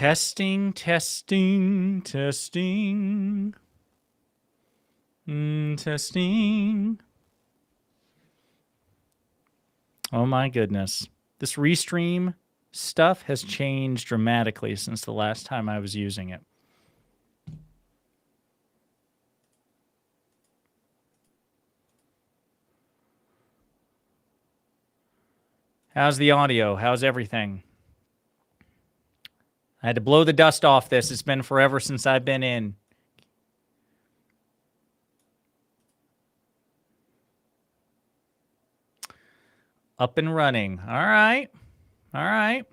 Testing, testing, testing. Testing. Oh my goodness. This restream stuff has changed dramatically since the last time I was using it. How's the audio? How's everything? I had to blow the dust off this. It's been forever since I've been in. Up and running. All right. All right.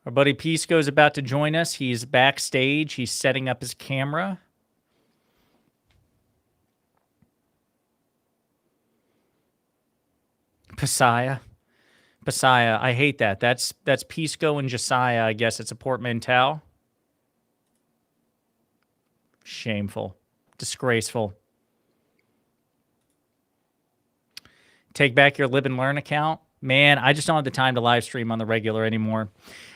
Our buddy Pisco is about to join us. He's backstage. He's setting up his camera. Pisaya. I hate that. That's Pisco and Josiah. I guess it's a portmanteau. Shameful. Disgraceful. Take back your Live and Learn account. Man, I just don't have the time to live stream on the regular anymore.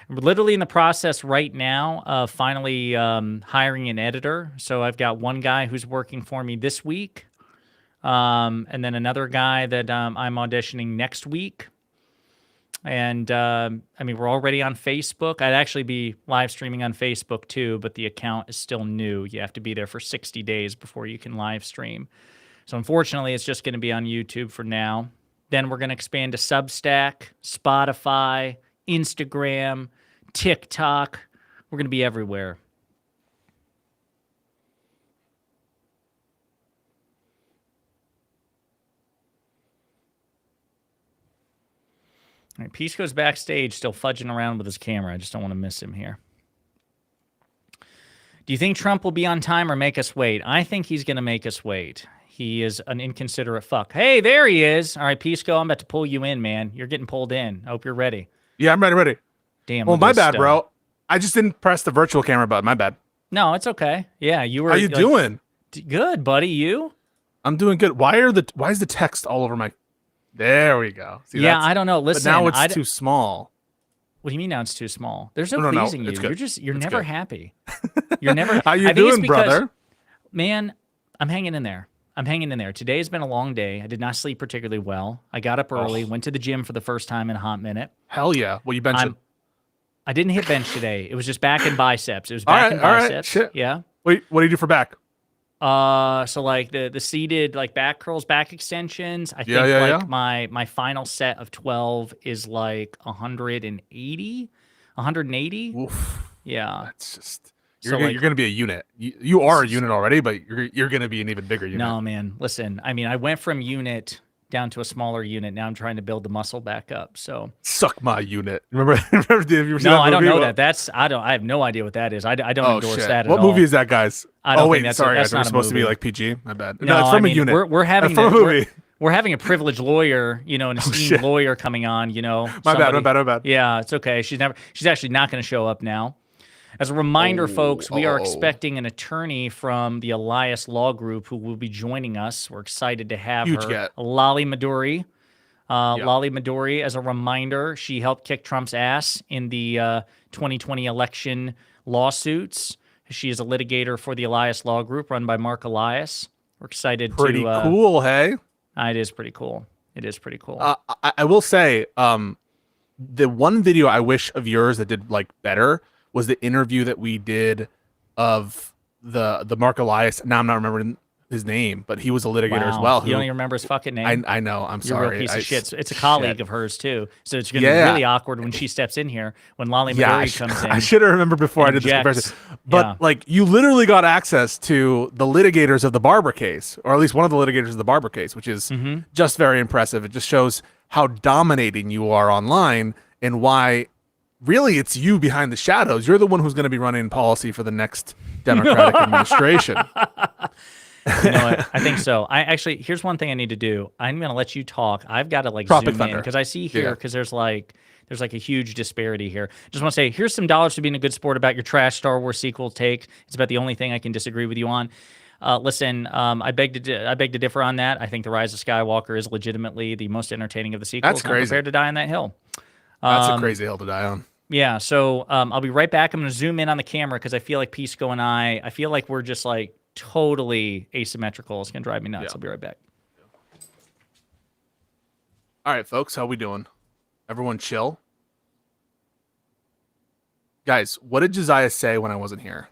We're literally in the process right now of finally hiring an editor. So I've got one guy who's working for me this week. And then another guy that I'm auditioning next week. And, I mean, we're already on Facebook. I'd actually be live streaming on Facebook, too, but the account is still new. You have to be there for 60 days before you can live stream. So, unfortunately, it's just going to be on YouTube for now. Then we're going to expand to Substack, Spotify, Instagram, TikTok. We're going to be everywhere. All right, Pisco's backstage, still fudging around with his camera. I just don't want to miss him here. Do you think Trump will be on time or make us wait? I think he's going to make us wait. He is an inconsiderate fuck. Hey, there he is. All right, Pisco, I'm about to pull you in, man. You're getting pulled in. I hope you're ready. Yeah, I'm ready. Damn. Well, my bad, bro. I just didn't press the virtual camera button. My bad. No, it's okay. Yeah, you were. How you doing? Good, buddy. You? I'm doing good. Why is the text all over my... There we go. See, yeah, I don't know. Listen, but now it's too small. What do you mean now it's too small? There's no pleasing you. Good. You're it's never good. happy. You're never. How you doing, brother? Man, I'm hanging in there. Today's been a long day. I did not sleep particularly well. I got up early, went to the gym for the first time in a hot minute. Hell yeah. Well, you benching? I didn't hit bench today. It was just back and biceps. It was back and biceps. Right. Shit. Yeah. Wait, what do you do for back? So like the seated like back curls, back extensions. I think my final set of 12 is like 180. Oof. Yeah. That's just you're gonna be a unit. You are a unit already, but you're gonna be an even bigger unit. No, man. Listen, I mean, I went from unit down to a smaller unit. Now I'm trying to build the muscle back up. So suck my unit. Remember? No, I don't know that. I have no idea what that is. I don't endorse that at all. What movie is that, guys? I don't think that's sorry, guys. We're supposed to be like PG. My bad. No, it's from a unit. We're having a movie. We're having a privileged lawyer, an esteemed lawyer coming on. My bad. Yeah, it's okay. She's actually not going to show up now. As a reminder, folks, we are expecting an attorney from the Elias Law Group who will be joining us. We're excited to have her. Lali Madduri. Lali Madduri, as a reminder, she helped kick Trump's ass in the 2020 election lawsuits. She is a litigator for the Elias Law Group run by Mark Elias. We're excited pretty cool, hey? It is pretty cool. I will say, the one video I wish of yours that did like better was the interview that we did of the Mark Elias. Now I'm not remembering his name, but he was a litigator as well. You don't even remember his fucking name? I know. I'm You're sorry. A real piece of shit. It's a colleague of hers too, so it's going to be really awkward when she steps in here when Lali Madduri comes in. I should have remembered before I did this comparison. But like, you literally got access to the litigators of the Barber case, or at least one of the litigators of the Barber case, which is just very impressive. It just shows how dominating you are online and why. Really, it's you behind the shadows. You're the one who's going to be running policy for the next Democratic administration. You know what? I think so. Here's one thing I need to do. I'm going to let you talk. I've got to zoom in because I see here because there's like a huge disparity here. Just want to say, here's some dollars for being a good sport about your trash Star Wars sequel take. It's about the only thing I can disagree with you on. Listen, I beg to differ on that. I think The Rise of Skywalker is legitimately the most entertaining of the sequels. That's crazy. I'm prepared to die on that hill. That's a crazy hill to die on. Yeah, so I'll be right back. I'm going to zoom in on the camera because I feel like Pisco and I feel like we're just like totally asymmetrical. It's going to drive me nuts. Yeah. I'll be right back. All right, folks, how we doing? Everyone chill? Guys, what did Josiah say when I wasn't here?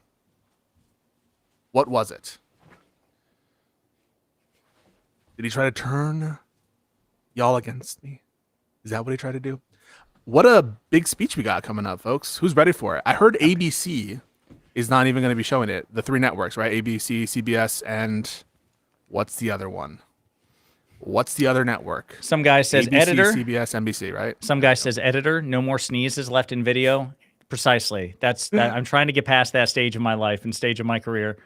What was it? Did he try to turn y'all against me? Is that what he tried to do? What a big speech we got coming up, folks. Who's ready for it? I heard ABC is not even going to be showing it. The 3 networks, right? ABC, CBS, and what's the other one? What's the other network? Some guy says ABC, editor. CBS, NBC, right? Some guy says editor. No more sneezes left in video. Precisely. That's that. I'm trying to get past that stage of my life and stage of my career.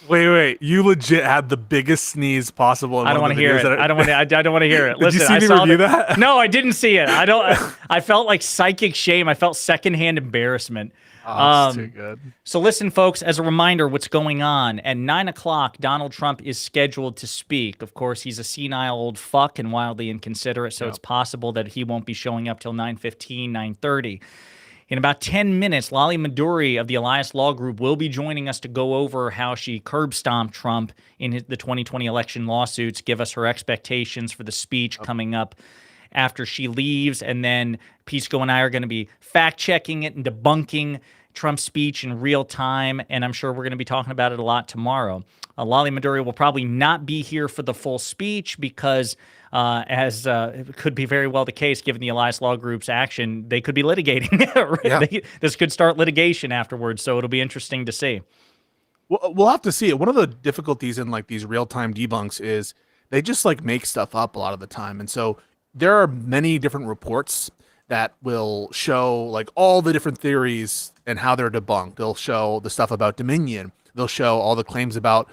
Wait. You legit had the biggest sneeze possible. I don't want to hear it. I don't want to hear it. Listen, did you see me review that? No, I didn't see it. I felt like psychic shame. I felt secondhand embarrassment. Oh, that's too good. So listen, folks, as a reminder, what's going on. At 9 o'clock, Donald Trump is scheduled to speak. Of course, he's a senile old fuck and wildly inconsiderate, so it's possible that he won't be showing up till 9:15, 9:30. In about 10 minutes, Lali Madduri of the Elias Law Group will be joining us to go over how she curb-stomped Trump in the 2020 election lawsuits, give us her expectations for the speech coming up after she leaves, and then Pisco and I are going to be fact-checking it and debunking Trump's speech in real time, and I'm sure we're going to be talking about it a lot tomorrow. Lali Madduri will probably not be here for the full speech because, as it could be very well the case, given the Elias Law Group's action, they could be litigating. This could start litigation afterwards, so it'll be interesting to see. We'll have to see it. One of the difficulties in like these real-time debunks is they just like make stuff up a lot of the time, and so there are many different reports that will show like all the different theories and how they're debunked. They'll show the stuff about Dominion. They'll show all the claims about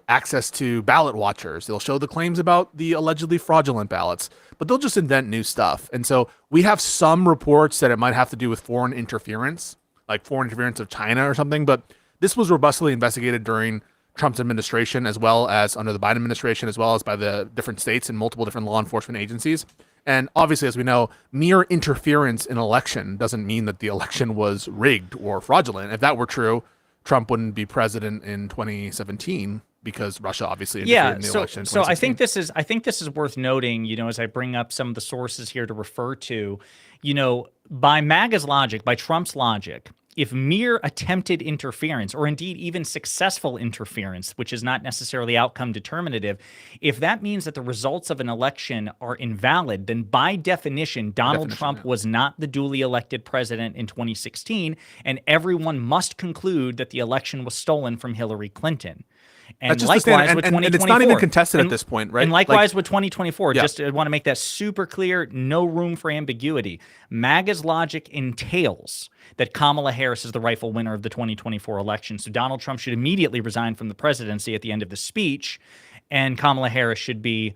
access to ballot watchers. They'll show the claims about the allegedly fraudulent ballots, but they'll just invent new stuff. And so we have some reports that it might have to do with foreign interference, like foreign interference of China or something. But this was robustly investigated during Trump's administration, as well as under the Biden administration, as well as by the different states and multiple different law enforcement agencies. And obviously, as we know, mere interference in an election doesn't mean that the election was rigged or fraudulent. If that were true, Trump wouldn't be president in 2017 because Russia obviously interfered in the election. So I think this is worth noting, you know, as I bring up some of the sources here to refer to, you know, by MAGA's logic, by Trump's logic, if mere attempted interference, or indeed even successful interference, which is not necessarily outcome determinative, if that means that the results of an election are invalid, then by definition, Donald Trump was not the duly elected president in 2016, and everyone must conclude that the election was stolen from Hillary Clinton. And likewise with 2024. And it's not even contested at this point, right? And likewise with 2024. Yeah. Just I want to make that super clear. No room for ambiguity. MAGA's logic entails that Kamala Harris is the rightful winner of the 2024 election. So Donald Trump should immediately resign from the presidency at the end of the speech, and Kamala Harris should be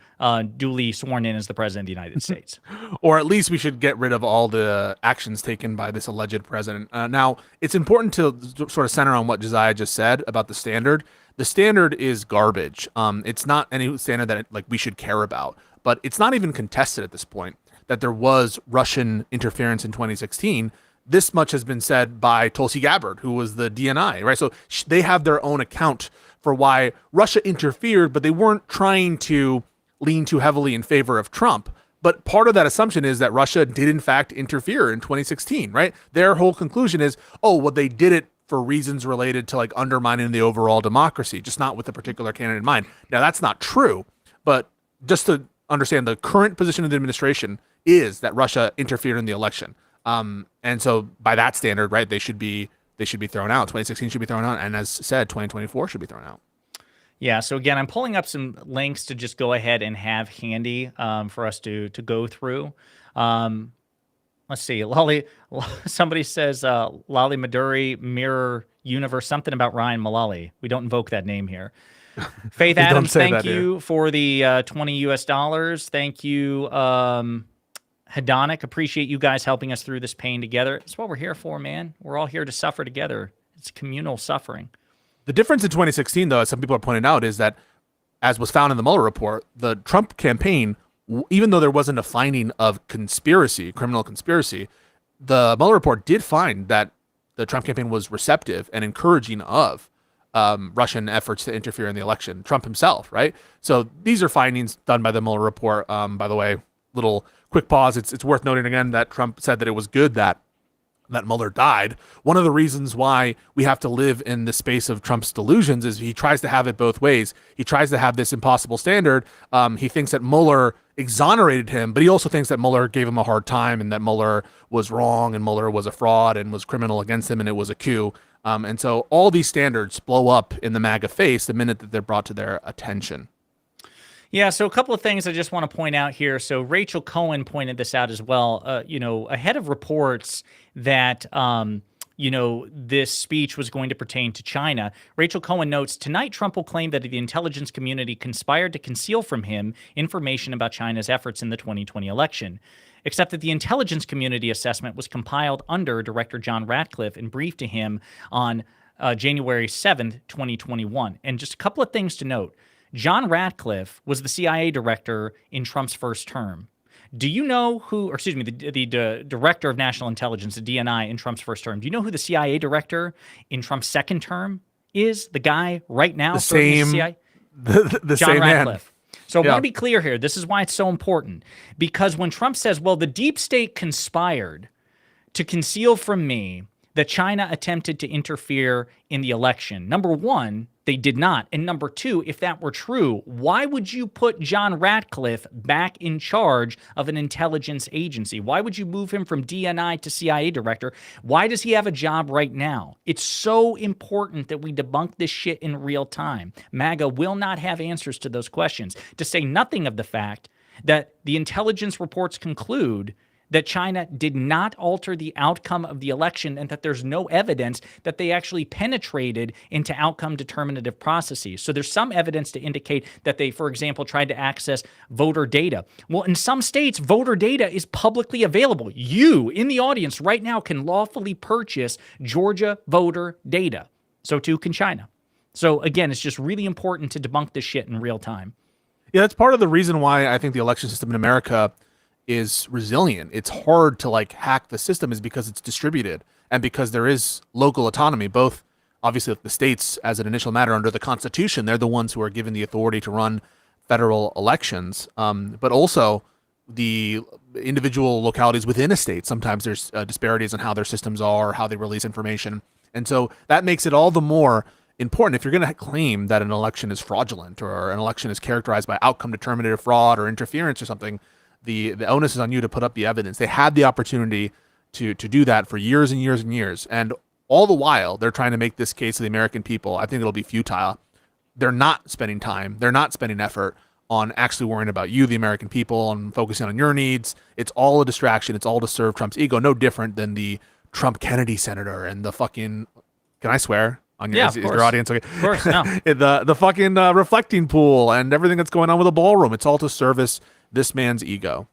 duly sworn in as the president of the United States. Or at least we should get rid of all the actions taken by this alleged president. Now, it's important to sort of center on what Josiah just said about the standard. The standard is garbage. It's not any standard that like we should care about, but it's not even contested at this point that there was Russian interference in 2016. This much has been said by Tulsi Gabbard, who was the DNI, right? So they have their own account for why Russia interfered, but they weren't trying to lean too heavily in favor of Trump. But part of that assumption is that Russia did in fact interfere in 2016, right? Their whole conclusion is, oh, well, they did it for reasons related to like undermining the overall democracy, just not with a particular candidate in mind. Now, that's not true, but just to understand the current position of the administration is that Russia interfered in the election. And so by that standard, right, they should be thrown out. 2016 should be thrown out. And as said, 2024 should be thrown out. Yeah. So again, I'm pulling up some links to just go ahead and have handy for us to go through. Let's see. Lali, somebody says Lali Madduri, Mirror Universe, something about Ryan Mullally. We don't invoke that name here. Faith Adams, thank you for the $20 US. Thank you, Hedonic. Appreciate you guys helping us through this pain together. That's what we're here for, man. We're all here to suffer together. It's communal suffering. The difference in 2016, though, as some people are pointing out, is that, as was found in the Mueller report, the Trump campaign even though there wasn't a finding of conspiracy, criminal conspiracy, the Mueller report did find that the Trump campaign was receptive and encouraging of Russian efforts to interfere in the election. Trump himself, right? So these are findings done by the Mueller report. By the way, little quick pause. It's worth noting again that Trump said that it was good that Mueller died. One of the reasons why we have to live in the space of Trump's delusions is he tries to have it both ways. He tries to have this impossible standard. He thinks that Mueller exonerated him, but he also thinks that Mueller gave him a hard time and that Mueller was wrong and Mueller was a fraud and was criminal against him and it was a coup. And so all these standards blow up in the MAGA face the minute that they're brought to their attention. Yeah, so a couple of things I just want to point out here. So Rachel Cohen pointed this out as well. Ahead of reports that this speech was going to pertain to China, Rachel Cohen notes, tonight Trump will claim that the intelligence community conspired to conceal from him information about China's efforts in the 2020 election, except that the intelligence community assessment was compiled under Director John Ratcliffe and briefed to him on January 7th, 2021. And just a couple of things to note. John Ratcliffe was the CIA director in Trump's first term. Do you know the director of national intelligence, the DNI, in Trump's first term? Do you know who the CIA director in Trump's second term is? The guy right now serving as CIA? The John same Ratcliffe. Man. So I want to be clear here. This is why it's so important. Because when Trump says, well, the deep state conspired to conceal from me that China attempted to interfere in the election, number one, they did not. And number two, if that were true, why would you put John Ratcliffe back in charge of an intelligence agency? Why would you move him from DNI to CIA director? Why does he have a job right now? It's so important that we debunk this shit in real time. MAGA will not have answers to those questions, to say nothing of the fact that the intelligence reports conclude that China did not alter the outcome of the election and that there's no evidence that they actually penetrated into outcome determinative processes. So there's some evidence to indicate that they, for example, tried to access voter data. Well, in some states, voter data is publicly available. You, in the audience right now, can lawfully purchase Georgia voter data. So too can China. So again, it's just really important to debunk this shit in real time. Yeah, that's part of the reason why I think the election system in America is resilient. It's hard to hack the system is because it's distributed and because there is local autonomy, both obviously the states as an initial matter under the Constitution. They're the ones who are given the authority to run federal elections, but also the individual localities within a state. Sometimes there's disparities in how their systems are, how they release information. And so that makes it all the more important. If you're going to claim that an election is fraudulent or an election is characterized by outcome determinative fraud or interference or something, the onus is on you to put up the evidence. They had the opportunity to do that for years and years and years. And all the while, they're trying to make this case to the American people. I think it'll be futile. They're not spending time. They're not spending effort on actually worrying about you, the American people, and focusing on your needs. It's all a distraction. It's all to serve Trump's ego. No different than the Trump Kennedy senator and the fucking, can I swear? On your, is your audience okay? Of course, no. the fucking reflecting pool and everything that's going on with the ballroom. It's all to service this man's ego.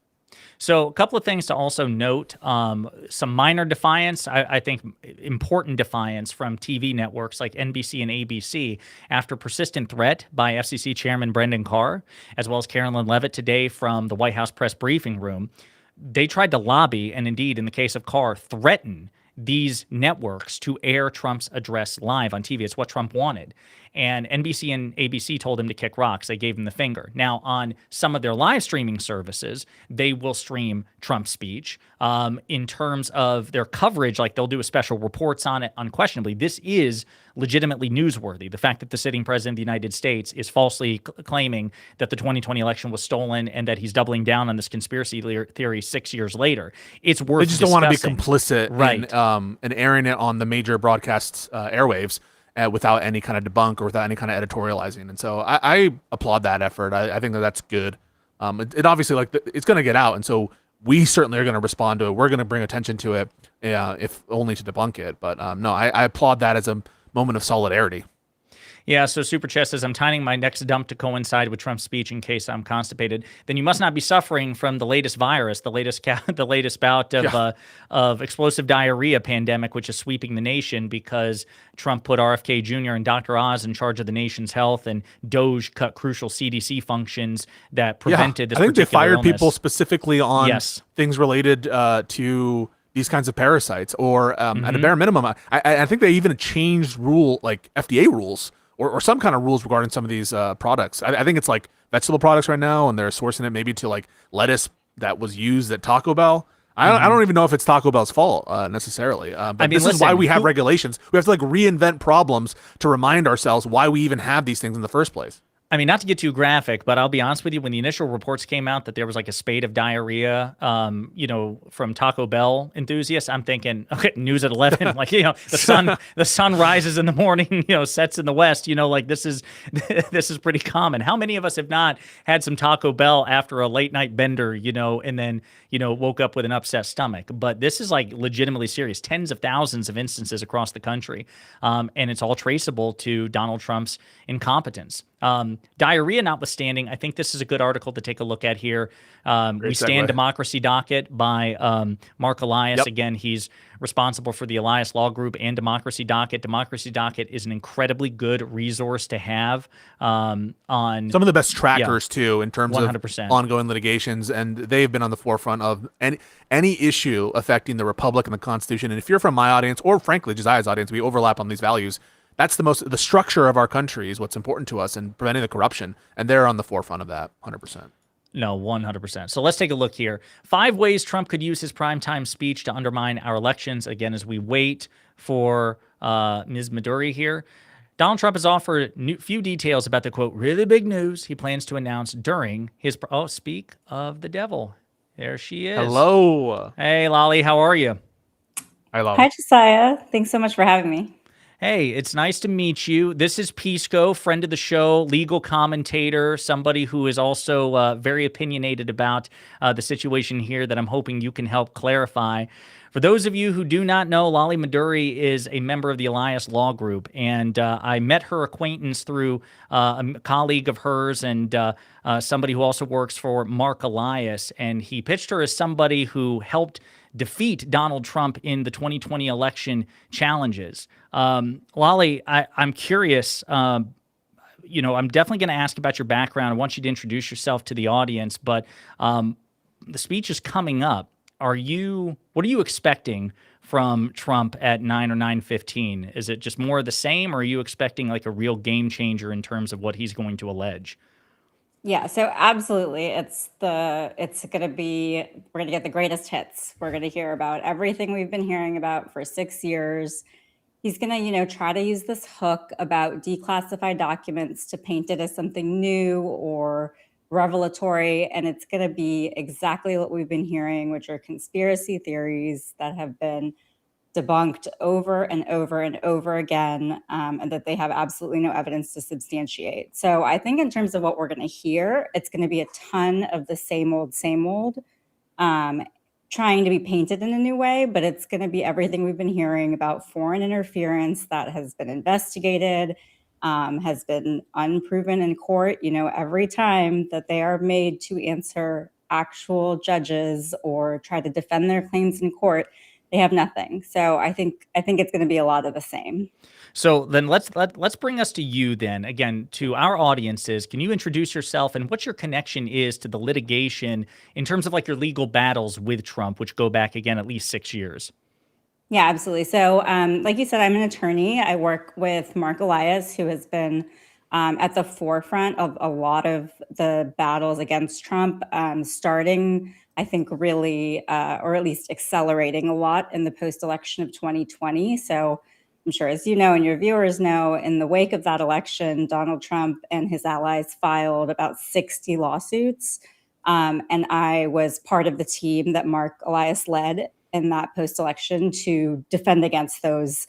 So a couple of things to also note, some minor defiance, I think important defiance from TV networks like NBC and ABC after persistent threat by FCC Chairman Brendan Carr, as well as Carolyn Levitt today from the White House press briefing room. They tried to lobby and indeed, in the case of Carr, threaten these networks to air Trump's address live on TV. It's what Trump wanted. And NBC and ABC told him to kick rocks. They gave him the finger. Now, on some of their live streaming services, they will stream Trump's speech. In terms of their coverage, they'll do a special reports on it, unquestionably. This is legitimately newsworthy. The fact that the sitting president of the United States is falsely claiming that the 2020 election was stolen and that he's doubling down on this conspiracy theory 6 years later. It's worth They just don't want to be complicit right. in airing it on the major broadcast airwaves without any kind of debunk or without any kind of editorializing. And so I applaud that effort. I think that's good. It obviously, it's going to get out. And so we certainly are going to respond to it. We're going to bring attention to it, if only to debunk it. But no, I applaud that as a moment of solidarity. Yeah, so Super Chess says, I'm timing my next dump to coincide with Trump's speech in case I'm constipated. Then you must not be suffering from the latest virus, the latest the latest bout of explosive diarrhea pandemic, which is sweeping the nation because Trump put RFK Jr. and Dr. Oz in charge of the nation's health, and Doge cut crucial CDC functions that prevented this I think they fired illness. people specifically on things related to these kinds of parasites, or at a bare minimum, I think they even changed FDA rules or some kind of rules regarding some of these products. I think it's like vegetable products right now, and they're sourcing it maybe to like lettuce that was used at Taco Bell. I don't even know if it's Taco Bell's fault necessarily. But I mean, this is why we have regulations. We have to like reinvent problems to remind ourselves why we even have these things in the first place. I mean, not to get too graphic, but I'll be honest with you, when the initial reports came out that there was like a spate of diarrhea, from Taco Bell enthusiasts, I'm thinking, okay, news at 11, like, the sun rises in the morning, sets in the west, like this is pretty common. How many of us have not had some Taco Bell after a late night bender, and then, woke up with an upset stomach? But this is like legitimately serious, tens of thousands of instances across the country. And it's all traceable to Donald Trump's incompetence. Diarrhea notwithstanding, I think this is a good article to take a look at here. We Stand Democracy Docket by Mark Elias. Yep. Again, he's responsible for the Elias Law Group and Democracy Docket. Democracy Docket is an incredibly good resource to have on some of the best trackers too in terms 100%. Of ongoing litigations, and they've been on the forefront of any issue affecting the Republic and the Constitution. And if you're from my audience, or frankly Josiah's audience, we overlap on these values. That's the structure of our country is what's important to us, and preventing the corruption. And they're on the forefront of that 100%. No, 100%. So let's take a look here. 5 ways Trump could use his primetime speech to undermine our elections. Again, as we wait for Ms. Madduri here, Donald Trump has offered few details about the, quote, really big news he plans to announce during his... Oh, speak of the devil. There she is. Hello. Hey, Lali, how are you? Hi, Lali. Hi, Josiah. Thanks so much for having me. Hey, it's nice to meet you. This is Pisco, friend of the show, legal commentator, somebody who is also very opinionated about the situation here that I'm hoping you can help clarify. For those of you who do not know, Lali Madduri is a member of the Elias Law Group, and I met her acquaintance through a colleague of hers and somebody who also works for Mark Elias, and he pitched her as somebody who helped defeat Donald Trump in the 2020 election challenges. Lali, I'm curious. I'm definitely going to ask about your background. I want you to introduce yourself to the audience, but the speech is coming up. What are you expecting from Trump at 9 or 9:15? Is it just more of the same, or are you expecting like a real game changer in terms of what he's going to allege? Yeah, so absolutely. We're going to get the greatest hits. We're going to hear about everything we've been hearing about for 6 years. He's going to, try to use this hook about declassified documents to paint it as something new or revelatory. And it's going to be exactly what we've been hearing, which are conspiracy theories that have been debunked over and over and over again, and that they have absolutely no evidence to substantiate. So I think in terms of what we're going to hear, it's going to be a ton of the same old, trying to be painted in a new way, but it's going to be everything we've been hearing about foreign interference that has been investigated, has been unproven in court. Every time that they are made to answer actual judges or try to defend their claims in court, they have nothing. So I think it's going to be a lot of the same. So then let's bring us to you then, again, to our audiences. Can you introduce yourself and what your connection is to the litigation in terms of like your legal battles with Trump, which go back, again, at least 6 years? Yeah, absolutely. So like you said, I'm an attorney. I work with Mark Elias, who has been at the forefront of a lot of the battles against Trump, starting, I think, really, or at least accelerating a lot in the post-election of 2020. So I'm sure, as you know, and your viewers know, in the wake of that election, Donald Trump and his allies filed about 60 lawsuits. And I was part of the team that Mark Elias led in that post-election to defend against those,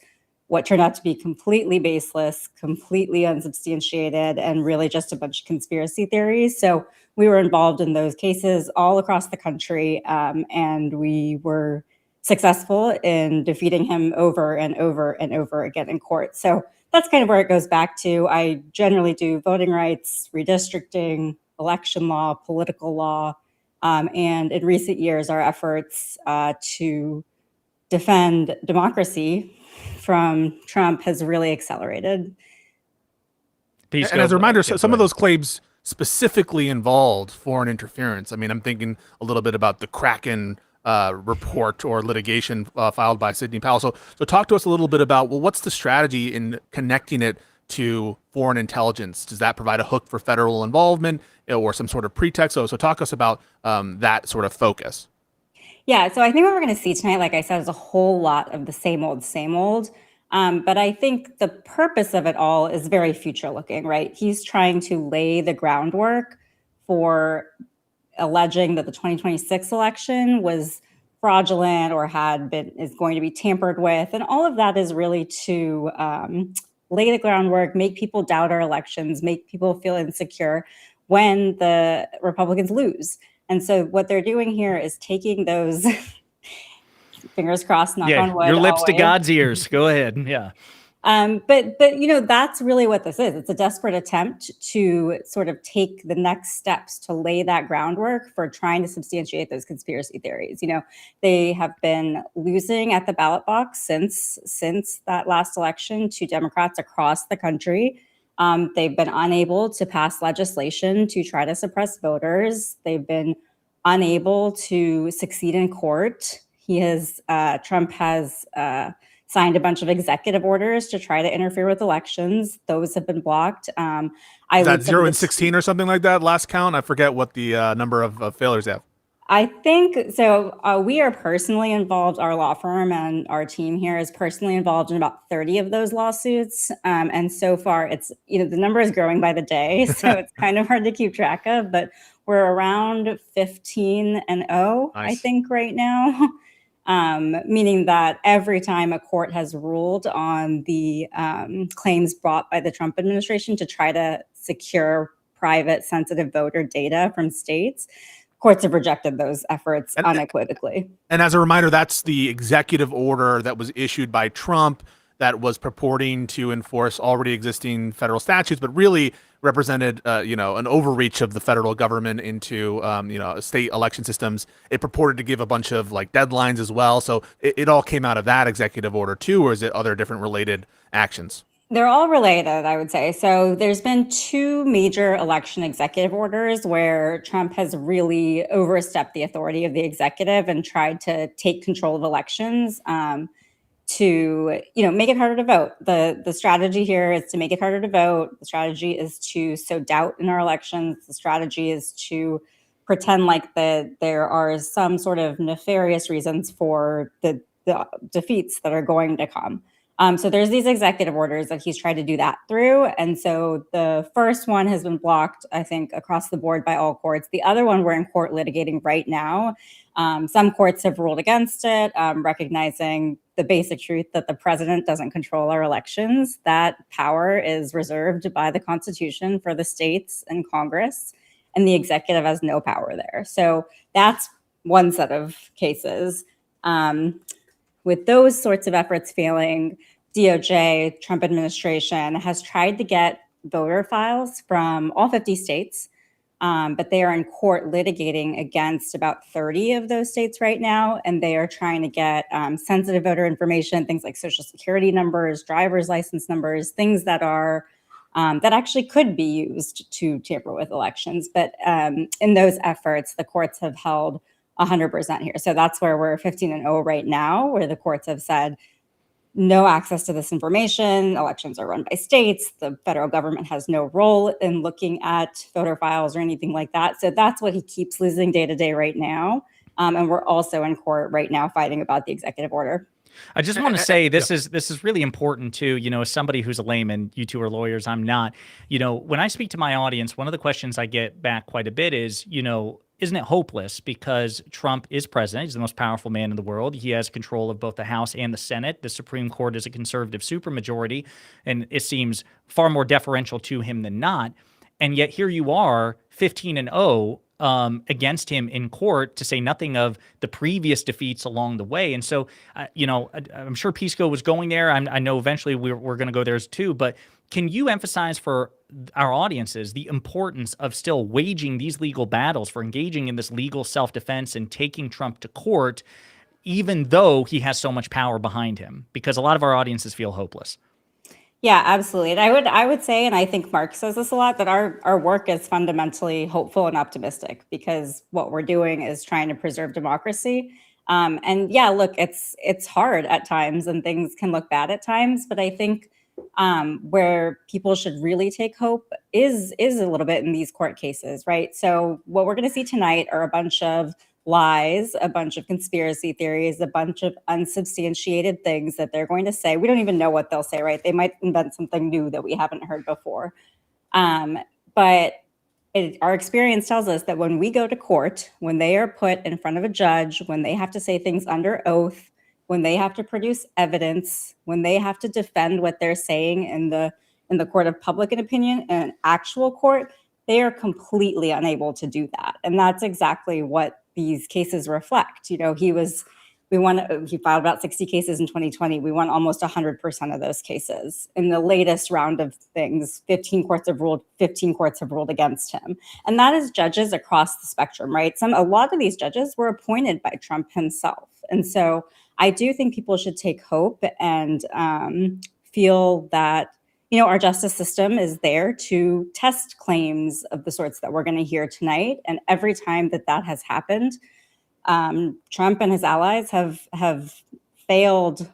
what turned out to be completely baseless, completely unsubstantiated, and really just a bunch of conspiracy theories. So we were involved in those cases all across the country, and we were successful in defeating him over and over and over again in court. So that's kind of where it goes back to. I generally do voting rights, redistricting, election law, political law, and in recent years, our efforts to defend democracy from Trump has really accelerated. And as a reminder, some of those claims specifically involved foreign interference. I mean, I'm thinking a little bit about the Kraken report or litigation filed by Sidney Powell. So talk to us a little bit about, well, what's the strategy in connecting it to foreign intelligence? Does that provide a hook for federal involvement or some sort of pretext? So talk us about that sort of focus. Yeah, so I think what we're going to see tonight, like I said, is a whole lot of the same old, same old. But I think the purpose of it all is very future looking, right? He's trying to lay the groundwork for alleging that the 2026 election was fraudulent or is going to be tampered with. And all of that is really to lay the groundwork, make people doubt our elections, make people feel insecure when the Republicans lose. And so what they're doing here is taking those fingers crossed, knock on wood. Your lips to God's ears. Go ahead. Yeah. But that's really what this is. It's a desperate attempt to sort of take the next steps to lay that groundwork for trying to substantiate those conspiracy theories. They have been losing at the ballot box since that last election to Democrats across the country. They've been unable to pass legislation to try to suppress voters. They've been unable to succeed in court. Trump has signed a bunch of executive orders to try to interfere with elections. Those have been blocked. Is that 0 and 16 or something like that? Last count? I forget what the number of failures have. I think so. We are personally involved. Our law firm and our team here is personally involved in about 30 of those lawsuits. And so far, it's the number is growing by the day, so it's kind of hard to keep track of. But we're around 15-0, nice. I think, right now. Meaning that every time a court has ruled on the claims brought by the Trump administration to try to secure private, sensitive voter data from states, courts have rejected those efforts unequivocally. And as a reminder, that's the executive order that was issued by Trump that was purporting to enforce already existing federal statutes, but really represented, an overreach of the federal government into, state election systems. It purported to give a bunch of deadlines as well. So it all came out of that executive order too, or is it other different related actions? They're all related, I would say. So there's been 2 major election executive orders where Trump has really overstepped the authority of the executive and tried to take control of elections. To make it harder to vote. The strategy here is to make it harder to vote. The strategy is to sow doubt in our elections. The strategy is to pretend like there are some sort of nefarious reasons for the defeats that are going to come. So there's these executive orders that he's tried to do that through. And so the first one has been blocked, I think, across the board by all courts. The other one we're in court litigating right now. Some courts have ruled against it, recognizing the basic truth that the president doesn't control our elections. That power is reserved by the Constitution for the states and Congress, and the executive has no power there. So that's one set of cases. With those sorts of efforts failing, DOJ, Trump administration, has tried to get voter files from all 50 states, but they are in court litigating against about 30 of those states right now, and they are trying to get sensitive voter information, things like social security numbers, driver's license numbers, things that are that actually could be used to tamper with elections. But in those efforts, the courts have held 100% here. So that's where we're 15-0 right now, where the courts have said no access to this information. Elections are run by states. The federal government has no role in looking at voter files or anything like that. So that's what he keeps losing day to day right now. And we're also in court right now fighting about the executive order. I just want to say this is really important too. As somebody who's a layman, you two are lawyers, I'm not. When I speak to my audience, one of the questions I get back quite a bit is, isn't it hopeless because Trump is president? He's the most powerful man in the world. He has control of both the House and the Senate. The Supreme Court is a conservative supermajority, and it seems far more deferential to him than not. And yet here you are, 15-0, against him in court, to say nothing of the previous defeats along the way. And so, I'm sure Pisco was going there. I know eventually we're going to go there too. But can you emphasize for our audiences the importance of still waging these legal battles, for engaging in this legal self-defense and taking Trump to court, even though he has so much power behind him? Because a lot of our audiences feel hopeless. Yeah, absolutely. And I would say, and I think Mark says this a lot, that our work is fundamentally hopeful and optimistic, because what we're doing is trying to preserve democracy. And yeah, look, it's hard at times and things can look bad at times, but I think where people should really take hope is a little bit in these court cases, right? So what we're going to see tonight are a bunch of lies, a bunch of conspiracy theories, a bunch of unsubstantiated things that they're going to say. We don't even know what they'll say, right? They might invent something new that we haven't heard before. But our experience tells us that when we go to court, when they are put in front of a judge, when they have to say things under oath, when they have to produce evidence, when they have to defend what they're saying in the court of public opinion and actual court, they are completely unable to do that. And that's exactly what these cases reflect. He filed about 60 cases in 2020. We won almost 100% of those cases. In the latest round of things, 15 courts have ruled against him. And that is judges across the spectrum, right? A lot of these judges were appointed by Trump himself. And so I do think people should take hope and feel that our justice system is there to test claims of the sorts that we're going to hear tonight. And every time that has happened, Trump and his allies have failed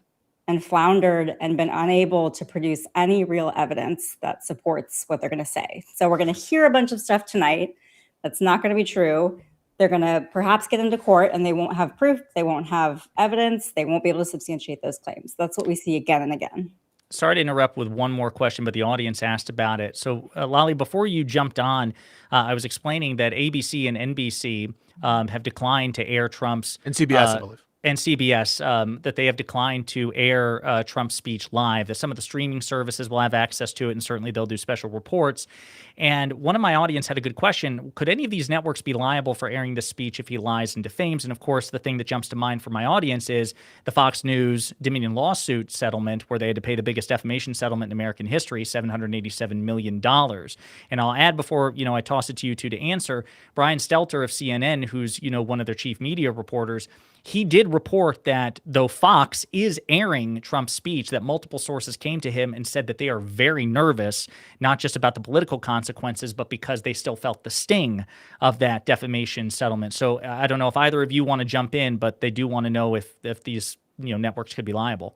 and floundered and been unable to produce any real evidence that supports what they're going to say. So we're going to hear a bunch of stuff tonight that's not going to be true. They're going to perhaps get into court and they won't have proof. They won't have evidence. They won't be able to substantiate those claims. That's what we see again and again. Sorry to interrupt with one more question, but the audience asked about it. So, Lali, before you jumped on, I was explaining that ABC and NBC have declined to air Trump's... And CBS, I believe. And CBS, that they have declined to air Trump's speech live, that some of the streaming services will have access to it, and certainly they'll do special reports. And one of my audience had a good question. Could any of these networks be liable for airing this speech if he lies and defames? And of course, the thing that jumps to mind for my audience is the Fox News Dominion lawsuit settlement, where they had to pay the biggest defamation settlement in American history, $787 million. And I'll add, before I toss it to you two to answer, Brian Stelter of CNN, who's one of their chief media reporters, he did report that though Fox is airing Trump's speech, that multiple sources came to him and said that they are very nervous, not just about the political consequences, but because they still felt the sting of that defamation settlement. So I don't know if either of you want to jump in, but they do want to know if these networks could be liable.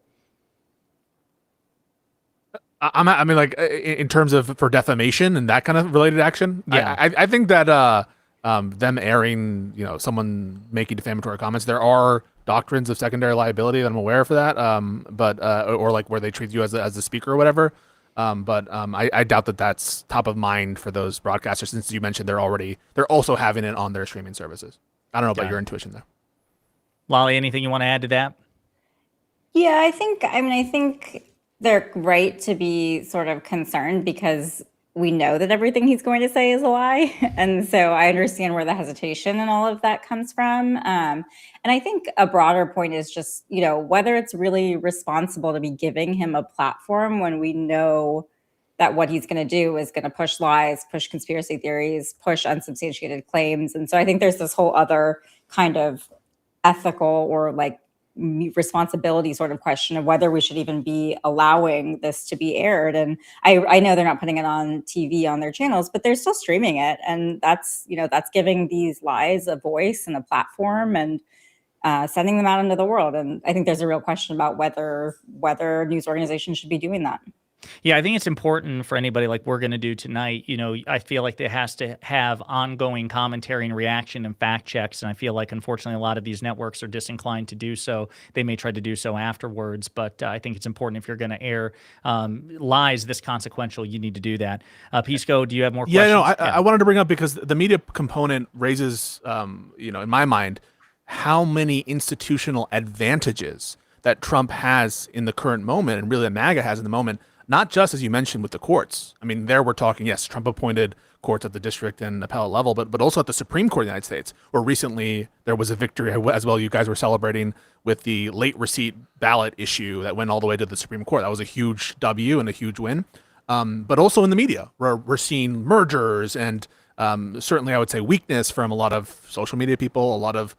I mean, like, in terms of for defamation and that kind of related action, yeah. I think that them airing, someone making defamatory comments, there are doctrines of secondary liability that I'm aware of for that, but or like where they treat you as a speaker or whatever. But I doubt that that's top of mind for those broadcasters, since you mentioned they're also having it on their streaming services. I don't know about your intuition there. Lali, anything you want to add to that? Yeah, I think they're right to be sort of concerned, because we know that everything he's going to say is a lie. And so I understand where the hesitation and all of that comes from. And I think a broader point is just, whether it's really responsible to be giving him a platform when we know that what he's going to do is going to push lies, push conspiracy theories, push unsubstantiated claims. And so I think there's this whole other kind of ethical or like responsibility sort of question of whether we should even be allowing this to be aired. And I know they're not putting it on TV on their channels, but they're still streaming it. And that's giving these lies a voice and a platform and sending them out into the world. And I think there's a real question about whether news organizations should be doing that. Yeah, I think it's important for anybody like we're going to do tonight. I feel like there has to have ongoing commentary and reaction and fact checks. And I feel like, unfortunately, a lot of these networks are disinclined to do so. They may try to do so afterwards. But I think it's important, if you're going to air lies this consequential, you need to do that. Pisco, do you have more questions? Yeah, I wanted to bring up, because the media component raises, in my mind, how many institutional advantages that Trump has in the current moment, and really that MAGA has in the moment. Not just, as you mentioned, with the courts. I mean, there we're talking, yes, Trump appointed courts at the district and appellate level, but also at the Supreme Court of the United States, where recently there was a victory as well. You guys were celebrating with the late receipt ballot issue that went all the way to the Supreme Court. That was a huge W and a huge win. But also in the media, where we're seeing mergers and certainly I would say weakness from a lot of social media people, a lot of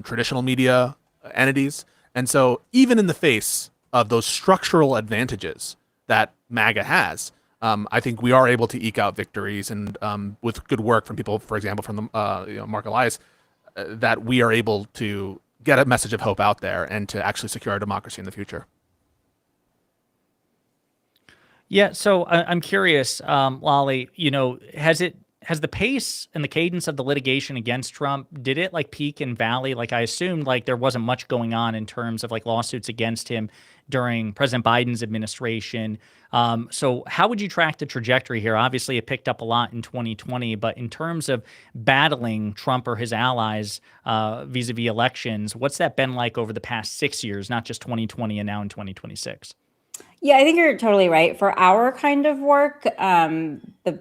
traditional media entities. And so even in the face of those structural advantages that MAGA has, I think we are able to eke out victories, and with good work from people, for example, from the Mark Elias, that we are able to get a message of hope out there and to actually secure our democracy in the future. Yeah, so I'm curious, Lali, has the pace and the cadence of the litigation against Trump, did it like peak and valley? Like I assumed like there wasn't much going on in terms of like lawsuits against him during President Biden's administration. So how would you track the trajectory here? Obviously it picked up a lot in 2020, but in terms of battling Trump or his allies vis-a-vis elections, what's that been like over the past 6 years, not just 2020 and now in 2026? Yeah, I think you're totally right. For our kind of work, the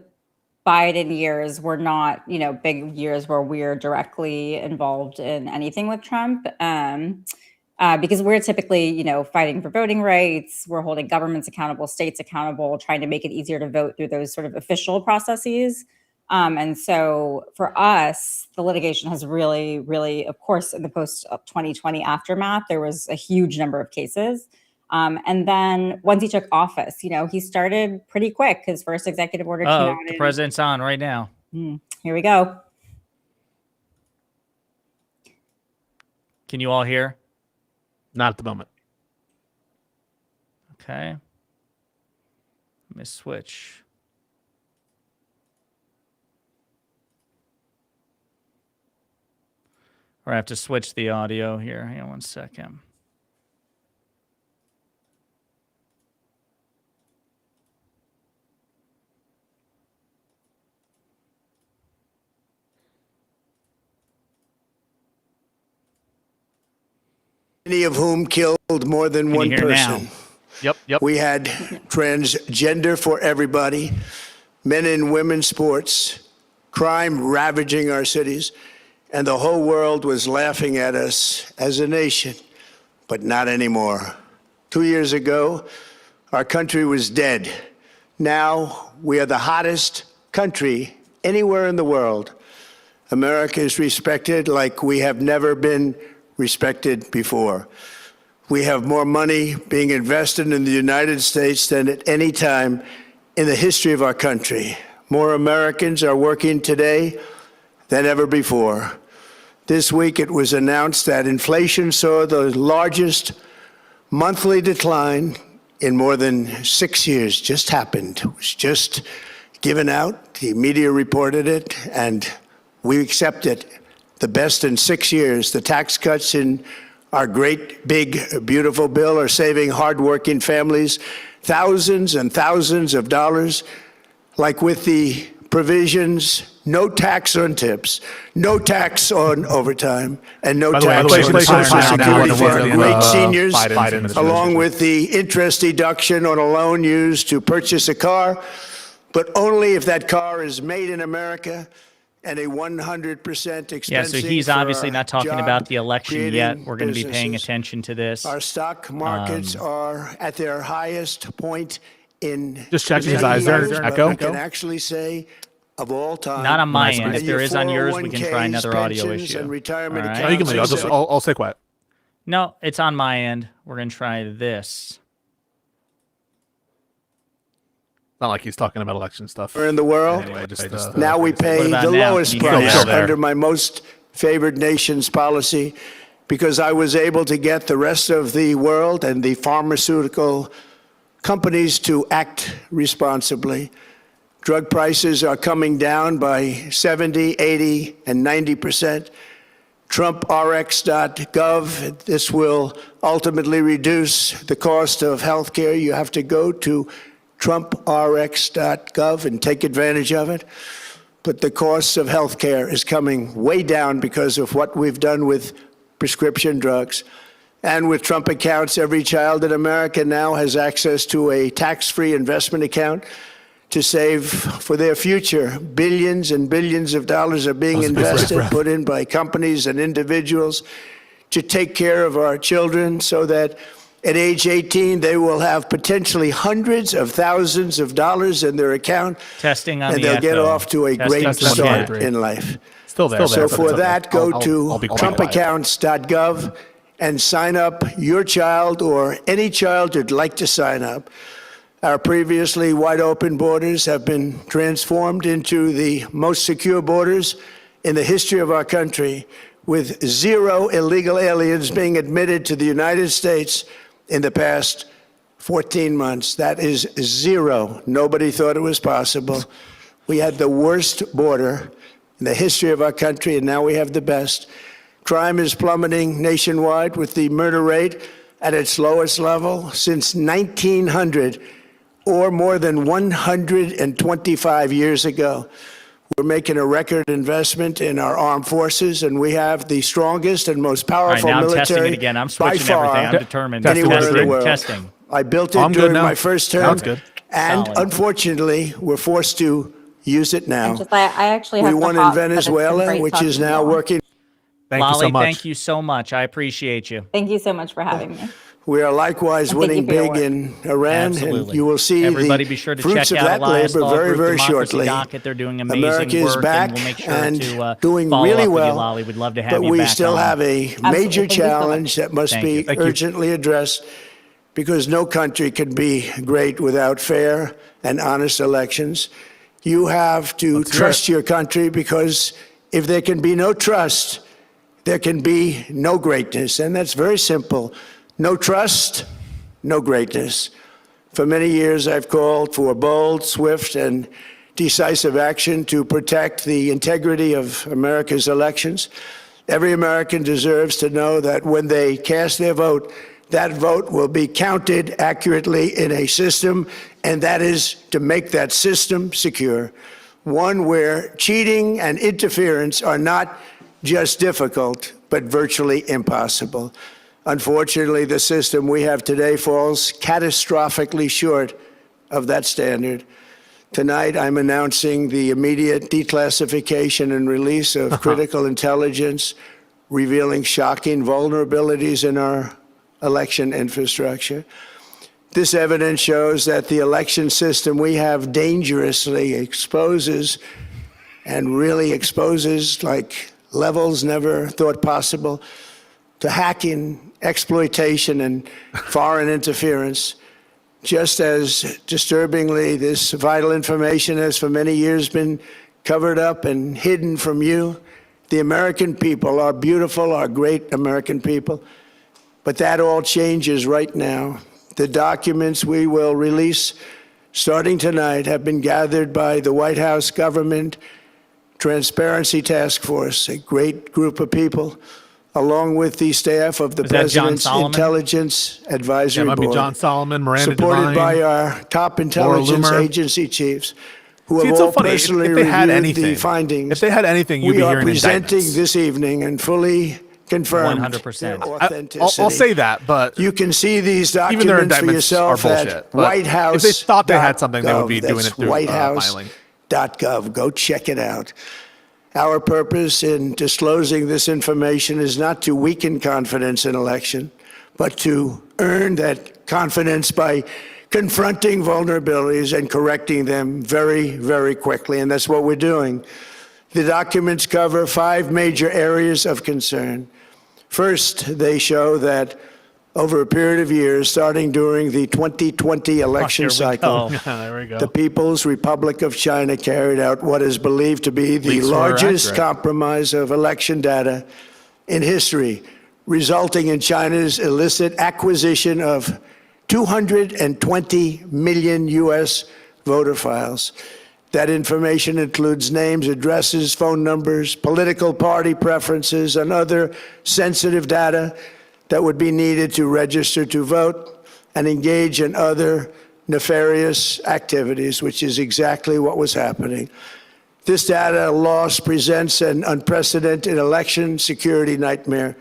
Biden years were not, big years where we're directly involved in anything with Trump, because we're typically, fighting for voting rights. We're holding governments accountable, states accountable, trying to make it easier to vote through those sort of official processes. And so for us, the litigation has really, really, of course, in the post-2020 aftermath, there was a huge number of cases. And then once he took office, he started pretty quick. His first executive order came out. The president's on right now. Here we go. Can you all hear? Not at the moment. Okay. Let me switch. Or I have to switch the audio here. Hang on one second. Many of whom killed more than one person. Yep. We had transgender for everybody, men and women sports, crime ravaging our cities, and the whole world was laughing at us as a nation, but not anymore. 2 years ago, our country was dead. Now we are the hottest country anywhere in the world. America is respected like we have never been respected before. We have more money being invested in the United States than at any time in the history of our country. More Americans are working today than ever before. This week it was announced that inflation saw the largest monthly decline in more than 6 years. Just happened. It was just given out. The media reported it, and we accept it. The best in 6 years. The tax cuts in our great, big, beautiful bill are saving hardworking families thousands and thousands of dollars, like with the provisions, no tax on tips, no tax on overtime, and no tax on Social Security for our great seniors, along with the interest deduction on a loan used to purchase a car, but only if that car is made in America. And a 100% expense. Yeah, so he's obviously not talking about the election yet. We're going to be paying attention to this. Our stock markets are at their highest point in. Just checking his eyes there. Echo. I can actually say of all time. Not on my end. If there is on yours, we can try another audio issue. And retirement No, you can leave. I'll stay quiet. No, it's on my end. We're going to try this. Not like he's talking about election stuff. In the world. Anyway, now we pay the lowest price under my most favored nation's policy, because I was able to get the rest of the world and the pharmaceutical companies to act responsibly. Drug prices are coming down by 70, 80, and 90%. TrumpRx.gov, this will ultimately reduce the cost of health care. You have to go to TrumpRx.gov and take advantage of it. But the cost of health care is coming way down because of what we've done with prescription drugs. And with Trump accounts, every child in America now has access to a tax-free investment account. to save for their future. Billions and billions of dollars are being invested, put in by companies and individuals to take care of our children so that at age 18, they will have potentially hundreds of thousands of dollars in their account. Testing on and the they'll get echo. off to a Testing great for start that. in life. Still there. So for that, go to I'll be quiet. trumpaccounts.gov and sign up your child or any child who'd like to sign up. Our previously wide open borders have been transformed into the most secure borders in the history of our country, with 0 illegal aliens being admitted to the United States in the past 14 months. That is 0. Nobody thought it was possible. We had the worst border in the history of our country, and now we have the best. Crime is plummeting nationwide, with the murder rate at its lowest level since 1900, or more than 125 years ago. We're making a record investment in our armed forces, and we have the strongest and most powerful All right, now I'm testing military it again. I'm by switching far everything. I'm determined. anywhere in the Testing. world. Testing. I built it I'm good during now. my first term, Sounds good. and Solid. unfortunately, we're forced to use it now. I actually have We to won hop, in but it's been Venezuela, great which talking is to now you all. working. Thank you Lali, so much. thank you so much. I appreciate you. Thank you so much for having me. We are likewise Thank you winning for your big work. in Iran, and Absolutely. you will see Everybody the be sure to fruits check of out that Elias labor Law very, Group, very Democracy shortly. Docket. They're doing amazing America is work, back, and we'll make sure and to doing follow really up with you, well. Lali. We'd love to have But you we back still on. have a Thank major you so much. challenge that must Thank be you. Thank you. urgently addressed, because no country can be great without fair and honest elections. You have to Let's hear trust it. your country, because if there can be no trust, there can be no greatness. And that's very simple. No trust, no greatness. For many years, I've called for bold, swift, and decisive action to protect the integrity of America's elections. Every American deserves to know that when they cast their vote, that vote will be counted accurately in a system, and that is to make that system secure. One where cheating and interference are not just difficult, but virtually impossible. Unfortunately, the system we have today falls catastrophically short of that standard. Tonight, I'm announcing the immediate declassification and release of critical intelligence, revealing shocking vulnerabilities in our election infrastructure. This evidence shows that the election system we have dangerously exposes, and really exposes like levels never thought possible, to hacking, exploitation, and foreign interference. Just as disturbingly, this vital information has for many years been covered up and hidden from you, the American people, our beautiful, our great American people. But that all changes right now. The documents we will release starting tonight have been gathered by the White House Government Transparency Task Force, a great group of people, along with the staff of the Is that John President's Solomon? Intelligence Advisory Yeah, it might be Board, John Solomon, Miranda supported Devine. by our top intelligence Loomer. agency chiefs, who See, have it's so all funny. personally If they had reviewed anything, the findings. if they had anything, you'd we be are hearing presenting indictments. this evening and fully confirmed 100%. their I'll authenticity. say that, but You can see these even their documents for indictments are yourself bullshit. at But White House. if they thought they had something, they would be doing it through whitehouse.gov. filing. Go check it out. Our purpose in disclosing this information is not to weaken confidence in election, but to earn that confidence by confronting vulnerabilities and correcting them very, very quickly. And that's what we're doing. The documents cover 5 major areas of concern. First, they show that over a period of years, starting during the 2020 election Here we cycle, go. There we go. the People's Republic of China carried out what is believed to be the Leaks were largest accurate. compromise of election data in history, resulting in China's illicit acquisition of 220 million U.S. voter files. That information includes names, addresses, phone numbers, political party preferences, and other sensitive data that would be needed to register to vote and engage in other nefarious activities, which is exactly what was happening. This data loss presents an unprecedented election security nightmare.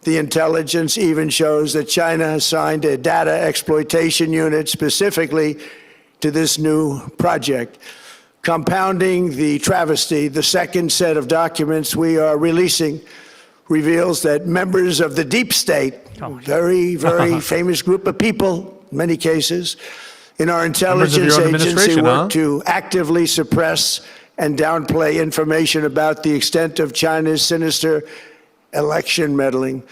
The intelligence even shows that China has signed a data exploitation unit specifically to this new project. Compounding the travesty, the second set of documents we are releasing reveals that members of the deep state, very, very famous group of people, in many cases, in our intelligence agency work to actively suppress and downplay information about the extent of China's sinister election meddling,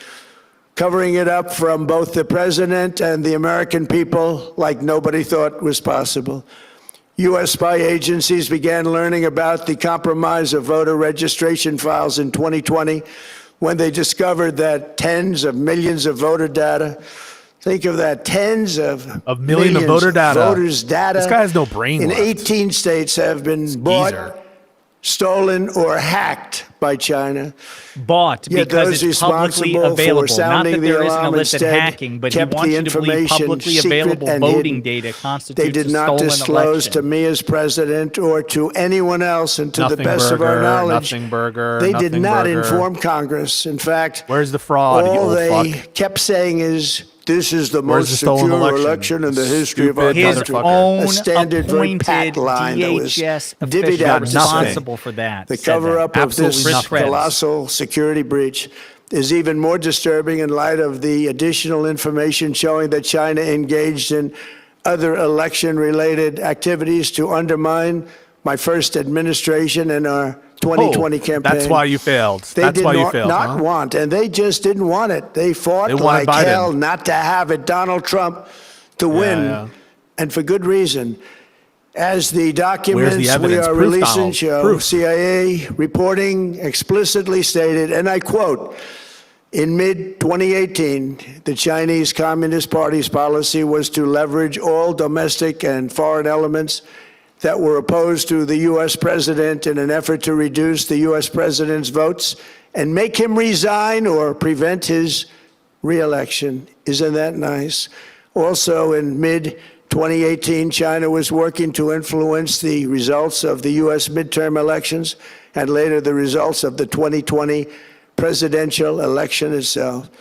covering it up from both the president and the American people like nobody thought was possible. U.S. spy agencies began learning about the compromise of voter registration files in 2020 when they discovered that tens of millions of voter data, think of that, tens of millions of voter data. Voters' data. This guy has no brain in left. 18 states have been bought, stolen, or hacked by China. Bought because it's publicly available. Not that there isn't illicit hacking, but he wants you to believe publicly available voting data constitutes they did not disclose to me as president or to anyone else, and to the best of our knowledge, they did not inform Congress. In fact, where's the fraud? All they kept saying is, this is the most secure election in the history of our country. Own a standard very pat line that was divvied out responsible for that. The cover-up of this colossal security breach is even more disturbing in light of the additional information showing that China engaged in other election-related activities to undermine my first administration and our 2020 campaign. That's why you failed. They did not want, and they just didn't want it. They fought like hell not to have it, Donald Trump to win, and for good reason. As the documents we are releasing show, CIA reporting explicitly stated, and I quote, in mid-2018, the Chinese Communist Party's policy was to leverage all domestic and foreign elements that were opposed to the U.S. president in an effort to reduce the U.S. president's votes and make him resign or prevent his re-election. Isn't that nice? Also, in mid-2018, China was working to influence the results of the U.S. midterm elections and later the results of the 2020 presidential election itself.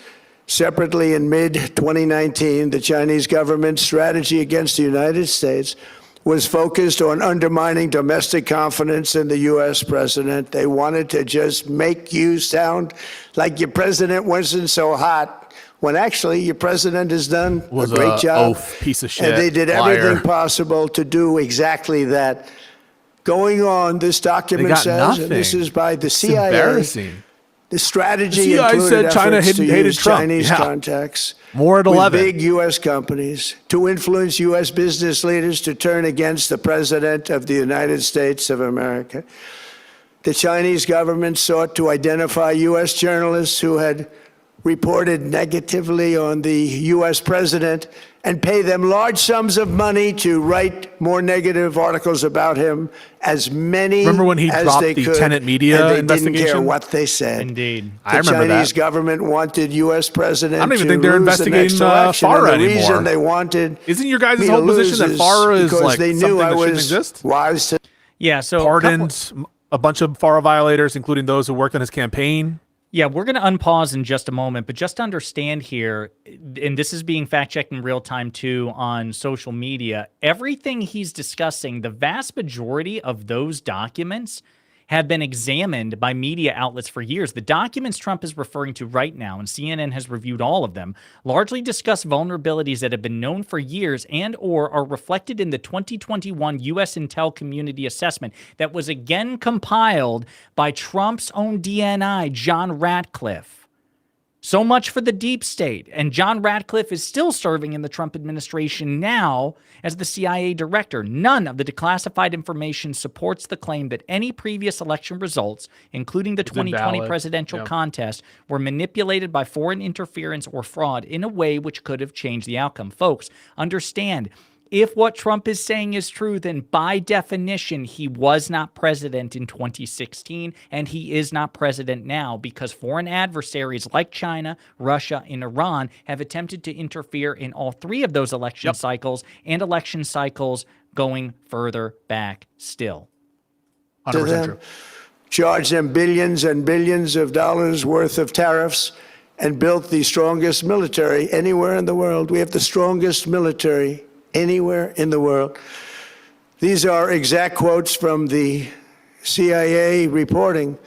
Separately, in mid-2019, the Chinese government's strategy against the United States was focused on undermining domestic confidence in the U.S. president. They wanted to just make you sound like your president wasn't so hot, when actually your president has done a great job. Piece of shit. And they did everything possible to do exactly that. Going on, this document says, and this is by the CIA, embarrassing. The strategy the CIA included said China efforts to hated use Trump. Chinese contacts More at 11. with big U.S. companies to influence U.S. business leaders to turn against the President of the United States of America. The Chinese government sought to identify U.S. journalists who had reported negatively on the U.S. president and pay them large sums of money to write more negative articles about him, as many Remember when he as dropped they the could, Tenet Media and they investigation? didn't care what they said. Indeed. I remember The Chinese that. government wanted U.S. president I don't even to think they're lose the investigating next election, and FARA the anymore. reason they wanted Isn't your guys' me whole to position that lose FARA is because like they knew something I that shouldn't was exist? wise to Yeah, so Pardoned a bunch of FARA violators, including those who worked on his campaign. Yeah, we're going to unpause in just a moment, but just to understand here, and this is being fact-checked in real time too on social media, everything he's discussing, the vast majority of those documents have been examined by media outlets for years. The documents Trump is referring to right now, and CNN has reviewed all of them, largely discuss vulnerabilities that have been known for years and or are reflected in the 2021 U.S. Intel Community Assessment that was again compiled by Trump's own DNI, John Ratcliffe. So much for the deep state. And John Ratcliffe is still serving in the Trump administration now as the CIA director. None of the declassified information supports the claim that any previous election results, including the 2020 presidential contest, were manipulated by foreign interference or fraud in a way which could have changed the outcome. Folks, understand, if what Trump is saying is true, then by definition, he was not president in 2016, and he is not president now because foreign adversaries like China, Russia, and Iran have attempted to interfere in all three of those election cycles and election cycles going further back still. 100% true. Charge them billions and billions of dollars worth of tariffs and built the strongest military anywhere in the world. We have the strongest military anywhere in the world. These are exact quotes from the CIA reporting.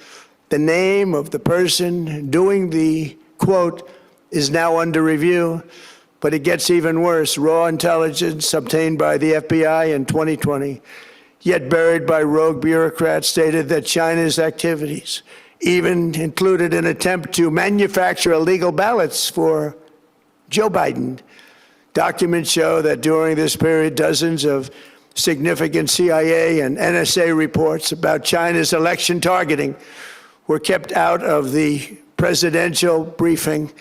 The name of the person doing the quote is now under review, but it gets even worse. Raw intelligence obtained by the FBI in 2020, yet buried by rogue bureaucrats, stated that China's activities even included an attempt to manufacture illegal ballots for Joe Biden. Documents show that during this period, dozens of significant CIA and NSA reports about China's election targeting were kept out of the presidential briefing.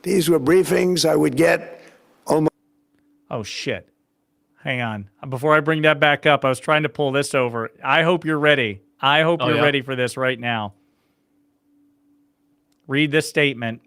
These were briefings I would get almost. Oh, shit. Hang on. Before I bring that back up, I was trying to pull this over. I hope you're ready. I hope you're ready for this right now. Read this statement.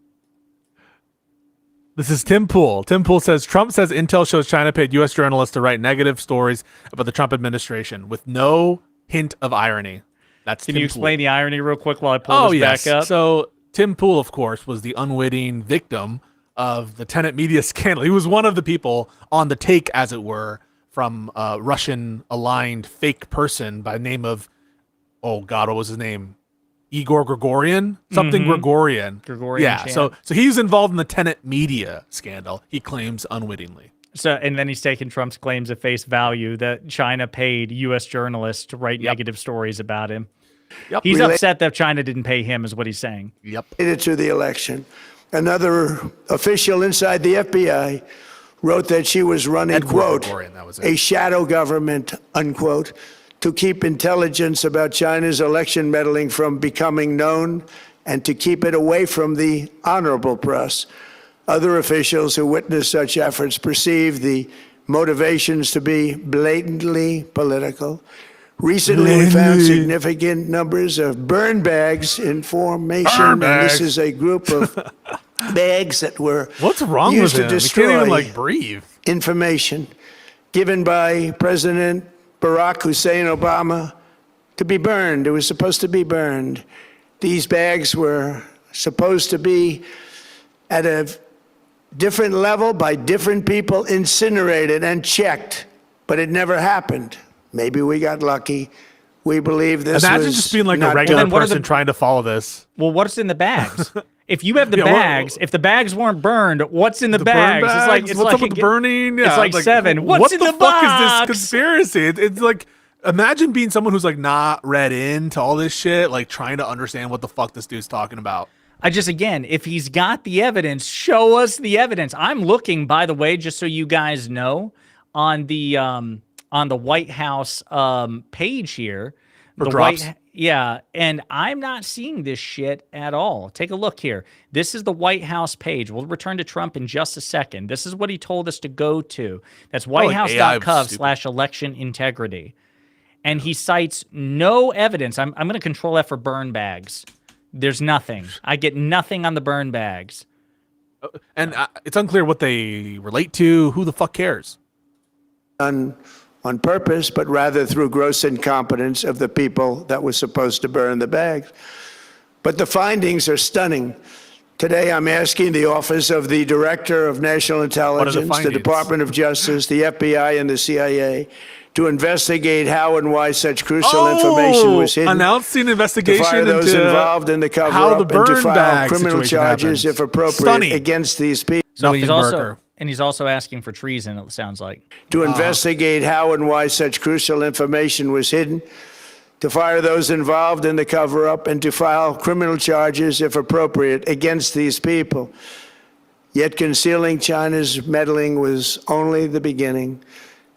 This is Tim Pool. Tim Pool says, Trump says Intel shows China paid U.S. journalists to write negative stories about the Trump administration with no hint of irony. That's Can Tim you Pool. explain the irony real quick while I pull this back up? So Tim Pool, of course, was the unwitting victim of the Tenet media scandal. He was one of the people on the take, as it were, from a Russian-aligned fake person by the name of, oh God, what was his name? Igor Grigorian? Something Grigorian. Yeah, chant. so he's involved in the Tenet media scandal, he claims unwittingly. So, and then he's taking Trump's claims at face value that China paid U.S. journalists to write negative stories about him. Yep. He's upset that China didn't pay him, is what he's saying. Yep. Related to the election. Another official inside the FBI wrote that she was running, Edward quote, Grigorian, that was it. a shadow government, unquote, to keep intelligence about China's election meddling from becoming known and to keep it away from the honorable press. Other officials who witnessed such efforts perceived the motivations to be blatantly political. Recently, we found significant numbers of burn bags in formation. And this is a group of bags that were What's wrong used with to him? He can't even, destroy breathe. information given by President Barack Hussein Obama to be burned. It was supposed to be burned. These bags were supposed to be at a different level by different people, incinerated and checked, but it never happened. Maybe we got lucky. We believe this Imagine was just being like a not regular done. person trying to follow this. Well, what's in the bags? If you have the Yeah, bags, if the bags weren't burned, what's in the, burn bags? bags? It's What's like up with the burning? Yeah, it's like 7. What's what in the the fuck box? is this conspiracy? It's like, imagine being someone who's like not read into all this shit, like trying to understand what the fuck this dude's talking about. Again, if he's got the evidence, show us the evidence. I'm looking, by the way, just so you guys know, on the White House page here. For the drops? Yeah, and I'm not seeing this shit at all. Take a look here. This is the White House page. We'll return to Trump in just a second. This is what he told us to go to. That's whitehouse.gov/election integrity. And he cites no evidence. I'm going to control F for burn bags. There's nothing. I get nothing on the burn bags. And it's unclear what they relate to. Who the fuck cares? On purpose, but rather through gross incompetence of the people that were supposed to burn the bags. But the findings are stunning. Today, I'm asking the Office of the Director of National Intelligence, the findings? Department of Justice, the FBI, and the CIA to investigate how and why such crucial information was hidden. Announcing To investigation fire those into involved in the how cover-up the and to burn file bag criminal situation charges, happens. if appropriate, Stunning. against these people. So Nothing he's also asking for treason, it sounds like. To investigate how and why such crucial information was hidden, to fire those involved in the cover-up, and to file criminal charges, if appropriate, against these people. Yet concealing China's meddling was only the beginning.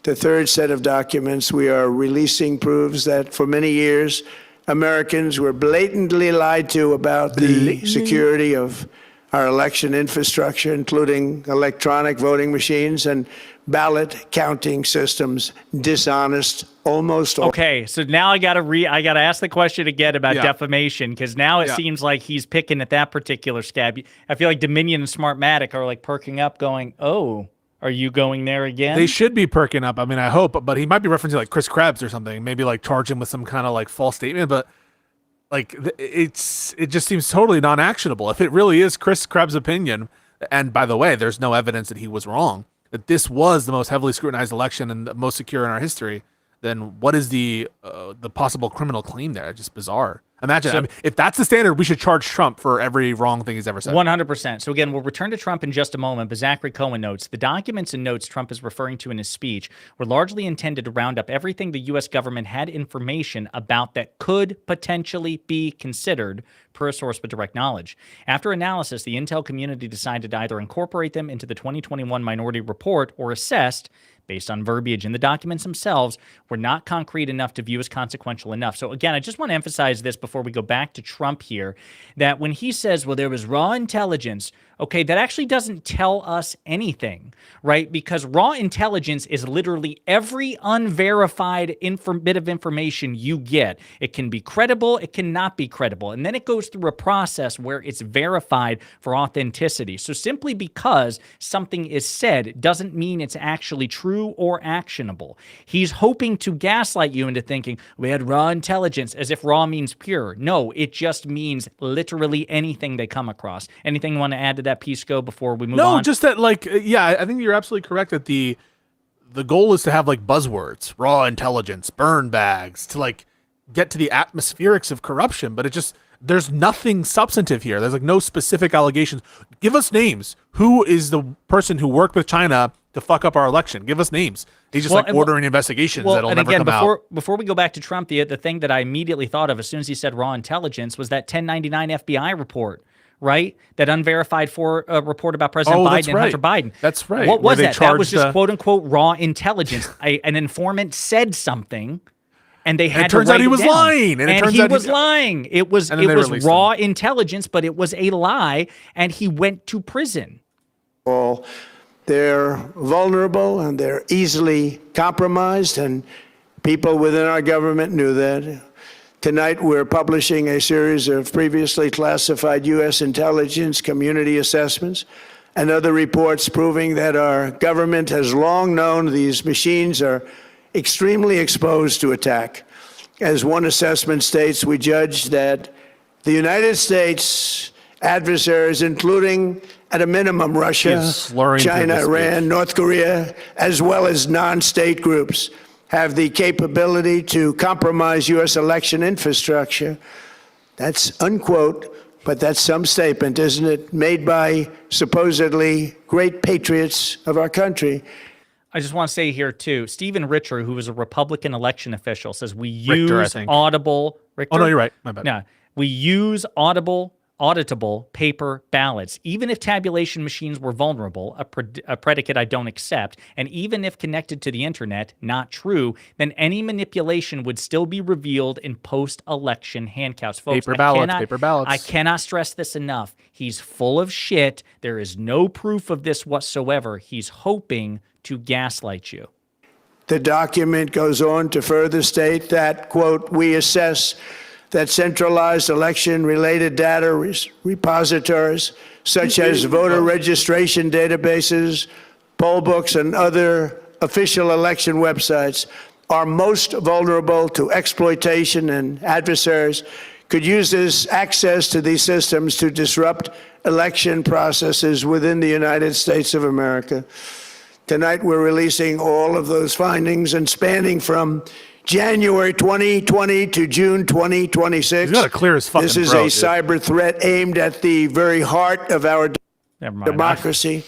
The third set of documents we are releasing proves that for many years, Americans were blatantly lied to about the security of our election infrastructure, including electronic voting machines and ballot counting systems, dishonest, almost all. Okay, so now I gotta ask the question again about defamation, because now it seems like he's picking at that particular scab. I feel like Dominion and Smartmatic are like perking up, going, "Oh, are you going there again?" They should be perking up. I mean, I hope, but he might be referencing like Chris Krebs or something. Maybe like charge him with some kind of like false statement, but like it just seems totally non-actionable. If it really is Chris Krebs' opinion, and by the way, there's no evidence that he was wrong, that this was the most heavily scrutinized election and the most secure in our history, then what is the possible criminal claim there? It's just bizarre. Imagine, I mean, if that's the standard, we should charge Trump for every wrong thing he's ever said. 100%. So again, we'll return to Trump in just a moment, but Zachary Cohen notes, the documents and notes Trump is referring to in his speech were largely intended to round up everything the U.S. government had information about that could potentially be considered per a source with direct knowledge. After analysis, the intel community decided to either incorporate them into the 2021 Minority Report or assessed, based on verbiage in the documents themselves, were not concrete enough to view as consequential enough. So again, I just want to emphasize this before we go back to Trump here, that when he says, well, there was raw intelligence, okay, that actually doesn't tell us anything, right? Because raw intelligence is literally every unverified bit of information you get. It can be credible, it cannot be credible. And then it goes through a process where it's verified for authenticity. So simply because something is said doesn't mean it's actually true or actionable. He's hoping to gaslight you into thinking we had raw intelligence, as if raw means pure. No, it just means literally anything they come across. Anything you want to add to that, Pisco, before we move on? No, just that, like, yeah, I think you're absolutely correct that the goal is to have like buzzwords, raw intelligence, burn bags, to like get to the atmospherics of corruption, but it just, there's nothing substantive here. There's like no specific allegations. Give us names. Who is the person who worked with China to fuck up our election? Give us names. He's just ordering investigations that'll never come out. Before we go back to Trump, the thing that I immediately thought of as soon as he said raw intelligence was that 1099 FBI report, right? That unverified report about President Biden and Hunter Biden. That's right. What was that? That was just quote unquote raw intelligence. An informant said something, and they had to write it down. Turns out he was lying. And he was lying. It was raw intelligence, but it was a lie, and he went to prison. Well, they're vulnerable and they're easily compromised, and people within our government knew that. Tonight, we're publishing a series of previously classified U.S. intelligence community assessments and other reports proving that our government has long known these machines are extremely exposed to attack. As one assessment states, we judge that the United States adversaries, including at a minimum Russia, China, Iran, North Korea, as well as non-state groups, have the capability to compromise U.S. election infrastructure. That's unquote, but that's some statement, isn't it? Made by supposedly great patriots of our country. I just want to say here, too, Stephen Richer, who was a Republican election official, says we use audible... Richter? Oh, no, you're right. My bad. Yeah, we use auditable paper ballots, even if tabulation machines were vulnerable, a predicate I don't accept, and even if connected to the internet, not true, then any manipulation would still be revealed in post-election hand counts. Folks, paper ballots. I cannot stress this enough. He's full of shit. There is no proof of this whatsoever. He's hoping to gaslight you. The document goes on to further state that, quote, we assess that centralized election-related data repositories, such as voter registration databases, poll books, and other official election websites, are most vulnerable to exploitation, and adversaries could use this access to these systems to disrupt election processes within the United States of America. Tonight, we're releasing all of those findings, and spanning from January 2020 to June 2026. He's got to clear his fucking This is throat, a cyber threat aimed at the very heart of our democracy.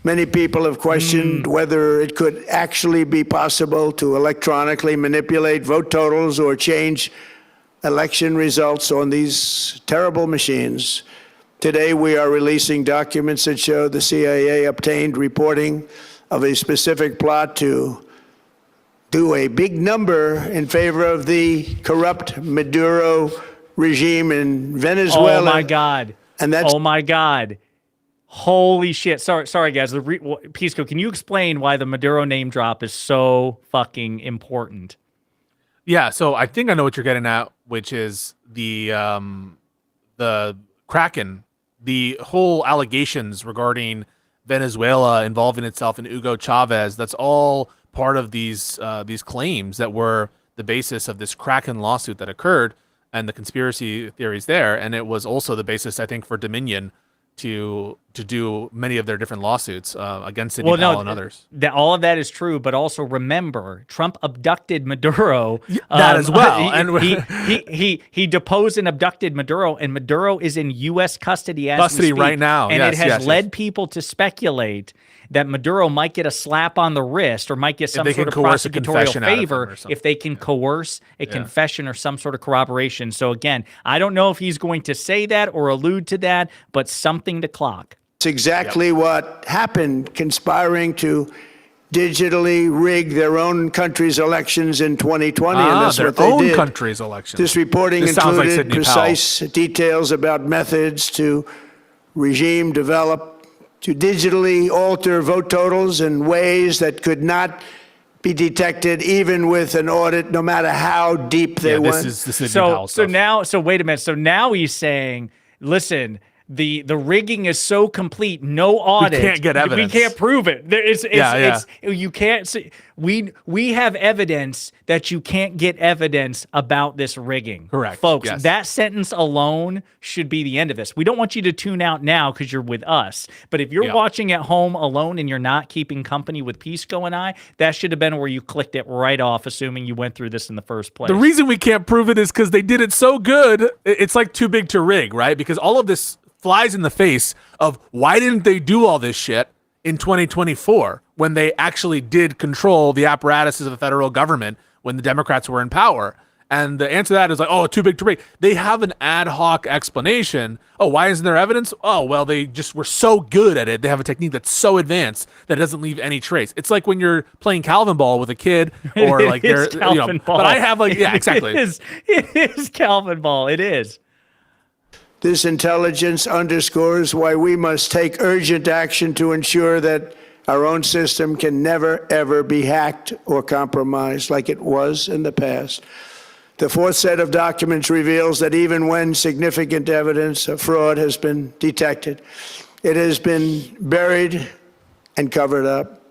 Many people have questioned whether it could actually be possible to electronically manipulate vote totals or change election results on these terrible machines. Today, we are releasing documents that show the CIA obtained reporting of a specific plot to do a big number in favor of the corrupt Maduro regime in Venezuela. Oh my God! And that's oh my God! Holy shit! Sorry, guys. Pisco, can you explain why the Maduro name drop is so fucking important? Yeah, so I think I know what you're getting at, which is the Kraken, the whole allegations regarding Venezuela involving itself in Hugo Chavez. That's all part of these claims that were the basis of this Kraken lawsuit that occurred and the conspiracy theories there. And it was also the basis, I think, for Dominion to do many of their different lawsuits against Sidney Powell and others. All of that is true, but also remember, Trump abducted Maduro. That as well. He deposed and abducted Maduro, and Maduro is in U.S. custody as we speak. Right now. And yes, it has led people to speculate that Maduro might get a slap on the wrist or might get some sort of prosecutorial favor if they can coerce a confession or some sort of corroboration. So again, I don't know if he's going to say that or allude to that, but something to clock. It's exactly what happened, conspiring to digitally rig their own country's elections in 2020. And that's their what they own did. country's elections. This reporting included precise details about methods to regime develop to digitally alter vote totals in ways that could not be detected even with an audit, no matter how deep they went. This is the Sidney Powell stuff. So wait a minute. So now he's saying, listen, the rigging is so complete, no audit. We can't get evidence. We can't prove it. You can't see. We have evidence that you can't get evidence about this rigging. Correct, folks. yes. That sentence alone should be the end of this. We don't want you to tune out now because you're with us. But if you're watching at home alone and you're not keeping company with Pisco and I, that should have been where you clicked it right off, assuming you went through this in the first place. The reason we can't prove it is because they did it so good. It's like too big to rig, right? Because all of this flies in the face of why didn't they do all this shit in 2024 when they actually did control the apparatuses of the federal government when the Democrats were in power? And the answer to that is like, oh, too big to rig. They have an ad hoc explanation. Oh, why isn't there evidence? Oh, well, they just were so good at it. They have a technique that's so advanced that it doesn't leave any trace. It's like when you're playing Calvin ball with a kid or like they're, Calvin ball. But I have like, yeah, exactly. It is Calvin ball. It is. This intelligence underscores why we must take urgent action to ensure that our own system can never, ever be hacked or compromised like it was in the past. The fourth set of documents reveals that even when significant evidence of fraud has been detected, it has been buried and covered up.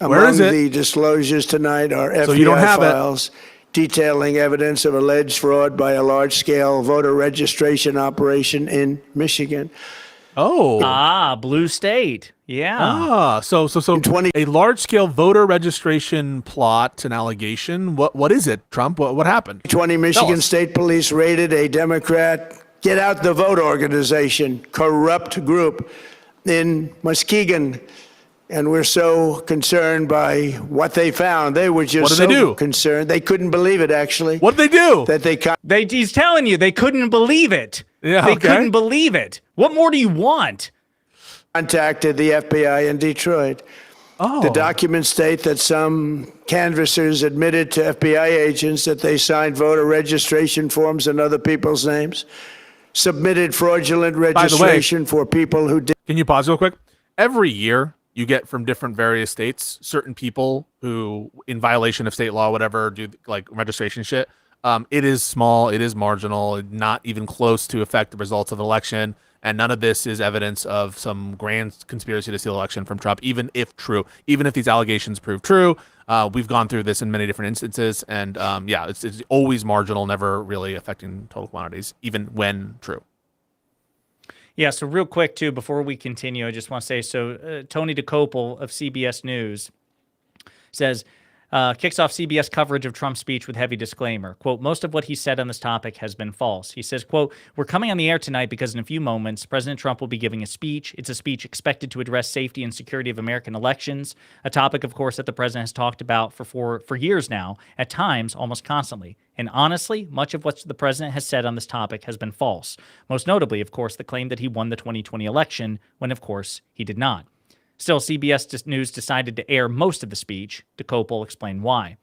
Among the disclosures tonight are FBI files detailing evidence of alleged fraud by a large-scale voter registration operation in Michigan. Blue state. Yeah. So a large-scale voter registration plot, an allegation. What is it, Trump? What happened? 20 Michigan State Police raided a Democrat Get Out the Vote organization, corrupt group in Muskegon. And we're so concerned by what they found. They were just so concerned. They couldn't believe it, actually. What did they do? That he's telling you, they couldn't believe it. Yeah, they couldn't believe it. What more do you want? Contacted the FBI in Detroit. The documents state that some canvassers admitted to FBI agents that they signed voter registration forms in other people's names, submitted fraudulent registration for people who did. Can you pause real quick? Every year, you get from different various states, certain people who, in violation of state law, whatever, do like registration shit. It is small, it is marginal, not even close to affect the results of the election. And none of this is evidence of some grand conspiracy to steal election from Trump, even if true, even if these allegations prove true. We've gone through this in many different instances. And it's always marginal, never really affecting total quantities, even when true. Yeah, so real quick, too, before we continue, I just want to say, Tony DeCopel of CBS News says, kicks off CBS coverage of Trump's speech with heavy disclaimer. Quote, most of what he said on this topic has been false. He says, quote, we're coming on the air tonight because in a few moments, President Trump will be giving a speech. It's a speech expected to address safety and security of American elections, a topic, of course, that the president has talked about for years now, at times almost constantly. And honestly, much of what the president has said on this topic has been false. Most notably, of course, the claim that he won the 2020 election when, of course, he did not. Still, CBS News decided to air most of the speech. DeCopel explained why.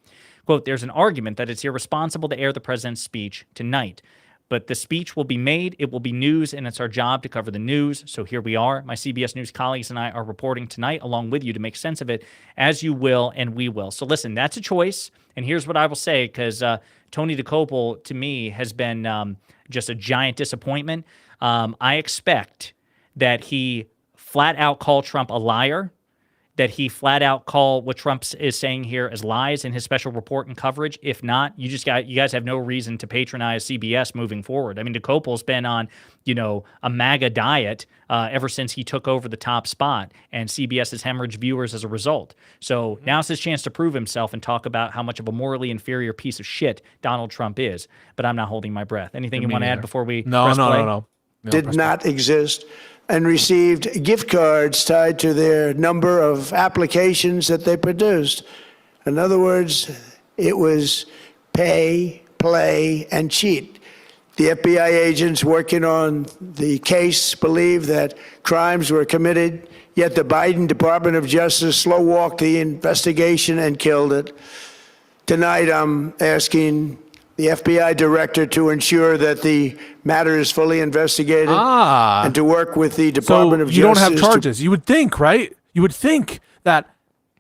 Quote, there's an argument that it's irresponsible to air the president's speech tonight. But the speech will be made, it will be news, and it's our job to cover the news. So here we are. My CBS News colleagues and I are reporting tonight along with you to make sense of it, as you will and we will. So listen, that's a choice. And here's what I will say, because Tony DeCopel, to me, has been just a giant disappointment. I expect that he flat out call Trump a liar that he flat out call what Trump is saying here as lies in his special report and coverage? If not, you guys have no reason to patronize CBS moving forward. I mean, DeCopel's been on, a MAGA diet ever since he took over the top spot, and CBS has hemorrhaged viewers as a result. So now's his chance to prove himself and talk about how much of a morally inferior piece of shit Donald Trump is. But I'm not holding my breath. Anything you want to add before we press play? No. Did not exist, and received gift cards tied to their number of applications that they produced. In other words, it was pay, play, and cheat. The FBI agents working on the case believe that crimes were committed, yet the Biden Department of Justice slow-walked the investigation and killed it. Tonight, I'm asking the FBI director to ensure that the matter is fully investigated and to work with the Department of Justice. You don't have charges. You would think, right? You would think that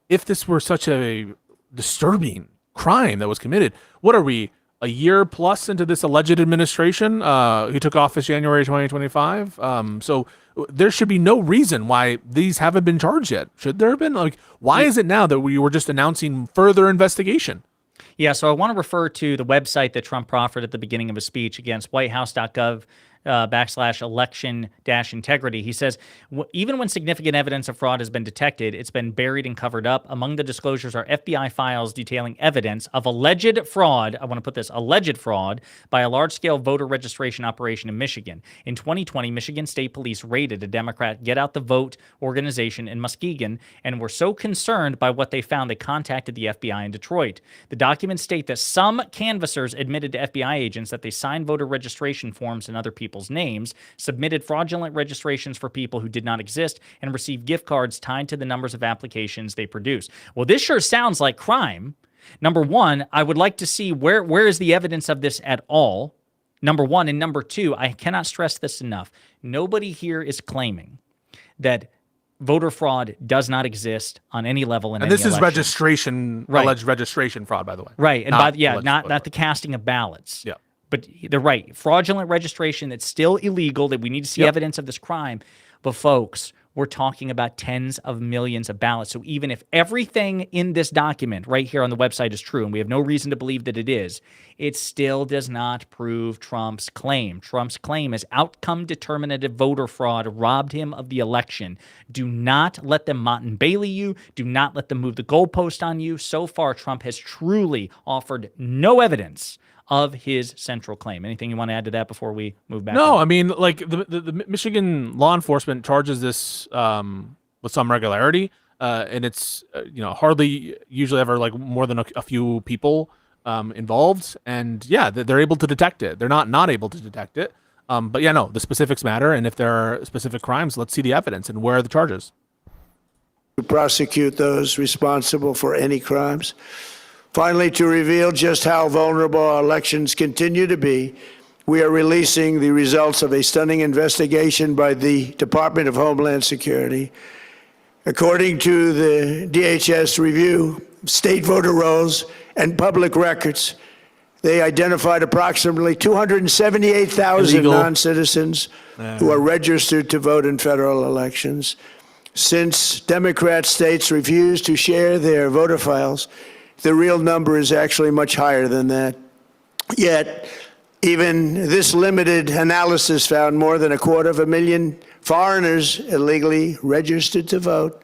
if this were such a disturbing crime that was committed, what are we, a year plus into this alleged administration who took office January 2025? So there should be no reason why these haven't been charged yet. Should there have been? Like, why is it now that we were just announcing further investigation? Yeah, so I want to refer to the website that Trump proffered at the beginning of his speech against whitehouse.gov /election-integrity. He says, even when significant evidence of fraud has been detected, it's been buried and covered up. Among the disclosures are FBI files detailing evidence of alleged fraud. I want to put this, alleged fraud by a large-scale voter registration operation in Michigan. In 2020, Michigan State Police raided a Democrat Get Out the Vote organization in Muskegon and were so concerned by what they found they contacted the FBI in Detroit. The documents state that some canvassers admitted to FBI agents that they signed voter registration forms in other people's names, submitted fraudulent registrations for people who did not exist, and received gift cards tied to the numbers of applications they produced. Well, this sure sounds like crime. Number one, I would like to see where is the evidence of this at all, number one. And number two, I cannot stress this enough. Nobody here is claiming that voter fraud does not exist on any level in any election. And this is registration, alleged registration fraud, by the way. Right. And not the casting of ballots. Yeah. But they're right. Fraudulent registration that's still illegal, that we need to see evidence of this crime. But folks, we're talking about tens of millions of ballots. So even if everything in this document right here on the website is true, and we have no reason to believe that it is, it still does not prove Trump's claim. Trump's claim is outcome determinative voter fraud robbed him of the election. Do not let them Mott and Bailey you. Do not let them move the goalpost on you. So far, Trump has truly offered no evidence of his central claim. Anything you want to add to that before we move back? No, I mean, like the Michigan law enforcement charges this with some regularity, and it's hardly usually ever like more than a few people involved, and yeah, they're able to detect it. They're not able to detect it, but yeah, no, the specifics matter, and if there are specific crimes, let's see the evidence and where are the charges. To prosecute those responsible for any crimes. Finally, to reveal just how vulnerable our elections continue to be, we are releasing the results of a stunning investigation by the Department of Homeland Security. According to the DHS review, state voter rolls and public records, they identified approximately 278,000 non-citizens who are registered to vote in federal elections. Since Democrat states refuse to share their voter files, the real number is actually much higher than that. Yet, even this limited analysis found more than 250,000 foreigners illegally registered to vote.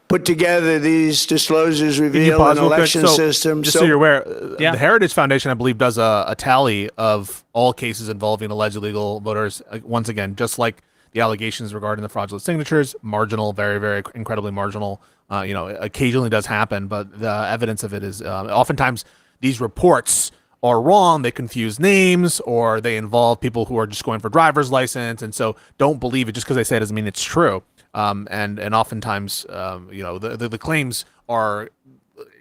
Put together, these disclosures reveal an election system. Just so you're aware, the Heritage Foundation, I believe, does a tally of all cases involving alleged illegal voters. Once again, just like the allegations regarding the fraudulent signatures, marginal, very, very incredibly marginal. Occasionally does happen, but the evidence of it is oftentimes these reports are wrong. They confuse names or they involve people who are just going for driver's license. And so don't believe it just because they say it doesn't mean it's true. And oftentimes, the claims are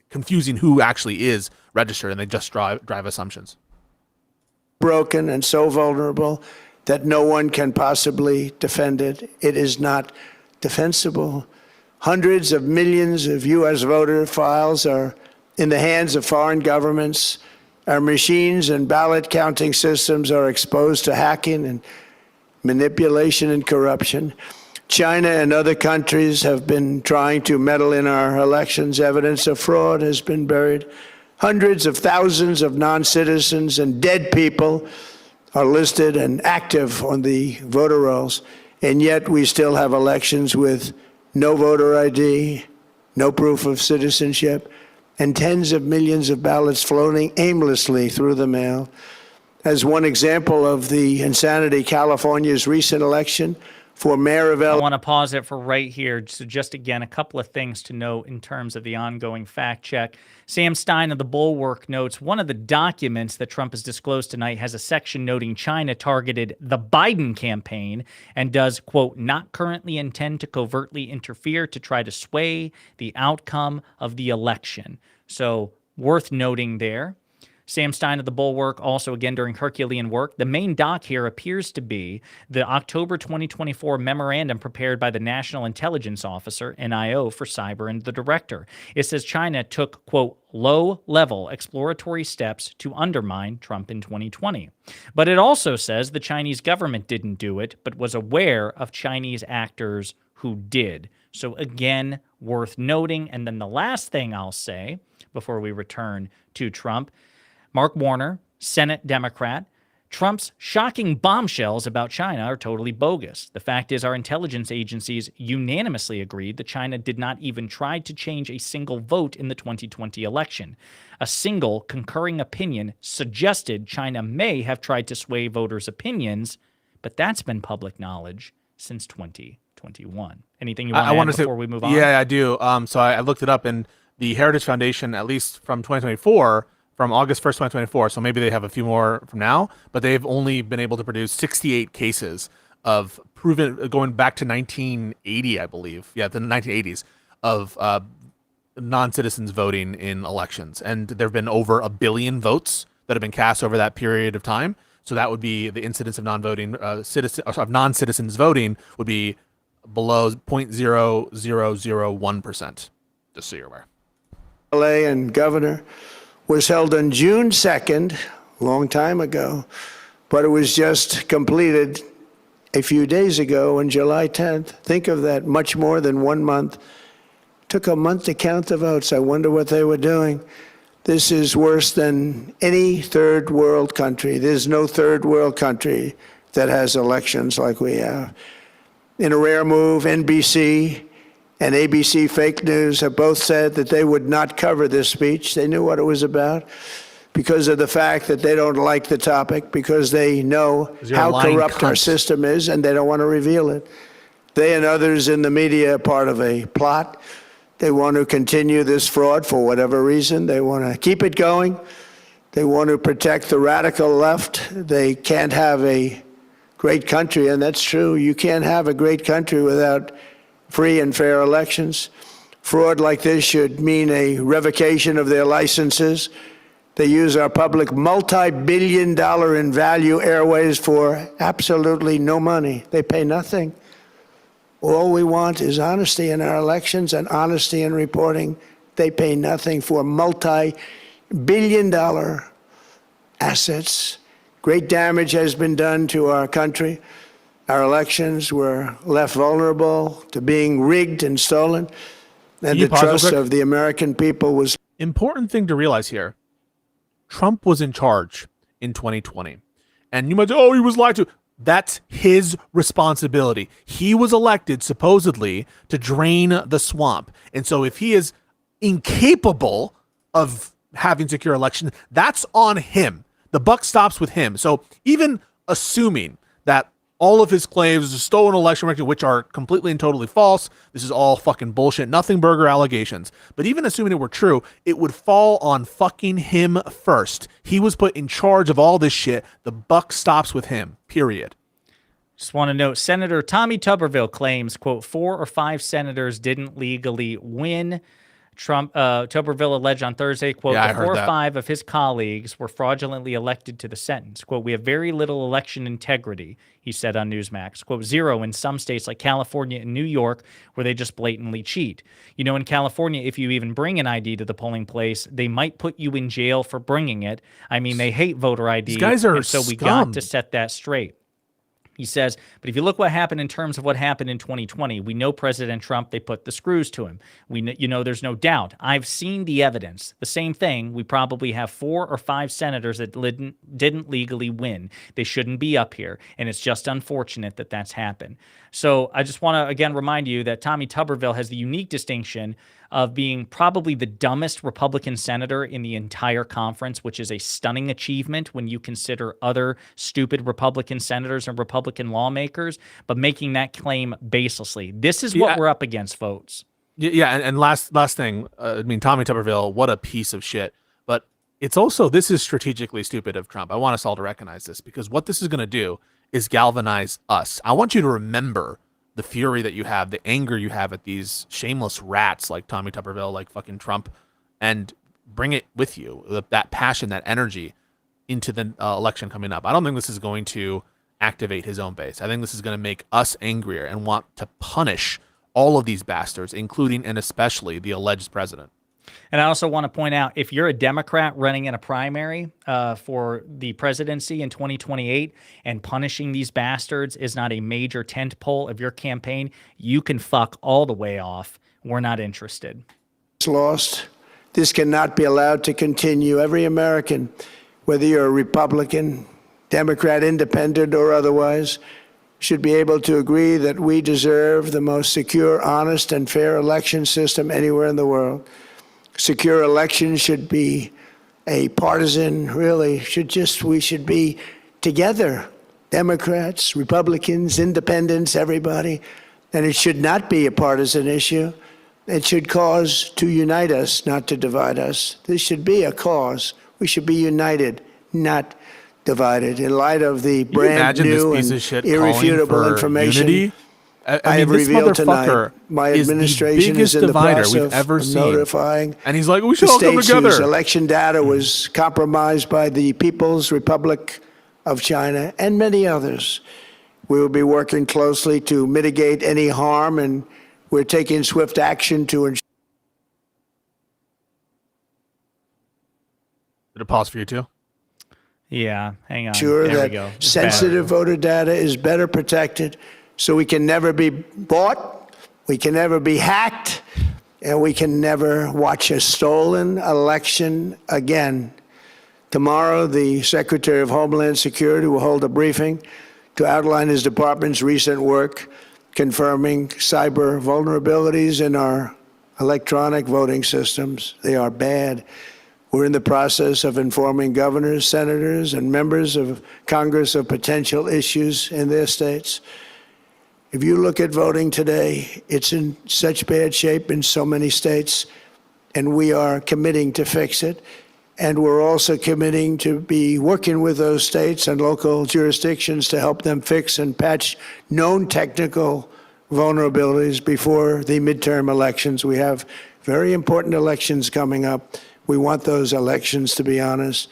confusing who actually is registered and they just drive assumptions. Broken and so vulnerable that no one can possibly defend it. It is not defensible. Hundreds of millions of U.S. voter files are in the hands of foreign governments. Our machines and ballot counting systems are exposed to hacking and manipulation and corruption. China and other countries have been trying to meddle in our elections. Evidence of fraud has been buried. Hundreds of thousands of non-citizens and dead people are listed and active on the voter rolls, and yet we still have elections with no voter ID, no proof of citizenship, and tens of millions of ballots floating aimlessly through the mail. As one example of the insanity, California's recent election for mayor of I want to pause it for right here. So just again, a couple of things to note in terms of the ongoing fact check. Sam Stein of the Bulwark notes, one of the documents that Trump has disclosed tonight has a section noting China targeted the Biden campaign and does, quote, not currently intend to covertly interfere to try to sway the outcome of the election. So worth noting there. Sam Stein of the Bulwark, also again during Herculean work. The main doc here appears to be the October 2024 memorandum prepared by the National Intelligence Officer, NIO, for cyber and the director. It says China took, quote, low-level exploratory steps to undermine Trump in 2020. But it also says the Chinese government didn't do it, but was aware of Chinese actors who did. So again, worth noting. And then the last thing I'll say before we return to Trump, Mark Warner, Senate Democrat, Trump's shocking bombshells about China are totally bogus. The fact is our intelligence agencies unanimously agreed that China did not even try to change a single vote in the 2020 election. A single concurring opinion suggested China may have tried to sway voters' opinions, but that's been public knowledge since 2021. Anything you want to add before we move on? Yeah, I do. So I looked it up, and the Heritage Foundation, at least from 2024, from August 1st, 2024, so maybe they have a few more from now, but they've only been able to produce 68 cases of proven, going back to 1980, I believe. Yeah, the 1980s, of non-citizens voting in elections. And there have been over 1 billion votes that have been cast over that period of time. So that would be the incidence of non-voting of non-citizens voting would be below 0.0001%, just so you're aware. LA and governor was held on June 2nd, a long time ago, but it was just completed a few days ago on July 10th. Think of that, much more than 1 month. Took a month to count the votes. I wonder what they were doing. This is worse than any third world country. There's no third world country that has elections like we have. In a rare move, NBC and ABC Fake News have both said that they would not cover this speech. They knew what it was about because of the fact that they don't like the topic, because they know how corrupt our system is and they don't want to reveal it. They and others in the media are part of a plot. They want to continue this fraud for whatever reason. They want to keep it going. They want to protect the radical left. They can't have a great country, and that's true. You can't have a great country without free and fair elections. Fraud like this should mean a revocation of their licenses. They use our public multi-billion-dollar in value airways for absolutely no money. They pay nothing. All we want is honesty in our elections and honesty in reporting. They pay nothing for multi-billion-dollar assets. Great damage has been done to our country. Our elections were left vulnerable to being rigged and stolen, and the trust of the American people was... Important thing to realize here, Trump was in charge in 2020. And you might say, oh, he was lied to. That's his responsibility. He was elected, supposedly, to drain the swamp. And so if he is incapable of having secure election, that's on him. The buck stops with him. So even assuming that all of his claims of stolen election record, which are completely and totally false. This is all fucking bullshit. Nothing burger allegations. But even assuming it were true, it would fall on fucking him first. He was put in charge of all this shit. The buck stops with him, period. Just want to note, Senator Tommy Tuberville claims, quote, 4 or 5 senators didn't legally win. Tuberville alleged on Thursday, quote, the 4 or 5 of his colleagues were fraudulently elected to the sentence. Quote, we have very little election integrity, he said on Newsmax. Quote, 0 in some states like California and New York where they just blatantly cheat. You know, in California, if you even bring an ID to the polling place, they might put you in jail for bringing it. I mean, they hate voter ID. These guys are so we got to set that straight. He says, but if you look what happened in terms of what happened in 2020, we know President Trump, they put the screws to him. There's no doubt. I've seen the evidence. The same thing, we probably have 4 or 5 senators that didn't legally win. They shouldn't be up here. And it's just unfortunate that that's happened. So I just want to, again, remind you that Tommy Tuberville has the unique distinction of being probably the dumbest Republican senator in the entire conference, which is a stunning achievement when you consider other stupid Republican senators and Republican lawmakers, but making that claim baselessly. This is what we're up against, folks. Yeah, and last thing, Tommy Tuberville, what a piece of shit. But it's also, this is strategically stupid of Trump. I want us all to recognize this, because what this is going to do is galvanize us. I want you to remember the fury that you have, the anger you have at these shameless rats like Tommy Tuberville, like fucking Trump, and bring it with you, that passion, that energy into the election coming up. I don't think this is going to activate his own base. I think this is going to make us angrier and want to punish all of these bastards, including and especially the alleged president. And I also want to point out, if you're a Democrat running in a primary for the presidency in 2028 and punishing these bastards is not a major tentpole of your campaign, you can fuck all the way off. We're not interested. It's lost. This cannot be allowed to continue. Every American, whether you're a Republican, Democrat, Independent, or otherwise, should be able to agree that we deserve the most secure, honest, and fair election system anywhere in the world. Secure elections should be a partisan, we should be together, Democrats, Republicans, Independents, everybody. And it should not be a partisan issue. It should cause to unite us, not to divide us. This should be a cause. We should be united, not divided. In light of the brand new and irrefutable information I have revealed tonight, my administration is in the process of notifying and he's like, we should all come together. Whose election data was compromised by the People's Republic of China and many others. We will be working closely to mitigate any harm, and we're taking swift action to ensure. Did it pause for you too? Yeah, hang on. Sure there that we go. Sensitive voter data is better protected, so we can never be bought, we can never be hacked, and we can never watch a stolen election again. Tomorrow, the Secretary of Homeland Security will hold a briefing to outline his department's recent work confirming cyber vulnerabilities in our electronic voting systems. They are bad. We're in the process of informing governors, senators, and members of Congress of potential issues in their states. If you look at voting today, it's in such bad shape in so many states, and we are committing to fix it. And we're also committing to be working with those states and local jurisdictions to help them fix and patch known technical vulnerabilities before the midterm elections. We have very important elections coming up. We want those elections to be honest.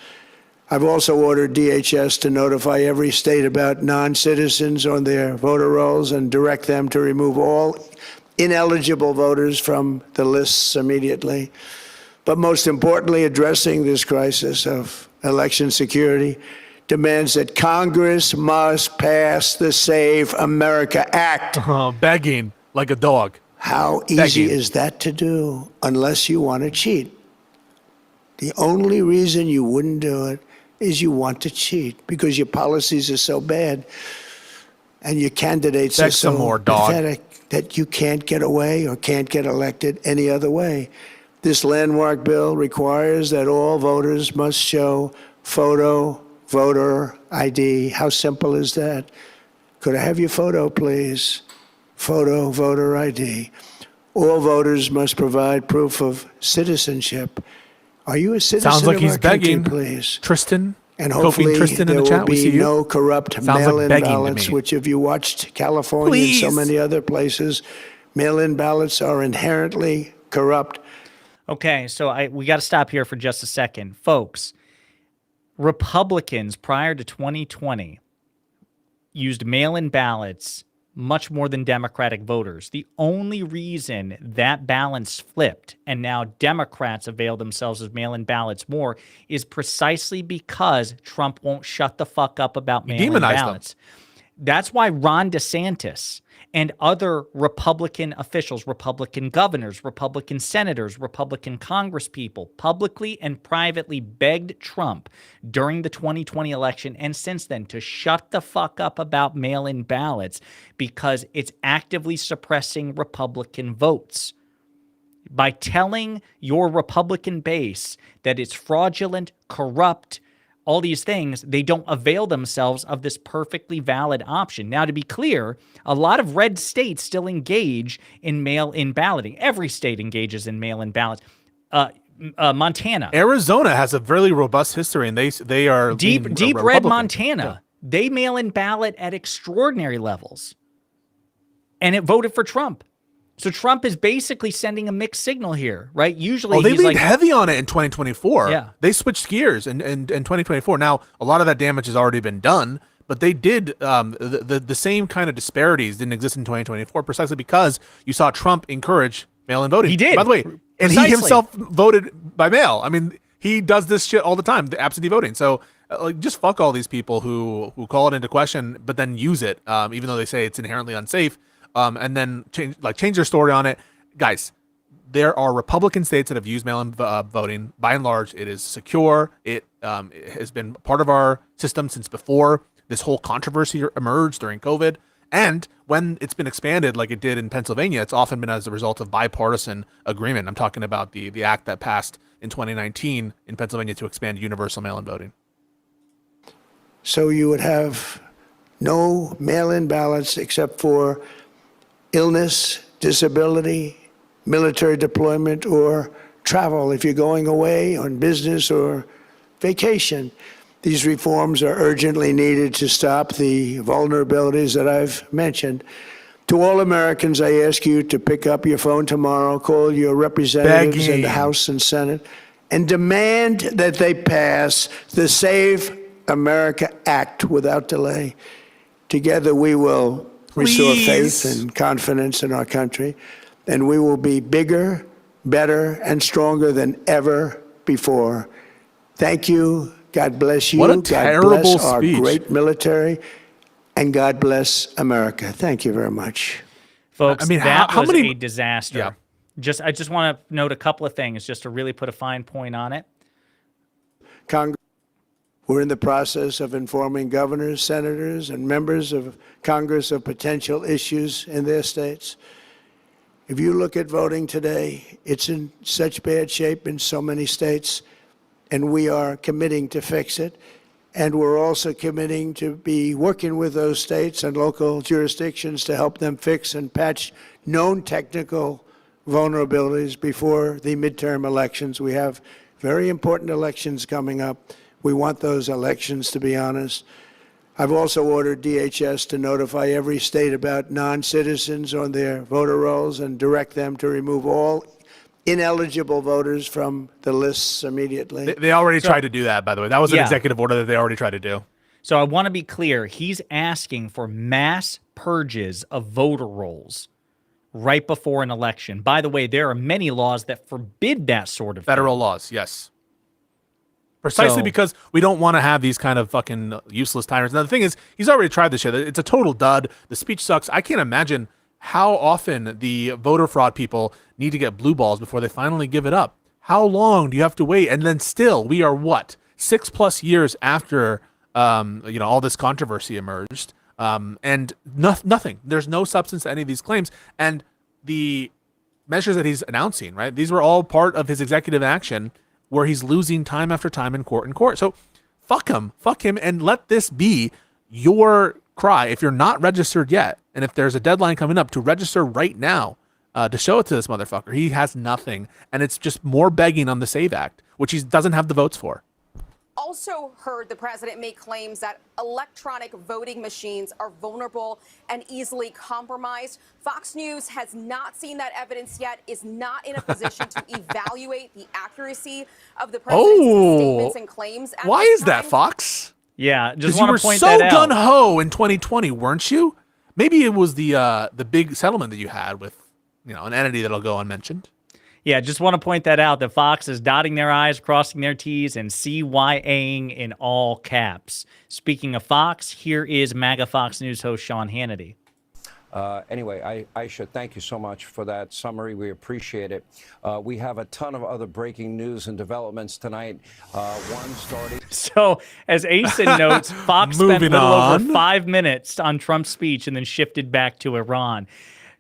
I've also ordered DHS to notify every state about non-citizens on their voter rolls and direct them to remove all ineligible voters from the lists immediately. But most importantly, addressing this crisis of election security demands that Congress must pass the Save America Act. Begging like a dog. How easy is that to do unless you want to cheat? The only reason you wouldn't do it is you want to cheat because your policies are so bad and your candidates are so pathetic that you can't get away or can't get elected any other way. This landmark bill requires that all voters must show photo voter ID. How simple is that? Could I have your photo, please? Photo voter ID. All voters must provide proof of citizenship. Are you a citizen Sounds like of he's our country, begging. Please? Tristan, and hopefully Tristan in there the chat. will We see be you. no corrupt Sounds like mail-in begging to ballots, me. which if you watched California and so many other places, mail-in ballots are inherently corrupt. Okay, so we got to stop here for just a second. Folks, Republicans prior to 2020 used mail-in ballots much more than Democratic voters. The only reason that balance flipped and now Democrats avail themselves of mail-in ballots more is precisely because Trump won't shut the fuck up about mail-in ballots. That's why Ron DeSantis and other Republican officials, Republican governors, Republican senators, Republican congresspeople publicly and privately begged Trump during the 2020 election and since then to shut the fuck up about mail-in ballots because it's actively suppressing Republican votes. By telling your Republican base that it's fraudulent, corrupt, all these things, they don't avail themselves of this perfectly valid option. Now, to be clear, a lot of red states still engage in mail-in balloting. Every state engages in mail-in ballots. Montana, Arizona has a really robust history, and they are deep red Republican. Montana. Yeah. They mail-in ballot at extraordinary levels, and it voted for Trump. So Trump is basically sending a mixed signal here, right? Usually, they he's leaned heavy on it in 2024. Yeah, they switched gears in 2024. Now, a lot of that damage has already been done, but they did the same kind of disparities didn't exist in 2024 precisely because you saw Trump encourage mail-in voting. He did, by the way, and he himself voted by mail. I mean, he does this shit all the time, the absentee voting. So, just fuck all these people who call it into question, but then use it, even though they say it's inherently unsafe. And then change their story on it. Guys, there are Republican states that have used mail-in voting. By and large, it is secure. It has been part of our system since before this whole controversy emerged during COVID. And when it's been expanded like it did in Pennsylvania, it's often been as a result of bipartisan agreement. I'm talking about the act that passed in 2019 in Pennsylvania to expand universal mail-in voting. So you would have no mail-in ballots except for illness, disability, military deployment, or travel if you're going away on business or vacation. These reforms are urgently needed to stop the vulnerabilities that I've mentioned. To all Americans, I ask you to pick up your phone tomorrow, call your representatives in the House and Senate, and demand that they pass the Save America Act without delay. Together we will restore faith and confidence in our country, and we will be bigger, better, and stronger than ever before. Thank you. God bless you. What a terrible God bless our speech. great military, and God bless America. Thank you very much. Folks, I mean, that how was many a disaster. Yeah. I just want to note a couple of things just to really put a fine point on it. Congress, we're in the process of informing governors, senators, and members of Congress of potential issues in their states. If you look at voting today, it's in such bad shape in so many states, and we are committing to fix it. And we're also committing to be working with those states and local jurisdictions to help them fix and patch known technical vulnerabilities before the midterm elections. We have very important elections coming up. We want those elections to be honest. I've also ordered DHS to notify every state about non-citizens on their voter rolls and direct them to remove all ineligible voters from the lists immediately. They already tried to do that, by the way. That was an executive order that they already tried to do. So I want to be clear. He's asking for mass purges of voter rolls right before an election. By the way, there are many laws that forbid that sort of Federal thing. laws, yes. Precisely because we don't want to have these kind of fucking useless tyrants. Now, the thing is, he's already tried this shit. It's a total dud. The speech sucks. I can't imagine how often the voter fraud people need to get blue balls before they finally give it up. How long do you have to wait? And then still, we are what? 6+ years after all this controversy emerged. And nothing. There's no substance to any of these claims. And the measures that he's announcing, right? These were all part of his executive action where he's losing time after time in court. So fuck him, and let this be your cry. If you're not registered yet, and if there's a deadline coming up to register right now to show it to this motherfucker, he has nothing. And it's just more begging on the SAVE Act, which he doesn't have the votes for. Also heard the president make claims that electronic voting machines are vulnerable and easily compromised. Fox News has not seen that evidence yet, is not in a position to evaluate the accuracy of the president's statements and claims. Why is that, Fox? Yeah, just you want were to point so that out. gung-ho in 2020, weren't you? Maybe it was the big settlement that you had with an entity that'll go unmentioned. Yeah, just want to point that out, that Fox is dotting their I's, crossing their T's, and CYAing in all caps. Speaking of Fox, here is MAGA Fox News host Sean Hannity. Anyway, I should thank you so much for that summary. We appreciate it. We have a ton of other breaking news and developments tonight. One starting. So, as Asen notes, Fox spent a Moving little over on. 5 minutes on Trump's speech and then shifted back to Iran.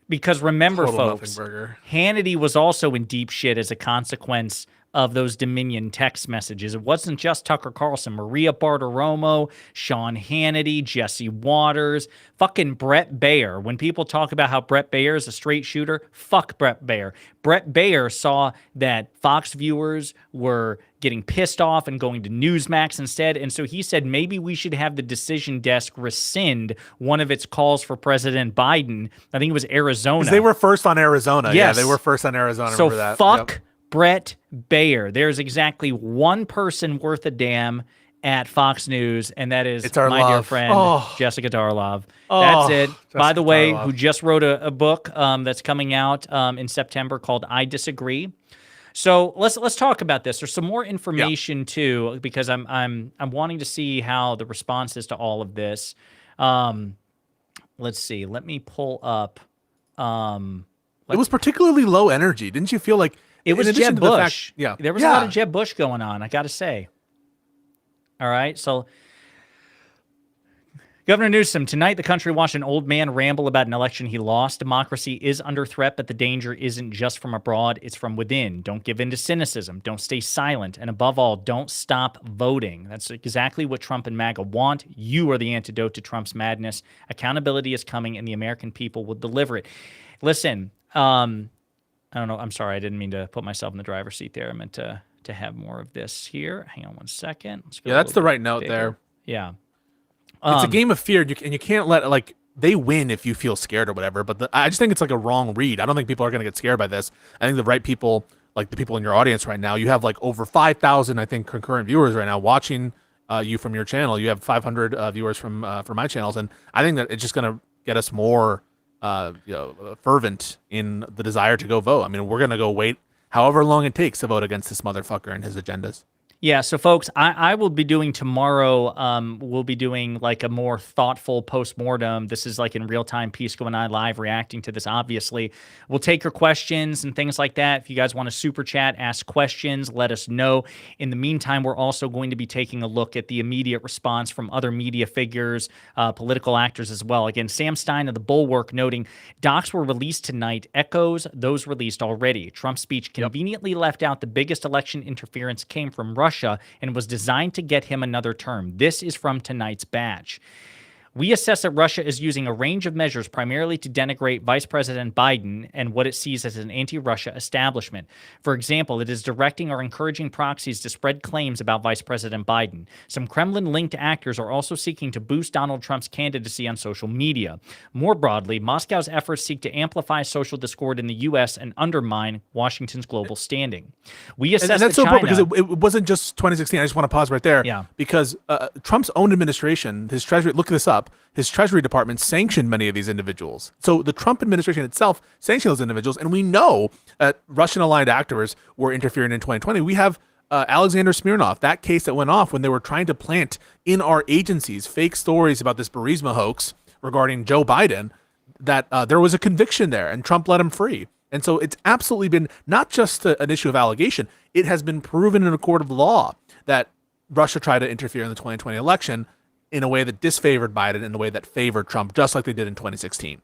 Because remember, Total folks, nothing burger. Hannity was also in deep shit as a consequence of those Dominion text messages. It wasn't just Tucker Carlson, Maria Bartiromo, Sean Hannity, Jesse Waters, fucking Brett Baer. When people talk about how Brett Baer is a straight shooter, fuck Brett Baer. Brett Baer saw that Fox viewers were getting pissed off and going to Newsmax instead. And so he said, maybe we should have the decision desk rescind one of its calls for President Biden. I think it was Arizona. They were first on Arizona. Yes. Yeah, they were first on Arizona. So Remember that. fuck Yep. Brett Baer. There's exactly one person worth a damn at Fox News, and that is It's our my dear love. friend, Oh. Jessica Darlov. Oh, That's it. By the Jessica way, Darlov. who just wrote a book that's coming out in September called I Disagree. So let's talk about this. There's some more information too, because I'm wanting to see how the response is to all of this. Let's see. Let me pull up. It was particularly low energy. Didn't you feel like It was in addition Jeb to the Bush. fact- There was a lot of Jeb Bush going on, I got to say. All right, so Governor Newsom, tonight the country watched an old man ramble about an election he lost. Democracy is under threat, but the danger isn't just from abroad, it's from within. Don't give in to cynicism. Don't stay silent. And above all, don't stop voting. That's exactly what Trump and MAGA want. You are the antidote to Trump's madness. Accountability is coming, and the American people will deliver it. Listen, I don't know. I'm sorry. I didn't mean to put myself in the driver's seat there. I meant to have more of this here. Hang on one second. Let's go Yeah, a that's the little right bit note bigger. there. Yeah. It's a game of fear, and you can't let they win if you feel scared or whatever. But I just think it's like a wrong read. I don't think people are going to get scared by this. I think the right people, like the people in your audience right now, you have like over 5,000, I think, concurrent viewers right now watching you from your channel. You have 500 viewers from my channels, and I think that it's just going to get us more fervent in the desire to go vote. I mean, we're going to go wait however long it takes to vote against this motherfucker and his agendas. Yeah, so folks, I will be doing tomorrow, we'll be doing like a more thoughtful postmortem. This is like in real time, Pisco and I live reacting to this, obviously. We'll take your questions and things like that. If you guys want to super chat, ask questions, let us know. In the meantime, we're also going to be taking a look at the immediate response from other media figures, political actors as well. Again, Sam Stein of The Bulwark noting, docs were released tonight, echoes those released already. Trump's speech conveniently left out the biggest election interference came from Russia and was designed to get him another term. This is from tonight's batch. We assess that Russia is using a range of measures primarily to denigrate Vice President Biden and what it sees as an anti-Russia establishment. For example, it is directing or encouraging proxies to spread claims about Vice President Biden. Some Kremlin-linked actors are also seeking to boost Donald Trump's candidacy on social media. More broadly, Moscow's efforts seek to amplify social discord in the U.S. and undermine Washington's global standing. We assess And that's that so China... important because it wasn't just 2016. I just want to pause right there. Yeah. Because Trump's own administration, his Treasury, look this up, his Treasury Department sanctioned many of these individuals. So the Trump administration itself sanctioned those individuals. And we know that Russian-aligned actors were interfering in 2020. We have Alexander Smirnov, that case that went off when they were trying to plant in our agencies fake stories about this Burisma hoax regarding Joe Biden, that there was a conviction there and Trump let him free. And so it's absolutely been not just an issue of allegation. It has been proven in a court of law that Russia tried to interfere in the 2020 election in a way that disfavored Biden, in a way that favored Trump, just like they did in 2016.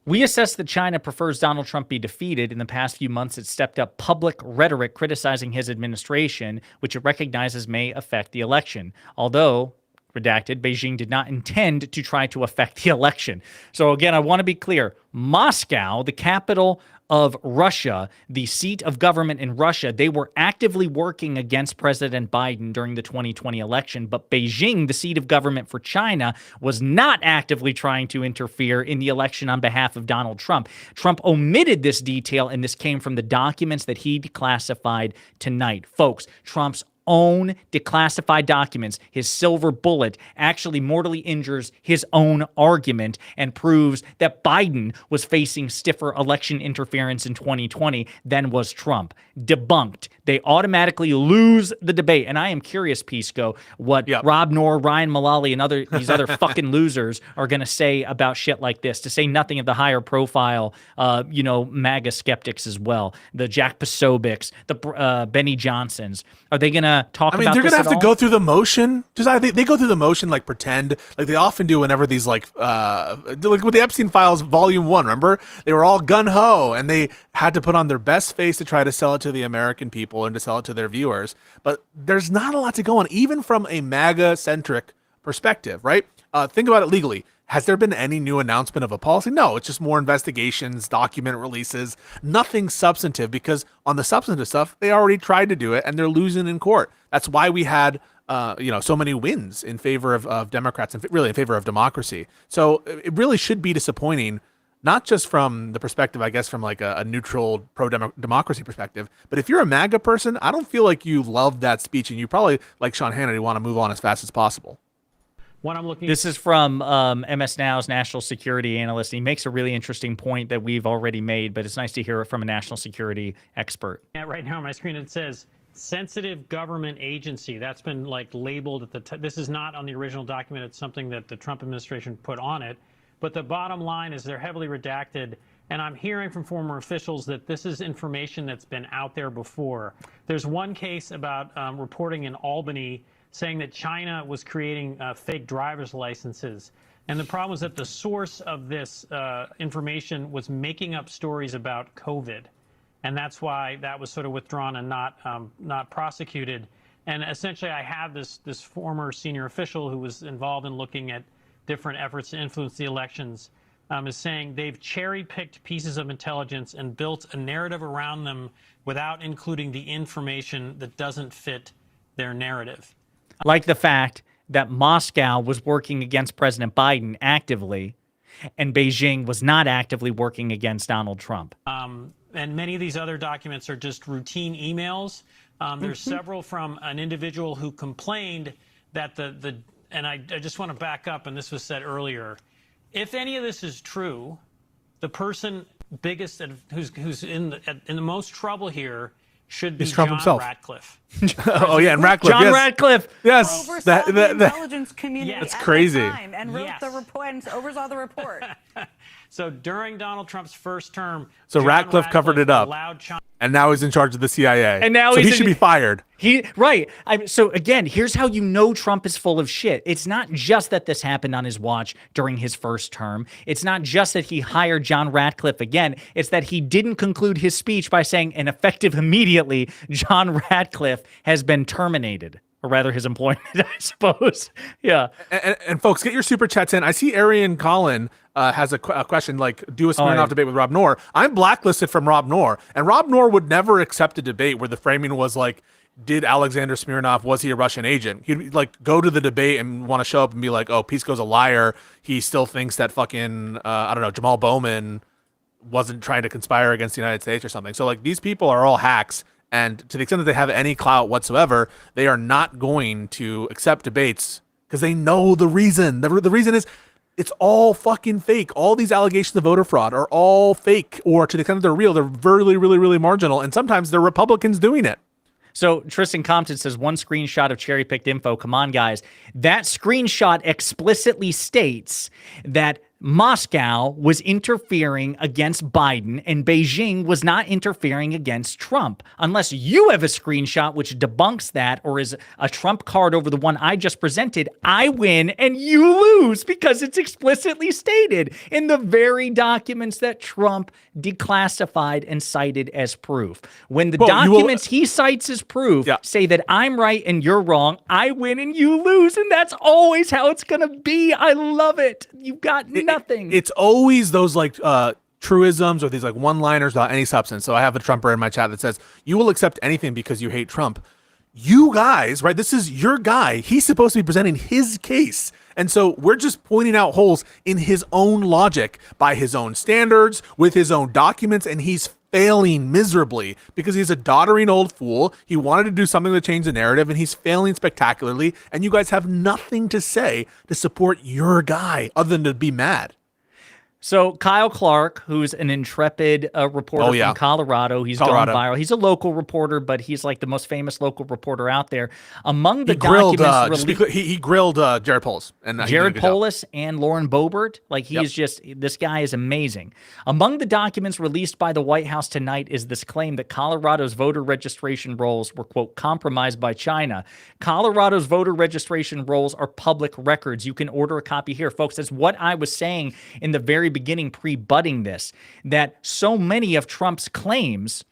We assess that China prefers Donald Trump be defeated. In the past few months, it stepped up public rhetoric criticizing his administration, which it recognizes may affect the election. Although, redacted, Beijing did not intend to try to affect the election. So again, I want to be clear. Moscow, the capital of Russia, the seat of government in Russia, they were actively working against President Biden during the 2020 election. But Beijing, the seat of government for China, was not actively trying to interfere in the election on behalf of Donald Trump. Trump omitted this detail, and this came from the documents that he declassified tonight. Folks, Trump's own declassified documents, his silver bullet, actually mortally injures his own argument and proves that Biden was facing stiffer election interference in 2020 than was Trump. Debunked. They automatically lose the debate. And I am curious, Pisco, what Rob Noor, Ryan Mullally, and these other fucking losers are going to say about shit like this, to say nothing of the higher profile, MAGA skeptics as well, the Jack Posobics, the Benny Johnsons. Are they going to talk about this? They're going to have to go through the motion. They go through the motion, like pretend, like they often do whenever these like with the Epstein Files Volume 1, remember? They were all gung-ho, and they had to put on their best face to try to sell it to the American people and to sell it to their viewers. But there's not a lot to go on, even from a MAGA-centric perspective, right? Think about it legally. Has there been any new announcement of a policy? No, it's just more investigations, document releases, nothing substantive, because on the substantive stuff, they already tried to do it and they're losing in court. That's why we had so many wins in favor of Democrats and really in favor of democracy. So it really should be disappointing, not just from the perspective, I guess, from like a neutral pro-democracy perspective, but if you're a MAGA person, I don't feel like you love that speech, and you probably, like Sean Hannity, want to move on as fast as possible. This is from MS Now's national security analyst. He makes a really interesting point that we've already made, but it's nice to hear it from a national security expert. Yeah, right now on my screen it says sensitive government agency. That's been like labeled at the this is not on the original document. It's something that the Trump administration put on it. But the bottom line is they're heavily redacted. And I'm hearing from former officials that this is information that's been out there before. There's one case about reporting in Albany saying that China was creating fake driver's licenses. And the problem was that the source of this information was making up stories about COVID. And that's why that was sort of withdrawn and not prosecuted. And essentially, I have this former senior official who was involved in looking at different efforts to influence the elections, is saying they've cherry-picked pieces of intelligence and built a narrative around them without including the information that doesn't fit their narrative. Like the fact that Moscow was working against President Biden actively, and Beijing was not actively working against Donald Trump. And many of these other documents are just routine emails. There's several from an individual who complained that and I just want to back up, and this was said earlier. If any of this is true, the person biggest who's in the most trouble here should be Trump John himself. Ratcliffe. Oh yeah, and Ratcliffe. John yes. Ratcliffe. Yes, Oversaw the intelligence community That's at crazy. the time and wrote the report and oversaw the report. So during Donald Trump's first term, So John Ratcliffe covered it up. allowed China And now he's in charge of the CIA. And now so he he's should be fired. So again, here's how you know Trump is full of shit. It's not just that this happened on his watch during his first term. It's not just that he hired John Ratcliffe again. It's that he didn't conclude his speech by saying, and effective immediately, John Ratcliffe has been terminated. Or rather, his employment, I suppose. Yeah. And folks, get your super chats in. I see Arian Collin has a question like, do a Smirnoff debate with Rob Noor. I'm blacklisted from Rob Noor. And Rob Noor would never accept a debate where the framing was like, did Alexander Smirnoff, was he a Russian agent? He'd like go to the debate and want to show up and be like, oh, Pisco's a liar. He still thinks that fucking, Jamal Bowman wasn't trying to conspire against the United States or something. So like these people are all hacks. And to the extent that they have any clout whatsoever, they are not going to accept debates because they know the reason. The reason is it's all fucking fake. All these allegations of voter fraud are all fake, or to the extent that they're real, they're really, really, really marginal. And sometimes they're Republicans doing it. So Tristan Compton says one screenshot of cherry-picked info. Come on, guys. That screenshot explicitly states that Moscow was interfering against Biden and Beijing was not interfering against Trump. Unless you have a screenshot which debunks that or is a Trump card over the one I just presented, I win and you lose because it's explicitly stated in the very documents that Trump declassified and cited as proof. When the documents he cites as proof say that I'm right and you're wrong, I win and you lose, and that's always how it's going to be. I love it. You've got nothing. It's always those like truisms or these like one-liners without any substance. So I have a Trumper in my chat that says, you will accept anything because you hate Trump. You guys, right? This is your guy. He's supposed to be presenting his case. And so we're just pointing out holes in his own logic by his own standards, with his own documents, and he's failing miserably because he's a doddering old fool. He wanted to do something to change the narrative, and he's failing spectacularly. And you guys have nothing to say to support your guy other than to be mad. So Kyle Clark, who's an intrepid reporter from Colorado, he's gone viral. He's a local reporter, but he's like the most famous local reporter out there. Among the documents he grilled Jared Polis and Jared Polis and Lauren Boebert. Like he's just, this guy is amazing. Among the documents released by the White House tonight is this claim that Colorado's voter registration rolls were, quote, compromised by China. Colorado's voter registration rolls are public records. You can order a copy here, folks. That's what I was saying in the very beginning, pre-budding this, that so many of Trump's claims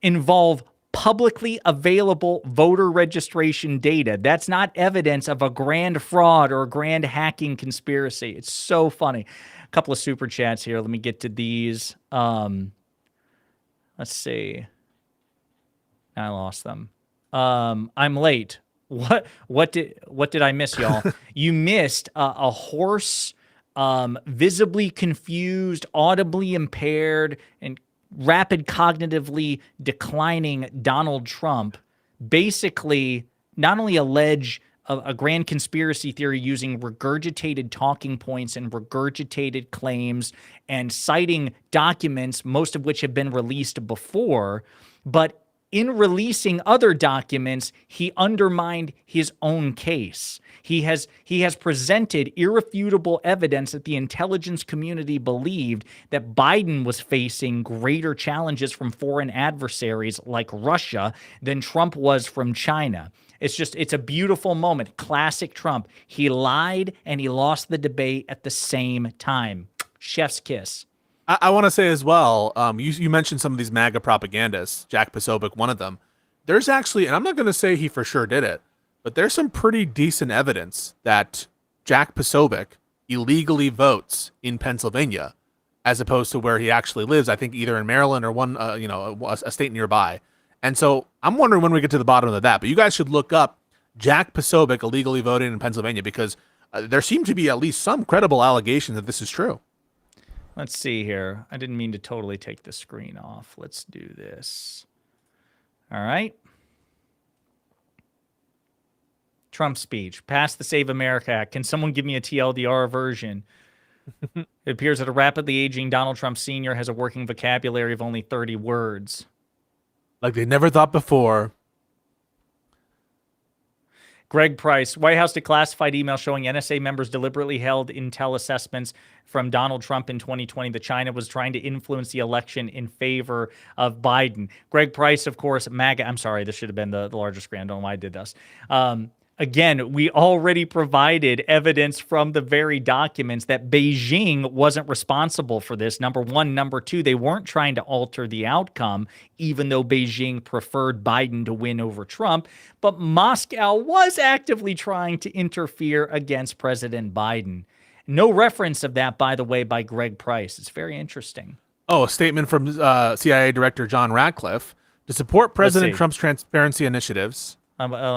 involve publicly available voter registration data. That's not evidence of a grand fraud or a grand hacking conspiracy. It's so funny. A couple of super chats here. Let me get to these. Let's see. I lost them. I'm late. What did I miss, y'all? You missed a horse, visibly confused, audibly impaired, and rapid cognitively declining Donald Trump basically not only allege a grand conspiracy theory using regurgitated talking points and regurgitated claims and citing documents, most of which have been released before, but in releasing other documents, he undermined his own case. He has presented irrefutable evidence that the intelligence community believed that Biden was facing greater challenges from foreign adversaries like Russia than Trump was from China. It's a beautiful moment. Classic Trump. He lied and he lost the debate at the same time. Chef's kiss. I want to say as well, you mentioned some of these MAGA propagandists, Jack Posobiec, one of them. There's actually, and I'm not going to say he for sure did it, but there's some pretty decent evidence that Jack Posobiec illegally votes in Pennsylvania, as opposed to where he actually lives. I think either in Maryland or a state nearby. And so I'm wondering when we get to the bottom of that. But you guys should look up Jack Posobiec illegally voting in Pennsylvania, because there seem to be at least some credible allegations that this is true. Let's see here. I didn't mean to totally take the screen off. Let's do this. All right. Trump speech. Pass the Save America Act. Can someone give me a TLDR version? It appears that a rapidly aging Donald Trump Sr. has a working vocabulary of only 30 words. Like they never thought before. Greg Price, White House declassified email showing NSA members deliberately held intel assessments from Donald Trump in 2020 that China was trying to influence the election in favor of Biden. Greg Price, of course, MAGA. I'm sorry, this should have been the larger screen. I don't know why I did this. Again, we already provided evidence from the very documents that Beijing wasn't responsible for this. Number one. Number two, they weren't trying to alter the outcome, even though Beijing preferred Biden to win over Trump. But Moscow was actively trying to interfere against President Biden. No reference of that, by the way, by Greg Price. It's very interesting. Oh, a statement from CIA Director John Ratcliffe to support President Trump's transparency initiatives.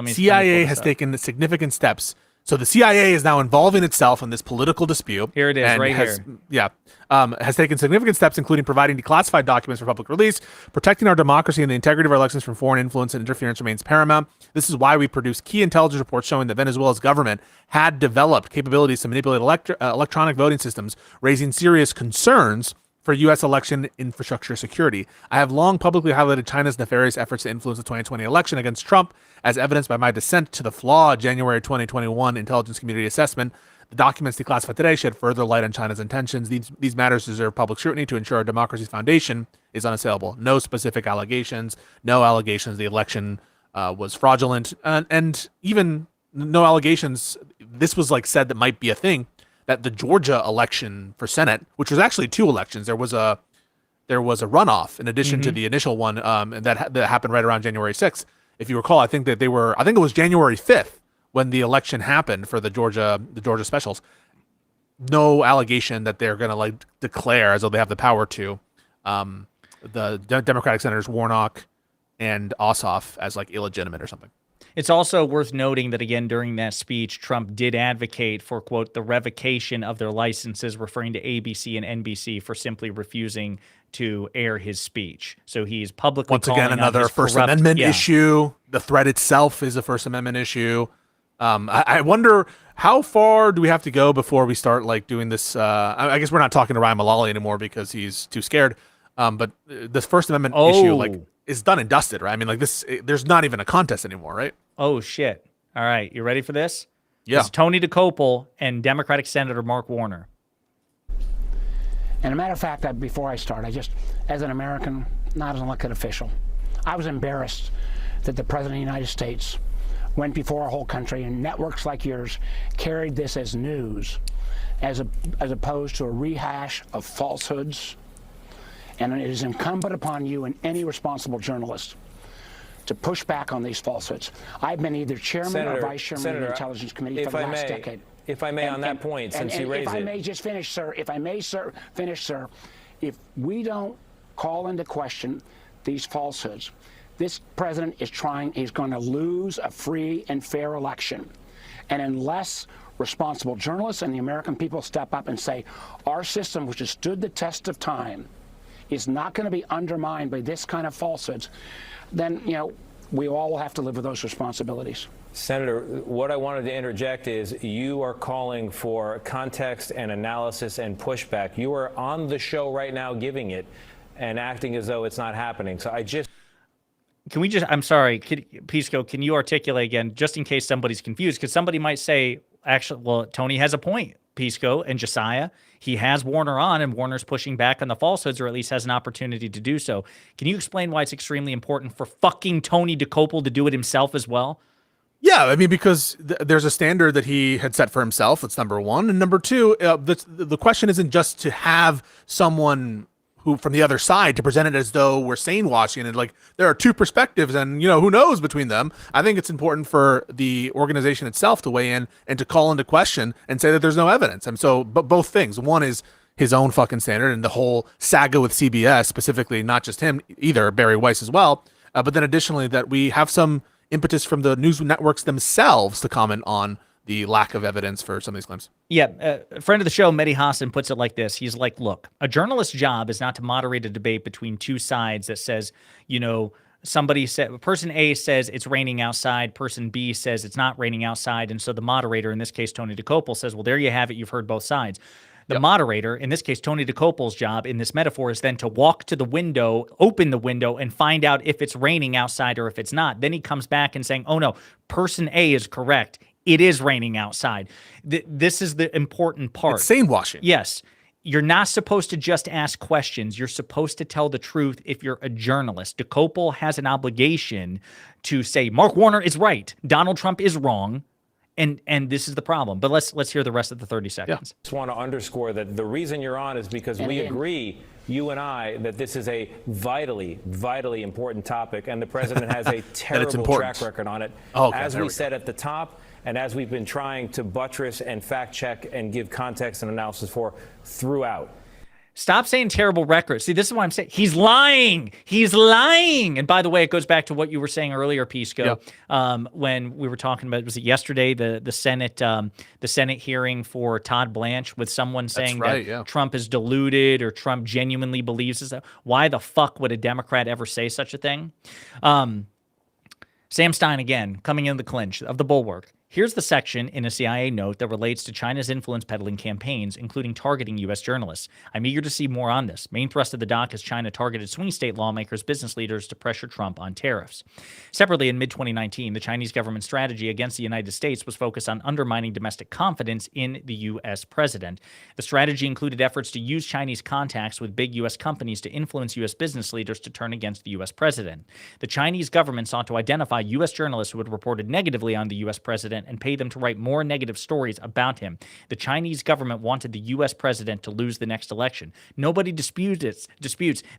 CIA has taken significant steps. So the CIA is now involving itself in this political dispute. Here it is, here. Yeah. Has taken significant steps, including providing declassified documents for public release. Protecting our democracy and the integrity of our elections from foreign influence and interference remains paramount. This is why we produced key intelligence reports showing that Venezuela's government had developed capabilities to manipulate electronic voting systems, raising serious concerns for U.S. election infrastructure security. I have long publicly highlighted China's nefarious efforts to influence the 2020 election against Trump, as evidenced by my dissent to the flawed January 2021 intelligence community assessment. The documents declassified today shed further light on China's intentions. These matters deserve public scrutiny to ensure our democracy's foundation is unassailable. No specific allegations, no allegations the election was fraudulent, and even no allegations. This was said that might be a thing, that the Georgia election for Senate, which was actually two elections, there was a runoff in addition to the initial one, and that happened right around January 6th. If you recall, I think it was January 5th when the election happened for the Georgia specials. No allegation that they're going to declare, as though they have the power to, the Democratic senators Warnock and Ossoff as illegitimate or something. It's also worth noting that, again, during that speech, Trump did advocate for, quote, the revocation of their licenses, referring to ABC and NBC for simply refusing to air his speech. So he's publicly once again another First Amendment issue. The threat itself is a First Amendment issue. I wonder how far do we have to go before we start like doing this? I guess we're not talking to Ryan Lali anymore because he's too scared. But this First Amendment issue like is done and dusted, right? I mean, like this, there's not even a contest anymore, right? Oh shit! All right, you ready for this? Yeah. It's Tony DeCopel and Democratic Senator Mark Warner. And a matter of fact, before I start, I just, as an American, not as an elected official, I was embarrassed that the President of the United States went before our whole country and networks like yours carried this as news, as opposed to a rehash of falsehoods. And it is incumbent upon you and any responsible journalist to push back on these falsehoods. I've been either chairman or vice chairman of the Intelligence Committee for the last decade. If I may, on that point, since you raised it. If I may just finish, sir. If I may, sir, finish, sir. If we don't call into question these falsehoods, this president is he's going to lose a free and fair election. And unless responsible journalists and the American people step up and say, our system, which has stood the test of time, is not going to be undermined by this kind of falsehoods, then, you know, we all will have to live with those responsibilities. Senator, what I wanted to interject is you are calling for context and analysis and pushback. You are on the show right now giving it and acting as though it's not happening. So I just... Can we just, I'm sorry, Pisco, can you articulate again, just in case somebody's confused? Because somebody might say, actually, well, Tony has a point, Pisco and Josiah. He has Warner on, and Warner's pushing back on the falsehoods, or at least has an opportunity to do so. Can you explain why it's extremely important for fucking Tony DeCopel to do it himself as well? Yeah, I mean, because there's a standard that he had set for himself. That's number one. And number two, the question isn't just to have someone who from the other side to present it as though we're sane washing it. Like there are two perspectives and, you know, who knows between them. I think it's important for the organization itself to weigh in and to call into question and say that there's no evidence. And so, but both things, one is his own fucking standard and the whole saga with CBS, specifically, not just him either, Barry Weiss as well. But then additionally that we have some impetus from the news networks themselves to comment on the lack of evidence for some of these claims. Yeah, a friend of the show, Mehdi Hassan, puts it like this. He's like, look, a journalist's job is not to moderate a debate between two sides that says, you know, somebody said, person A says it's raining outside, person B says it's not raining outside, and so the moderator, in this case, Tony DeCopel, says, well, there you have it, you've heard both sides. The moderator, in this case, Tony DeCopel's job in this metaphor is then to walk to the window, open the window, and find out if it's raining outside or if it's not. Then he comes back and saying, oh no, person A is correct. It is raining outside. This is the important part. It's sane washing. Yes. You're not supposed to just ask questions. You're supposed to tell the truth if you're a journalist. DeCopel has an obligation to say, Mark Warner is right. Donald Trump is wrong. And this is the problem. But let's hear the rest of the 30 seconds. I just want to underscore that the reason you're on is because we agree, you and I, that this is a vitally, vitally important topic, and the president has a terrible track record on it. As we said at the top, and as we've been trying to buttress and fact check and give context and analysis for throughout. Stop saying terrible record. See, this is why I'm saying he's lying. He's lying. And by the way, it goes back to what you were saying earlier, Pisco, when we were talking about, was it yesterday, the Senate hearing for Todd Blanche with someone saying that Trump is deluded or Trump genuinely believes this. Why the fuck would a Democrat ever say such a thing? Sam Stein, again, coming in the clinch of the Bulwark. Here's the section in a CIA note that relates to China's influence peddling campaigns, including targeting U.S. journalists. I'm eager to see more on this. Main thrust of the doc is China targeted swing state lawmakers, business leaders to pressure Trump on tariffs. Separately, in mid-2019, the Chinese government strategy against the United States was focused on undermining domestic confidence in the U.S. president. The strategy included efforts to use Chinese contacts with big U.S. companies to influence U.S. business leaders to turn against the U.S. president. The Chinese government sought to identify U.S. journalists who had reported negatively on the U.S. president president and pay them to write more negative stories about him. The Chinese government wanted the U.S. president to lose the next election. Nobody disputes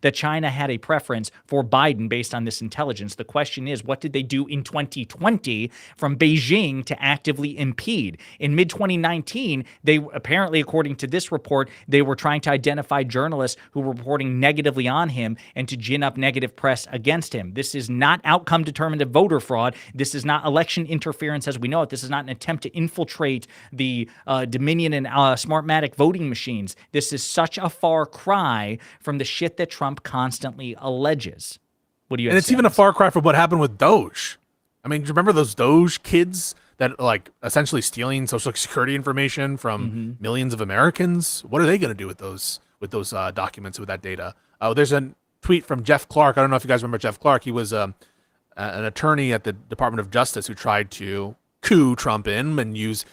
that China had a preference for Biden based on this intelligence. The question is, what did they do in 2020 from Beijing to actively impede? In mid-2019, they apparently, according to this report, they were trying to identify journalists who were reporting negatively on him and to gin up negative press against him. This is not outcome-determinative voter fraud. This is not election interference as we know it. This is not an attempt to infiltrate the Dominion and Smartmatic voting machines. This is such a far cry from the shit that Trump constantly alleges. What do you? And it's even a far cry from what happened with Doge. I mean, do you remember those Doge kids that like essentially stealing Social Security information from millions of Americans? What are they going to do with those documents, with that data? There's a tweet from Jeff Clark. I don't know if you guys remember Jeff Clark. He was an attorney at the Department of Justice who tried to coup Trump in and use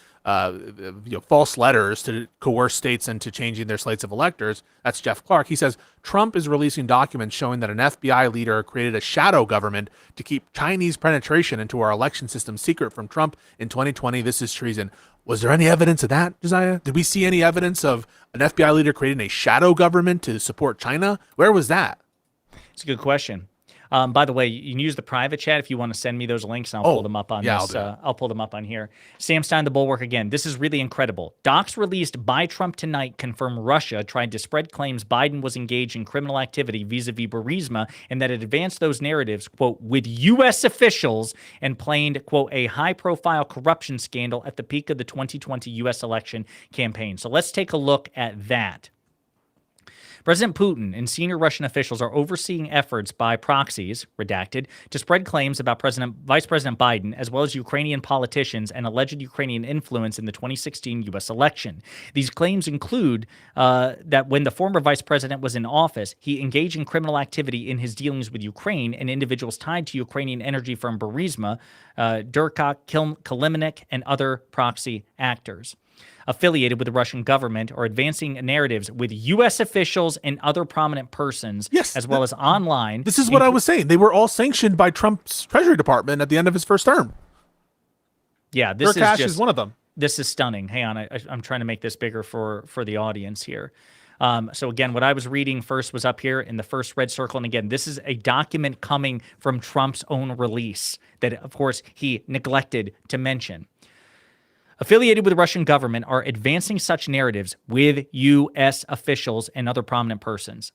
false letters to coerce states into changing their slates of electors. That's Jeff Clark. He says Trump is releasing documents showing that an FBI leader created a shadow government to keep Chinese penetration into our election system secret from Trump in 2020. This is treason. Was there any evidence of that, Josiah? Did we see any evidence of an FBI leader creating a shadow government to support China? Where was that? It's a good question. By the way, you can use the private chat if you want to send me those links, and I'll pull them up on this. I'll pull them up on here. Sam Stein, the Bulwark again. This is really incredible. Docs released by Trump tonight confirm Russia tried to spread claims Biden was engaged in criminal activity vis-a-vis Burisma, and that it advanced those narratives, quote, with U.S. officials and planned, quote, a high-profile corruption scandal at the peak of the 2020 U.S. election campaign. So let's take a look at that. President Putin and senior Russian officials are overseeing efforts by proxies, redacted, to spread claims about Vice President Biden, as well as Ukrainian politicians and alleged Ukrainian influence in the 2016 U.S. election. These claims include that when the former vice president was in office, he engaged in criminal activity in his dealings with Ukraine and individuals tied to Ukrainian energy firm Burisma, Durkak, Kaliminik, and other proxy actors affiliated with the Russian government or advancing narratives with U.S. officials and other prominent persons, as well as online. This is what I was saying. They were all sanctioned by Trump's Treasury Department at the end of his first term. Yeah, this is one of them. This is stunning. Hang on, I'm trying to make this bigger for the audience here. So again, what I was reading first was up here in the first red circle. And again, this is a document coming from Trump's own release that, of course, he neglected to mention. Affiliated with the Russian government are advancing such narratives with U.S. officials and other prominent persons.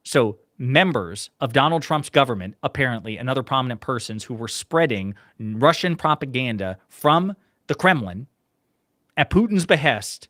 So members of Donald Trump's government, apparently, and other prominent persons who were spreading Russian propaganda from the Kremlin at Putin's behest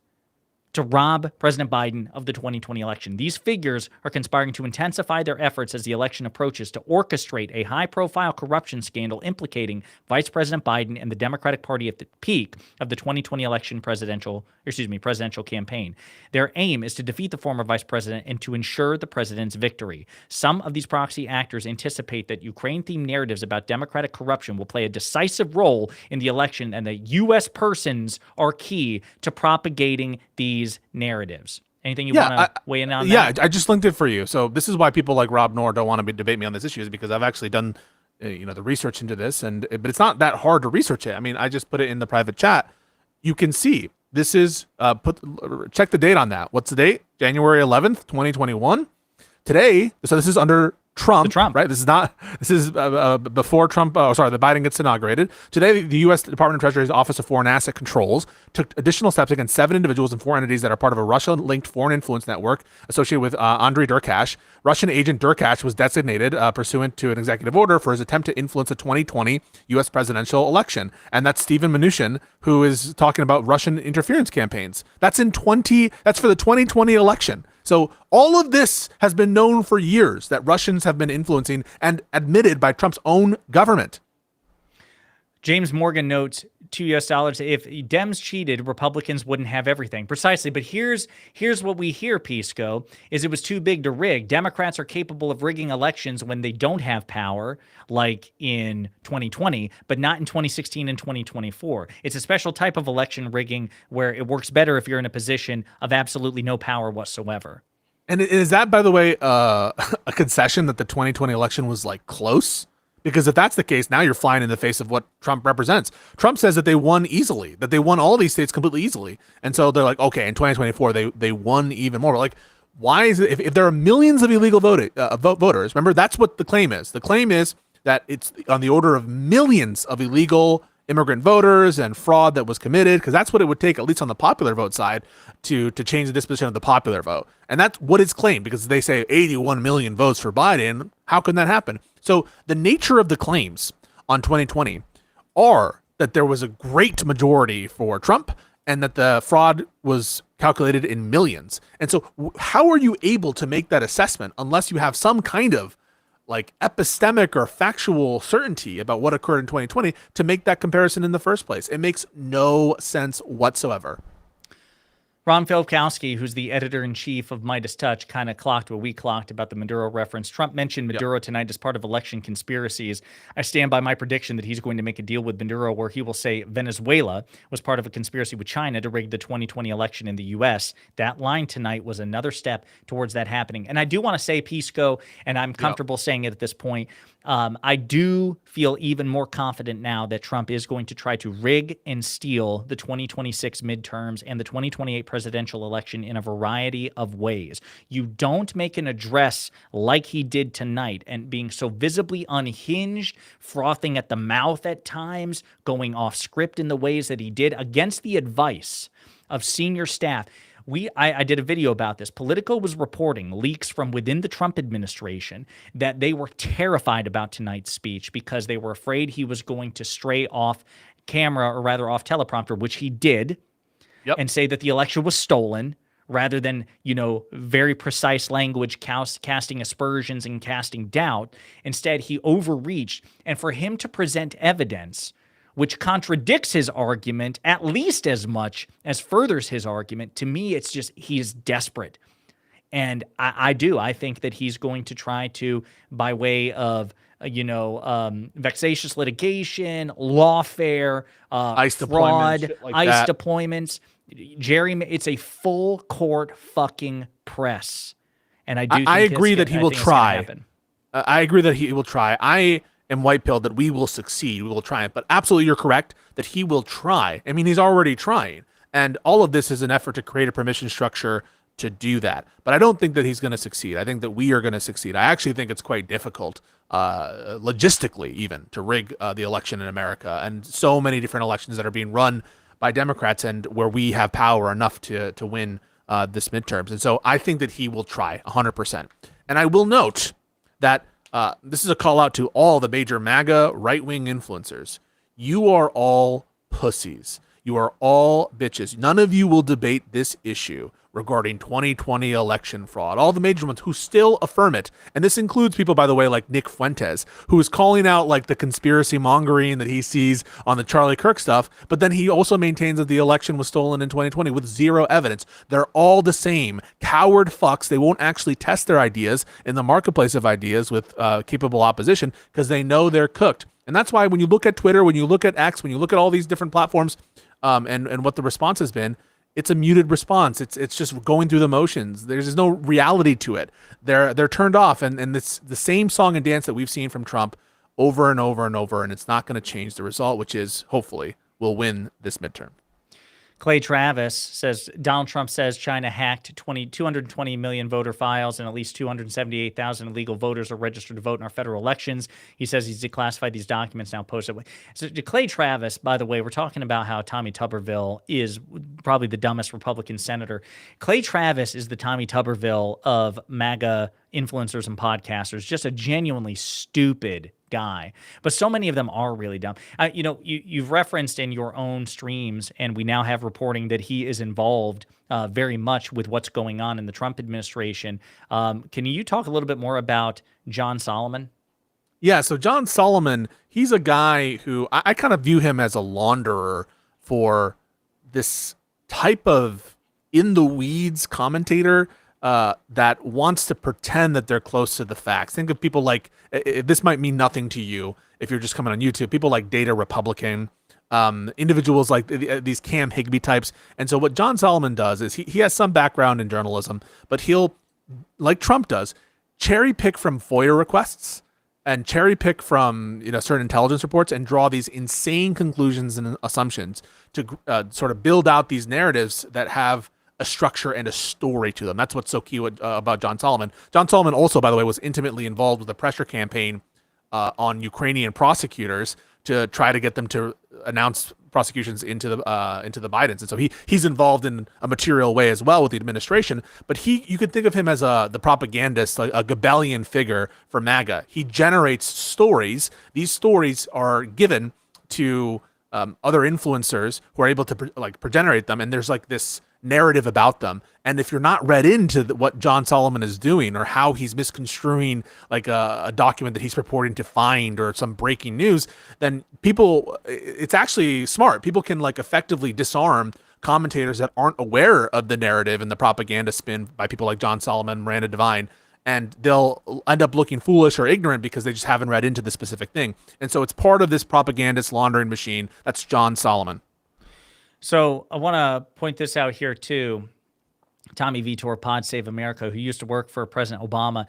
to rob President Biden of the 2020 election. These figures are conspiring to intensify their efforts as the election approaches to orchestrate a high-profile corruption scandal implicating Vice President Biden and the Democratic Party at the peak of the 2020 presidential campaign. Their aim is to defeat the former vice president and to ensure the president's victory. Some of these proxy actors anticipate that Ukraine-themed narratives about Democratic corruption will play a decisive role in the election, and that U.S. persons are key to propagating these narratives. Anything you want to weigh in on that? Yeah, I just linked it for you. So this is why people like Rob Noor don't want to debate me on this issue, is because I've actually done the research into this, but it's not that hard to research it. I mean, I just put it in the private chat. You can see this is check the date on that. What's the date? January 11th, 2021. Today, so this is under Trump, right? This is before Trump, the Biden gets inaugurated. Today, the U.S. Department of Treasury's Office of Foreign Asset Controls took additional steps against 7 individuals and 4 entities that are part of a Russia-linked foreign influence network associated with Andrei Durkash. Russian agent Durkash was designated pursuant to an executive order for his attempt to influence the 2020 U.S. presidential election. And that's Stephen Mnuchin, who is talking about Russian interference campaigns. That's for the 2020 election. So all of this has been known for years, that Russians have been influencing, and admitted by Trump's own government. James Morgan notes, $2 if Dems cheated, Republicans wouldn't have everything. Precisely. But here's what we hear, Pisco, is it was too big to rig. Democrats are capable of rigging elections when they don't have power, like in 2020, but not in 2016 and 2024. It's a special type of election rigging where it works better if you're in a position of absolutely no power whatsoever. And is that, by the way, a concession that the 2020 election was like close? Because if that's the case, now you're flying in the face of what Trump represents. Trump says that they won easily, that they won all these states completely easily. And so they're like, okay, in 2024, they won even more. Like, why is it, if there are millions of illegal voters, remember, that's what the claim is. The claim is that it's on the order of millions of illegal immigrant voters and fraud that was committed, because that's what it would take, at least on the popular vote side, to change the disposition of the popular vote. And that's what it's claimed, because they say 81 million votes for Biden. How can that happen? So the nature of the claims on 2020 are that there was a great majority for Trump and that the fraud was calculated in millions. And so how are you able to make that assessment unless you have some kind of like epistemic or factual certainty about what occurred in 2020 to make that comparison in the first place? It makes no sense whatsoever. Ron Filipkowski, who's the editor-in-chief of Midas Touch, kind of clocked what we clocked about the Maduro reference. Trump mentioned Maduro tonight as part of election conspiracies. I stand by my prediction that he's going to make a deal with Maduro where he will say Venezuela was part of a conspiracy with China to rig the 2020 election in the U.S. That line tonight was another step towards that happening. And I do want to say, Pisco, and I'm comfortable saying it at this point, I do feel even more confident now that Trump is going to try to rig and steal the 2026 midterms and the 2028 presidential election in a variety of ways. You don't make an address like he did tonight and being so visibly unhinged, frothing at the mouth at times, going off script in the ways that he did against the advice of senior staff. I did a video about this. Politico was reporting leaks from within the Trump administration that they were terrified about tonight's speech because they were afraid he was going to stray off camera, or rather off teleprompter, which he did, and say that the election was stolen rather than, very precise language casting aspersions and casting doubt. Instead, he overreached. And for him to present evidence which contradicts his argument at least as much as furthers his argument, to me, it's just he's desperate. And I think that he's going to try to, by way of, vexatious litigation, lawfare, ICE fraud, deployment, like ICE deployments, it's a full court fucking press. And I agree that he will try. I agree that he will try. I am white-pilled that we will succeed. We will try it. But absolutely, you're correct that he will try. I mean, he's already trying. And all of this is an effort to create a permission structure to do that. But I don't think that he's going to succeed. I think that we are going to succeed. I actually think it's quite difficult, logistically even, to rig the election in America. And so many different elections that are being run by Democrats and where we have power enough to win this midterms. And so I think that he will try 100%. And I will note that this is a call out to all the major MAGA right-wing influencers. You are all pussies. You are all bitches. None of you will debate this issue regarding 2020 election fraud. All the major ones who still affirm it. And this includes people, by the way, like Nick Fuentes, who is calling out like the conspiracy mongering that he sees on the Charlie Kirk stuff. But then he also maintains that the election was stolen in 2020 with zero evidence. They're all the same coward fucks. They won't actually test their ideas in the marketplace of ideas with capable opposition because they know they're cooked. And that's why when you look at Twitter, when you look at X, when you look at all these different platforms and what the response has been, it's a muted response. It's just going through the motions. There's no reality to it. They're turned off, and it's the same song and dance that we've seen from Trump over and over and over, and it's not going to change the result, which is hopefully we'll win this midterm. Clay Travis says, Donald Trump says China hacked 220 million voter files and at least 278,000 illegal voters are registered to vote in our federal elections. He says he's declassified these documents, now posted. So to Clay Travis, by the way, we're talking about how Tommy Tuberville is probably the dumbest Republican senator. Clay Travis is the Tommy Tuberville of MAGA influencers and podcasters, just a genuinely stupid guy. But so many of them are really dumb. You've referenced in your own streams, and we now have reporting that he is involved very much with what's going on in the Trump administration. Can you talk a little bit more about John Solomon? Yeah, so John Solomon, he's a guy who I kind of view him as a launderer for this type of in-the-weeds commentator that wants to pretend that they're close to the facts. Think of people like, this might mean nothing to you if you're just coming on YouTube, people like Data Republican, individuals like these Cam Higbee types. And so what John Solomon does is he has some background in journalism, but he'll, like Trump does, cherry pick from FOIA requests and cherry pick from certain intelligence reports and draw these insane conclusions and assumptions to sort of build out these narratives that have a structure and a story to them. That's what's so key about John Solomon. John Solomon also, by the way, was intimately involved with a pressure campaign on Ukrainian prosecutors to try to get them to announce prosecutions into the Bidens, and so he's involved in a material way as well with the administration. But you could think of him as the propagandist, like a Goebbelian figure for MAGA. He generates stories. These stories are given to other influencers who are able to progenerate them, and there's like this narrative about them. And if you're not read into what John Solomon is doing or how he's misconstruing like a document that he's purporting to find or some breaking news, then it's actually smart. People can like effectively disarm commentators that aren't aware of the narrative and the propaganda spin by people like John Solomon, Miranda Devine, and they'll end up looking foolish or ignorant because they just haven't read into the specific thing. And so it's part of this propagandist laundering machine. That's John Solomon. So I want to point this out here too. Tommy Vitor, Pod Save America, who used to work for President Obama.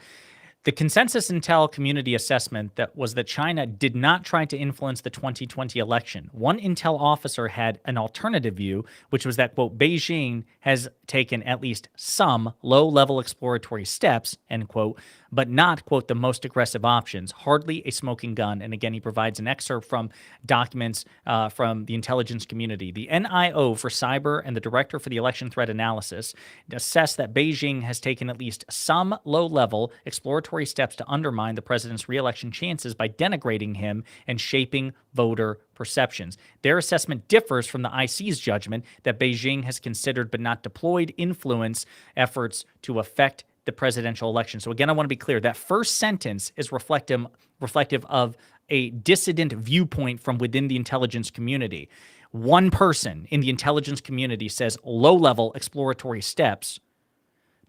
The consensus intel community assessment that China did not try to influence the 2020 election. One intel officer had an alternative view, which was that, quote, Beijing has taken at least some low-level exploratory steps, end quote, but not, quote, the most aggressive options, hardly a smoking gun. And again, he provides an excerpt from documents from the intelligence community. The NIO for Cyber and the Director for the Election Threat Analysis assessed that Beijing has taken at least some low-level exploratory steps to undermine the president's re-election chances by denigrating him and shaping voter perceptions. Their assessment differs from the IC's judgment that Beijing has considered but not deployed influence efforts to affect the presidential election. So again, I want to be clear. That first sentence is reflective of a dissident viewpoint from within the intelligence community. One person in the intelligence community says low-level exploratory steps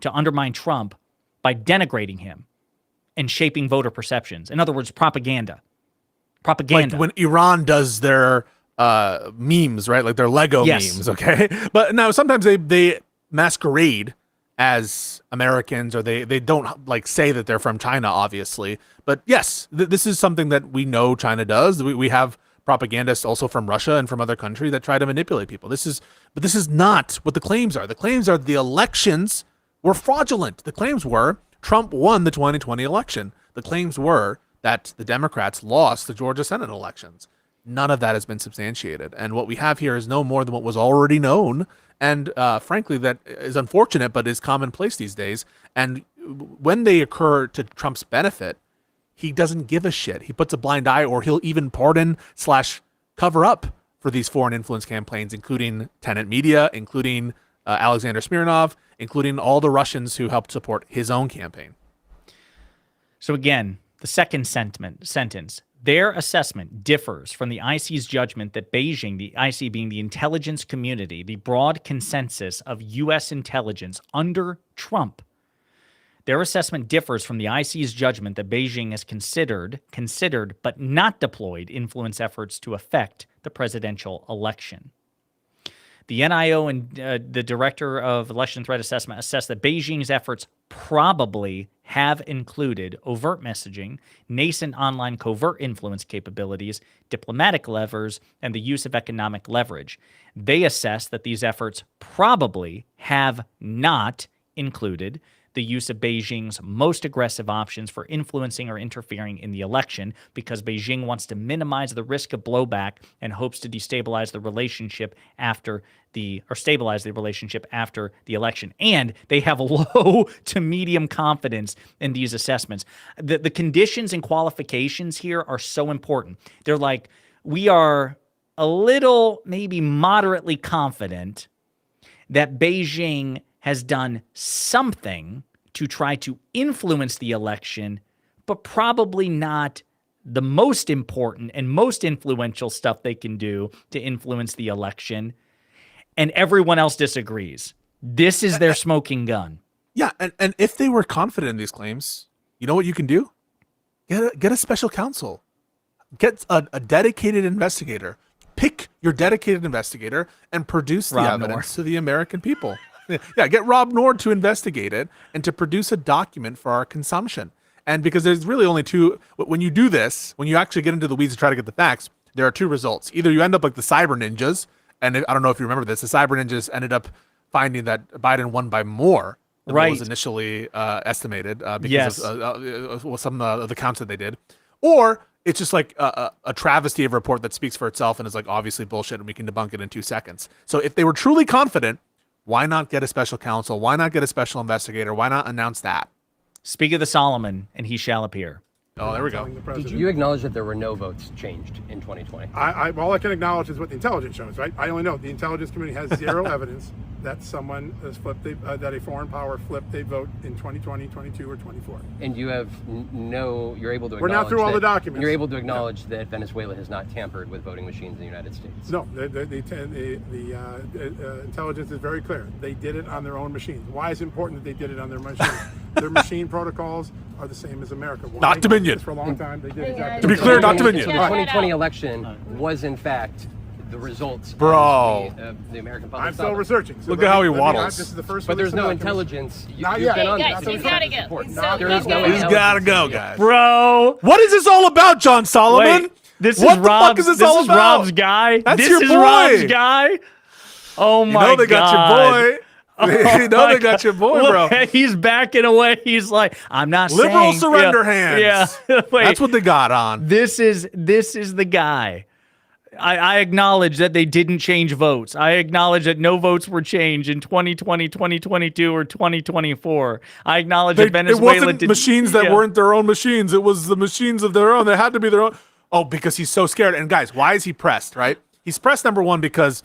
to undermine Trump by denigrating him and shaping voter perceptions. In other words, propaganda. Propaganda. Like when Iran does their memes, right? Like their Lego memes, okay? But now sometimes they masquerade as Americans, or they don't like say that they're from China, obviously. But yes, this is something that we know China does. We have propagandists also from Russia and from other countries that try to manipulate people. But this is not what the claims are. The claims are the elections were fraudulent. The claims were Trump won the 2020 election. The claims were that the Democrats lost the Georgia Senate elections. None of that has been substantiated. And what we have here is no more than what was already known. And frankly, that is unfortunate, but is commonplace these days. And when they occur to Trump's benefit, he doesn't give a shit. He puts a blind eye, or he'll even pardon / cover up for these foreign influence campaigns, including Tenet Media, including Alexander Smirnov, including all the Russians who helped support his own campaign. So again, the second sentence, their assessment differs from the IC's judgment that Beijing, the IC being the intelligence community, the broad consensus of U.S. intelligence under Trump, their assessment differs from the IC's judgment that Beijing has considered but not deployed influence efforts to affect the presidential election. The NIO and the Director of Election Threat Assessment assessed that Beijing's efforts probably have included overt messaging, nascent online covert influence capabilities, diplomatic levers, and the use of economic leverage. They assessed that these efforts probably have not included the use of Beijing's most aggressive options for influencing or interfering in the election, because Beijing wants to minimize the risk of blowback and hopes to stabilize the relationship after the election. And they have low to medium confidence in these assessments. The conditions and qualifications here are so important. They're like, we are a little, maybe moderately confident that Beijing has done something to try to influence the election, but probably not the most important and most influential stuff they can do to influence the election. And everyone else disagrees. This is their smoking gun. Yeah, and if they were confident in these claims, you know what you can do? Get a special counsel. Get a dedicated investigator. Pick your dedicated investigator and produce the evidence to the American people. Yeah, get Rob Nord to investigate it and to produce a document for our consumption. And because there's really only two, when you do this, when you actually get into the weeds and try to get the facts, there are two results. Either you end up like the cyber ninjas, and I don't know if you remember this, the cyber ninjas ended up finding that Biden won by more than what was initially estimated because of some of the counts that they did. Or it's just like a travesty of a report that speaks for itself and is like obviously bullshit and we can debunk it in 2 seconds. So if they were truly confident, why not get a special counsel? Why not get a special investigator? Why not announce that? Speak of the Solomon, and he shall appear. Oh, there we go. Did you acknowledge that there were no votes changed in 2020? All I can acknowledge is what the intelligence shows, right? I only know the intelligence community has zero evidence that someone has flipped, that a foreign power flipped a vote in 2020, 22, or 24. And you have you're able to acknowledge We're not through all the documents. You're able to acknowledge that Venezuela has not tampered with voting machines in the United States? No, the intelligence is very clear. They did it on their own machines. Why is it important that they did it on their machines? Their machine protocols are the same as America. Why? Not Dominion. For a long time, they did exactly. To be clear, not Dominion. So the 2020 election was in fact the results of the American public. I'm still researching. So look at how he waddles. This is the first but there's no documents. intelligence. Not You've yet. been on Guys, he's gotta go. He's gotta go, guys. Bro, what is this all about, John Solomon? wait, this what is the Rob's, fuck is this this all is about? Rob's guy. That's this your is boy. Rob's guy. Oh my god. You know they got your boy. You know they got your boy, Look, bro. He's backing away. He's like, I'm not Liberal saying. surrender hands. Yeah. Wait, That's what they got on. This is the guy. I acknowledge that they didn't change votes. I acknowledge that no votes were changed in 2020, 2022, or 2024. I acknowledge that Venezuela it wasn't did machines that weren't their own machines. It was the machines of their own. They had to be their own. Oh, because he's so scared. And guys, why is he pressed, right? He's pressed, number one, because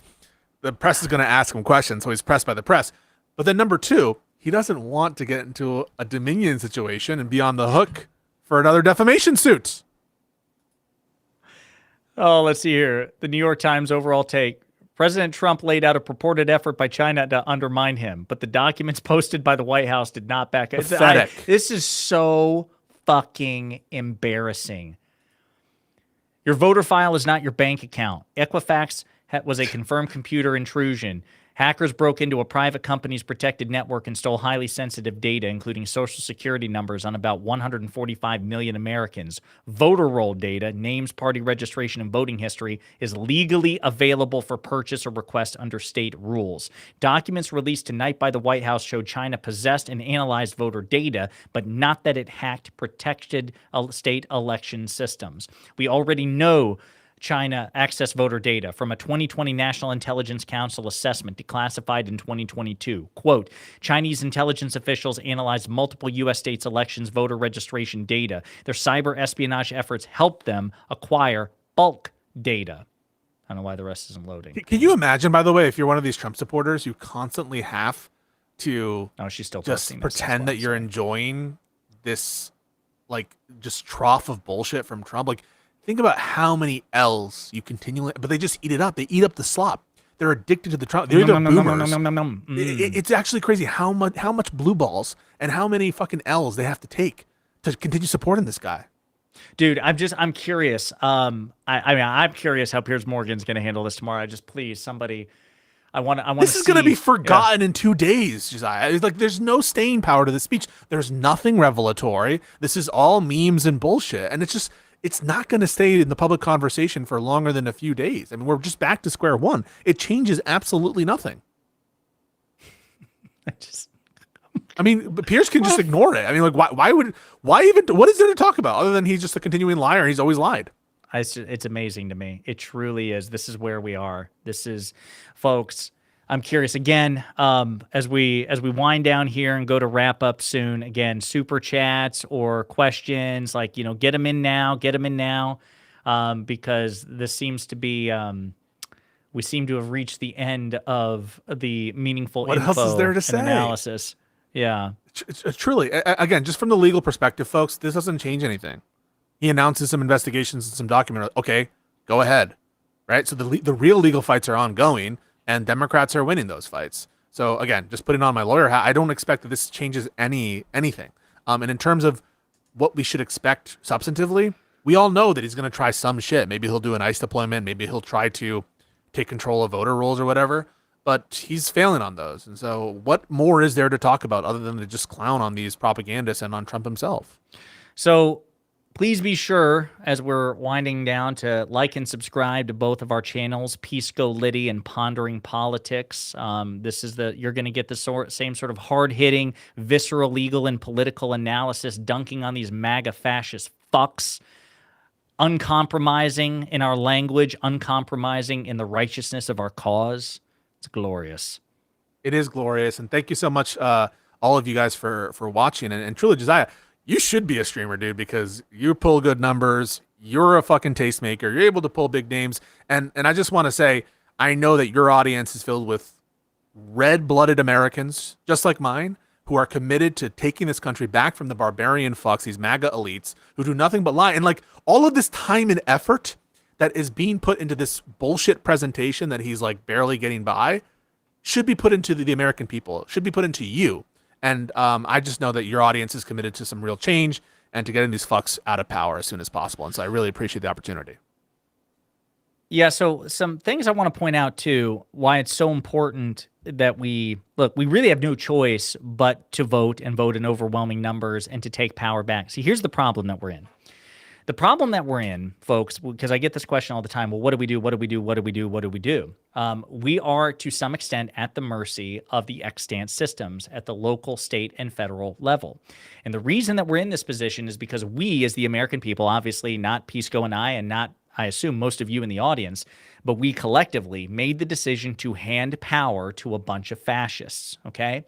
the press is going to ask him questions, so he's pressed by the press. But then number two, he doesn't want to get into a Dominion situation and be on the hook for another defamation suit. Oh, let's see here. The New York Times overall take. President Trump laid out a purported effort by China to undermine him, but the documents posted by the White House did not back it. Pathetic. This is so fucking embarrassing. Your voter file is not your bank account. Equifax was a confirmed computer intrusion. Hackers broke into a private company's protected network and stole highly sensitive data, including social security numbers on about 145 million Americans. Voter roll data, names, party registration, and voting history is legally available for purchase or request under state rules. Documents released tonight by the White House show China possessed and analyzed voter data, but not that it hacked protected state election systems. We already know China accessed voter data from a 2020 National Intelligence Council assessment declassified in 2022. Quote, Chinese intelligence officials analyzed multiple U.S. states' elections voter registration data. Their cyber espionage efforts helped them acquire bulk data. I don't know why the rest isn't loading. Can you imagine, by the way, if you're one of these Trump supporters, you constantly have to she's still just pretend that you're enjoying this, like, just trough of bullshit from Trump. Like, think about how many L's you continually, but they just eat it up. They eat up the slop. They're addicted to the Trump. They're either boomers. It's actually crazy how much blue balls and how many fucking L's they have to take to continue supporting this guy. Dude, I'm curious. I'm curious how Piers Morgan's going to handle this tomorrow. Please, somebody. I want to. This is going to be forgotten in 2 days, Josiah. It's like there's no staying power to the speech. There's nothing revelatory. This is all memes and bullshit, and it's not going to stay in the public conversation for longer than a few days. I mean, we're just back to square one. It changes absolutely nothing. I mean, Piers can just ignore it. I mean, like, why even, what is there to talk about other than he's just a continuing liar? He's always lied. It's amazing to me. It truly is. This is where we are. This is, folks, I'm curious again, as we wind down here and go to wrap up soon, again, super chats or questions, like, get them in now, because this seems to be, we seem to have reached the end of the meaningful what info else is there to say? Analysis. Yeah. Truly, again, just from the legal perspective, folks, this doesn't change anything. He announces some investigations and some documents. Okay, go ahead. Right? So the real legal fights are ongoing. And Democrats are winning those fights. So again, just putting on my lawyer hat, I don't expect that this changes anything. And in terms of what we should expect substantively, we all know that he's going to try some shit. Maybe he'll do an ICE deployment. Maybe he'll try to take control of voter rolls or whatever. But he's failing on those. And so what more is there to talk about other than to just clown on these propagandists and on Trump himself? So please be sure, as we're winding down, to like and subscribe to both of our channels, Pisco, Liddy, and Pondering Politics. You're going to get the same sort of hard-hitting, visceral, legal, and political analysis, dunking on these MAGA fascist fucks, uncompromising in our language, uncompromising in the righteousness of our cause. It's glorious. It is glorious, and thank you so much, all of you guys, for watching. And truly, Josiah, you should be a streamer, dude, because you pull good numbers. You're a fucking tastemaker. You're able to pull big names. And I just want to say, I know that your audience is filled with red-blooded Americans, just like mine, who are committed to taking this country back from the barbarian fucks, these MAGA elites, who do nothing but lie. And like all of this time and effort that is being put into this bullshit presentation that he's like barely getting by should be put into the American people, should be put into you. And I just know that your audience is committed to some real change and to getting these fucks out of power as soon as possible. And so I really appreciate the opportunity. Yeah, so some things I want to point out, too, why it's so important that we really have no choice but to vote and vote in overwhelming numbers and to take power back. See, here's the problem that we're in. The problem that we're in, folks, because I get this question all the time, well, what do we do? What do we do? What do we do? What do we do? We are, to some extent, at the mercy of the extant systems at the local, state, and federal level. And the reason that we're in this position is because we, as the American people, obviously not Pisco and I, and not, I assume, most of you in the audience, but we collectively made the decision to hand power to a bunch of fascists, okay?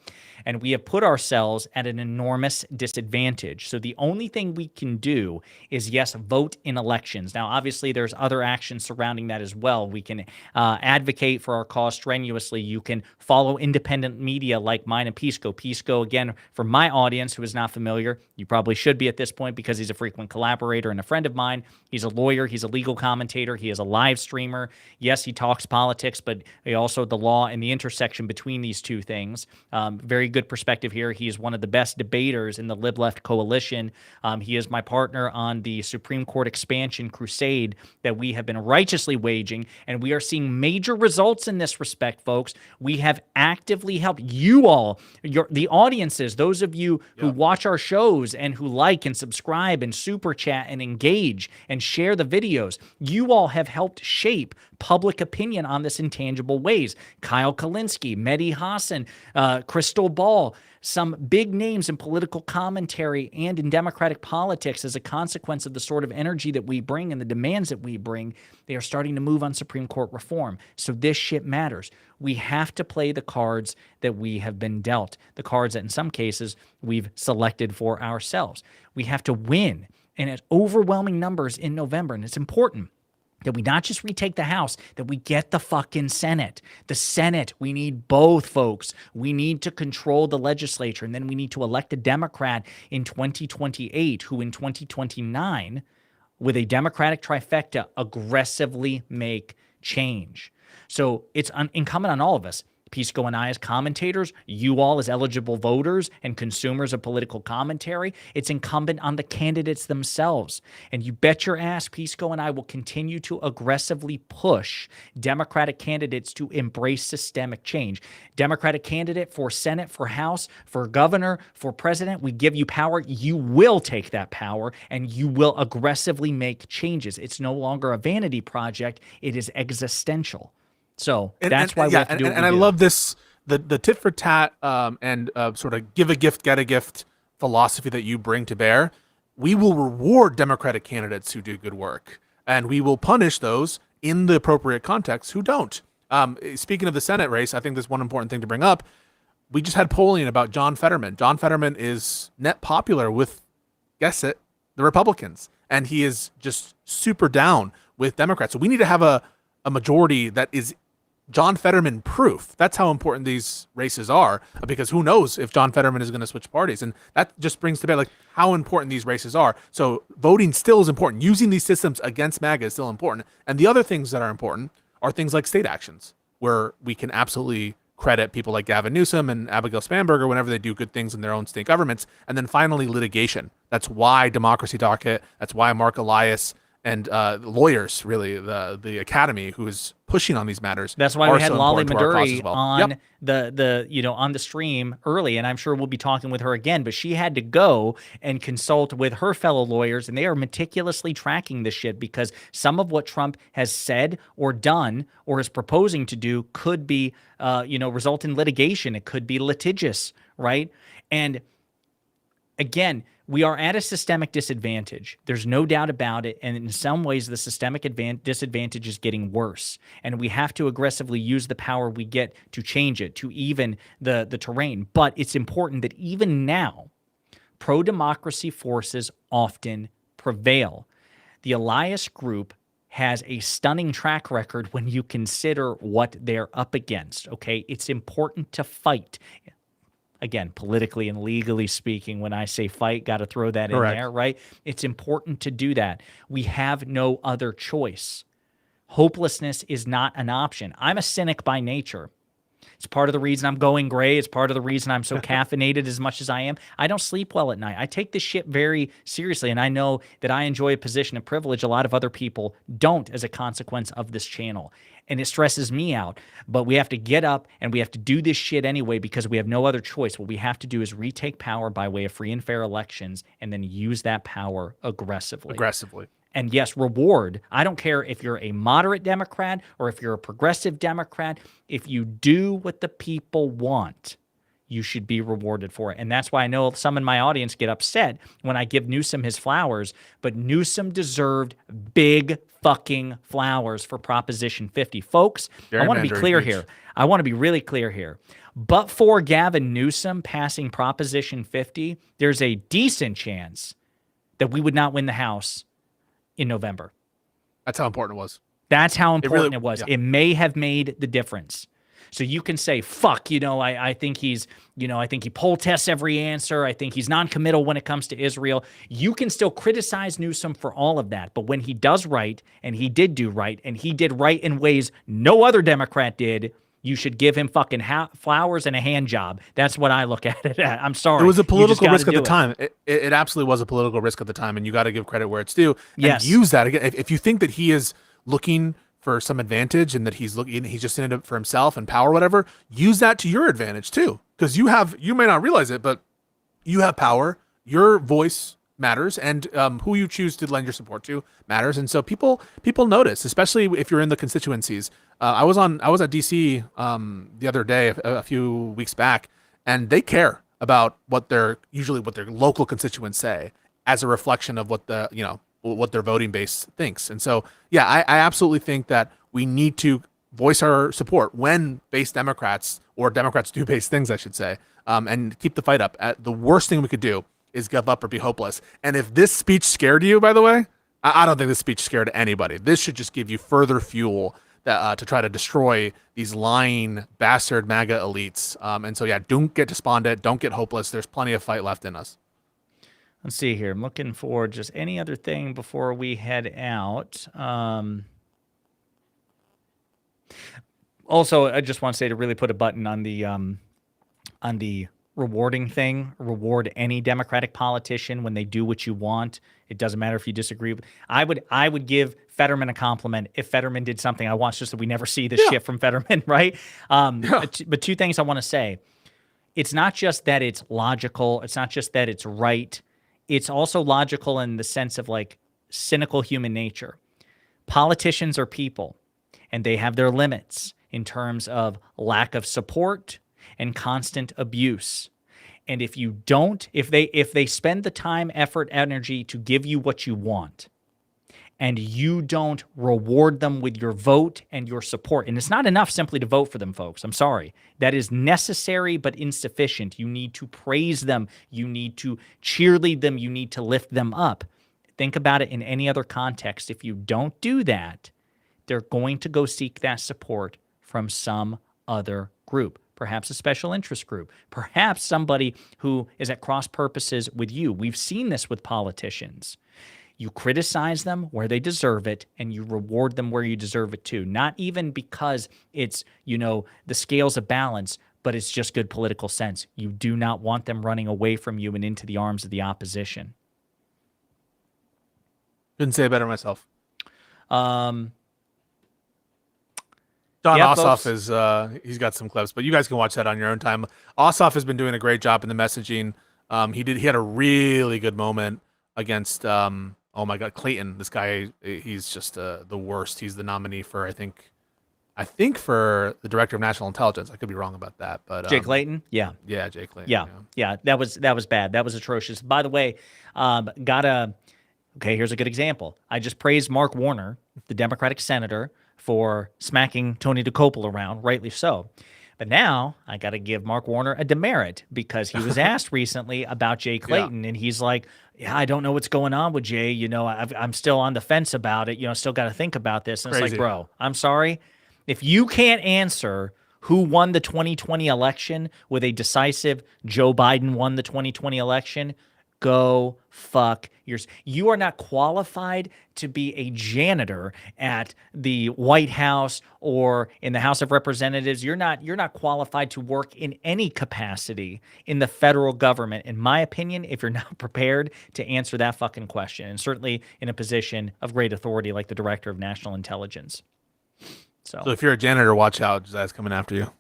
And we have put ourselves at an enormous disadvantage. So the only thing we can do is, yes, vote in elections. Now, obviously, there's other actions surrounding that as well. We can advocate for our cause strenuously. You can follow independent media like mine and Pisco. Pisco, again, for my audience who is not familiar, you probably should be at this point because he's a frequent collaborator and a friend of mine. He's a lawyer. He's a legal commentator. He is a live streamer. Yes, he talks politics, but he also the law and the intersection between these two things. Very good perspective here. He is one of the best debaters in the Lib-Left coalition. He is my partner on the Supreme Court expansion crusade that we have been righteously waging, and we are seeing major results in this respect, folks. We have actively helped you all, the audiences, those of you who watch our shows and who like and subscribe and super chat and engage and share the videos. You all have helped shape public opinion on this in tangible ways. Kyle Kalinske, Mehdi Hassan, Crystal Ball, some big names in political commentary and in democratic politics as a consequence of the sort of energy that we bring and the demands that we bring. They are starting to move on Supreme Court reform. So this shit matters. We have to play the cards that we have been dealt, the cards that in some cases we've selected for ourselves. We have to win and at overwhelming numbers in November, and it's important that we not just retake the House, that we get the fucking Senate. The Senate, we need both, folks. We need to control the legislature, and then we need to elect a Democrat in 2028 who in 2029, with a Democratic trifecta, aggressively make change. So it's incumbent on all of us, Pisco and I as commentators, you all as eligible voters and consumers of political commentary. It's incumbent on the candidates themselves. And you bet your ass Pisco and I will continue to aggressively push Democratic candidates to embrace systemic change. Democratic candidate for Senate, for House, for governor, for president, we give you power. You will take that power and you will aggressively make changes. It's no longer a vanity project. It is existential. So that's why we have to do it. And I love this, the tit for tat and sort of give a gift, get a gift philosophy that you bring to bear. We will reward Democratic candidates who do good work, and we will punish those in the appropriate context who don't. Speaking of the Senate race, I think there's one important thing to bring up. We just had polling about John Fetterman. John Fetterman is net popular with, guess it, the Republicans, and he is just super down with Democrats. So we need to have a majority that is John Fetterman proof. That's how important these races are, because who knows if John Fetterman is going to switch parties. And that just brings to bear like how important these races are. So voting still is important. Using these systems against MAGA is still important. And the other things that are important are things like state actions, where we can absolutely credit people like Gavin Newsom and Abigail Spanberger whenever they do good things in their own state governments. And then finally, litigation. That's why Democracy Docket. That's why Mark Elias and lawyers, really, the academy who is pushing on these matters. That's why we had so Lali important to our cause Madduri as well. on on the stream early, and I'm sure we'll be talking with her again. But she had to go and consult with her fellow lawyers, and they are meticulously tracking this shit because some of what Trump has said or done or is proposing to do could be, result in litigation. It could be litigious, right? And again, we are at a systemic disadvantage. There's no doubt about it. And in some ways, the systemic disadvantage is getting worse. And we have to aggressively use the power we get to change it, to even the terrain. But it's important that even now, pro-democracy forces often prevail. The Elias group has a stunning track record when you consider what they're up against, okay? It's important to fight. Again, politically and legally speaking, when I say fight, got to throw that in there, right? It's important to do that. We have no other choice. Hopelessness is not an option. I'm a cynic by nature. It's part of the reason I'm going gray. It's part of the reason I'm so caffeinated as much as I am. I don't sleep well at night. I take this shit very seriously, and I know that I enjoy a position of privilege a lot of other people don't as a consequence of this channel. And it stresses me out. But we have to get up and we have to do this shit anyway because we have no other choice. What we have to do is retake power by way of free and fair elections and then use that power aggressively. And yes, reward. I don't care if you're a moderate Democrat or if you're a progressive Democrat. If you do what the people want, you should be rewarded for it. And that's why I know some in my audience get upset when I give Newsom his flowers. But Newsom deserved big fucking flowers for Proposition 50. Folks, I want to be clear here. I want to be really clear here. But for Gavin Newsom passing Proposition 50, there's a decent chance that we would not win the House in November. That's how important it was. That's how important it was. Yeah. It may have made the difference. So you can say, fuck, I think he's, I think he poll tests every answer. I think he's non-committal when it comes to Israel. You can still criticize Newsom for all of that. But when he does right, and he did do right, and he did right in ways no other Democrat did, you should give him fucking flowers and a hand job. That's what I look at it at. I'm sorry. It was a political risk at the time. It absolutely was a political risk at the time, and you got to give credit where it's due. And use that. Again, if you think that he is looking for some advantage and that he's just in it for himself and power, whatever, use that to your advantage too. Because you may not realize it, but you have power. Your voice matters, and who you choose to lend your support to matters. And so people notice, especially if you're in the constituencies. I was at DC the other day, a few weeks back, and they care about what their local constituents say as a reflection of what what their voting base thinks. And so, yeah, I absolutely think that we need to voice our support when base Democrats, or Democrats do base things, I should say, and keep the fight up. The worst thing we could do is give up or be hopeless. And if this speech scared you, by the way, I don't think this speech scared anybody. This should just give you further fuel to try to destroy these lying bastard MAGA elites. And so, yeah, don't get despondent. Don't get hopeless. There's plenty of fight left in us. Let's see here. I'm looking for just any other thing before we head out. Also, I just want to say to really put a button on the rewarding thing. Reward any Democratic politician when they do what you want. It doesn't matter if you disagree with. I would give Fetterman a compliment if Fetterman did something I want, just that we never see this shit from Fetterman, right? But two things I want to say. It's not just that it's logical. It's not just that it's right. It's also logical in the sense of like cynical human nature. Politicians are people, and they have their limits in terms of lack of support and constant abuse. And if they spend the time, effort, energy to give you what you want, and you don't reward them with your vote and your support, and it's not enough simply to vote for them, folks. I'm sorry. That is necessary but insufficient. You need to praise them. You need to cheerlead them. You need to lift them up. Think about it in any other context. If you don't do that, they're going to go seek that support from some other group, perhaps a special interest group, perhaps somebody who is at cross purposes with you. We've seen this with politicians. You criticize them where they deserve it, and you reward them where you deserve it too. Not even because it's, the scales of balance, but it's just good political sense. You do not want them running away from you and into the arms of the opposition. Couldn't say it better myself. John Ossoff is he's got some clips, but you guys can watch that on your own time. Ossoff has been doing a great job in the messaging. He had a really good moment against oh my God, Clayton. This guy, he's just the worst. He's the nominee for I think for the director of national intelligence. I could be wrong about that, but Jay Clayton, yeah, Jay Clayton, yeah, that was bad. That was atrocious. By the way, okay, here's a good example. I just praised Mark Warner, the Democratic senator, for smacking Tony DeCopel around, rightly so. But now I got to give Mark Warner a demerit because he was asked recently about Jay Clayton, and he's like, yeah, I don't know what's going on with Jay. You know, I'm still on the fence about it. You know, still got to think about this. And It's like, bro, I'm sorry. If you can't answer who won the 2020 election with a decisive Joe Biden won the 2020 election, go fuck yours. You are not qualified to be a janitor at the White House or in the House of Representatives. You're not qualified to work in any capacity in the federal government, in my opinion, if you're not prepared to answer that fucking question, and certainly in a position of great authority like the Director of National Intelligence. So if you're a janitor, watch out. Jaz's coming after you.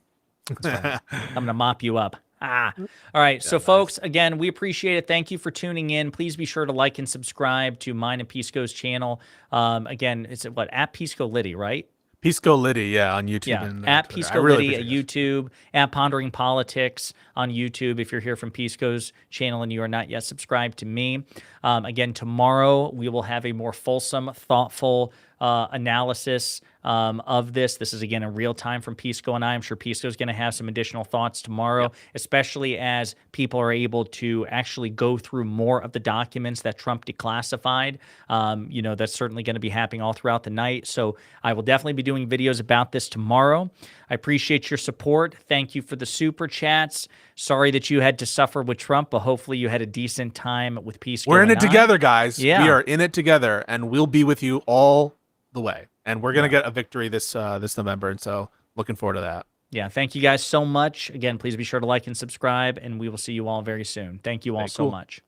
Right. I'm going to mop you up. All right. So, folks, again, we appreciate it. Thank you for tuning in. Please be sure to like and subscribe to mine and Pisco's channel. Again, it's at Pisco Liddy, right? Pisco Liddy, yeah, on YouTube. Yeah, and, at Pisco Liddy at YouTube, at Pondering Politics on YouTube. If you're here from Pisco's channel and you are not yet subscribed to me. Again, tomorrow we will have a more fulsome, thoughtful analysis of this. This is, again, in real time from Pisco and I. I'm sure Pisco is going to have some additional thoughts tomorrow, especially as people are able to actually go through more of the documents that Trump declassified. You know, that's certainly going to be happening all throughout the night. So I will definitely be doing videos about this tomorrow. I appreciate your support. Thank you for the super chats. Sorry that you had to suffer with Trump, but hopefully you had a decent time with Pisco. We're in it together, guys. Yeah. We are in it together, and we'll be with you all the way. And we're going to get a victory this November, and so looking forward to that. Yeah, thank you guys so much. Again, please be sure to like and subscribe, and we will see you all very soon. Thank you all so much.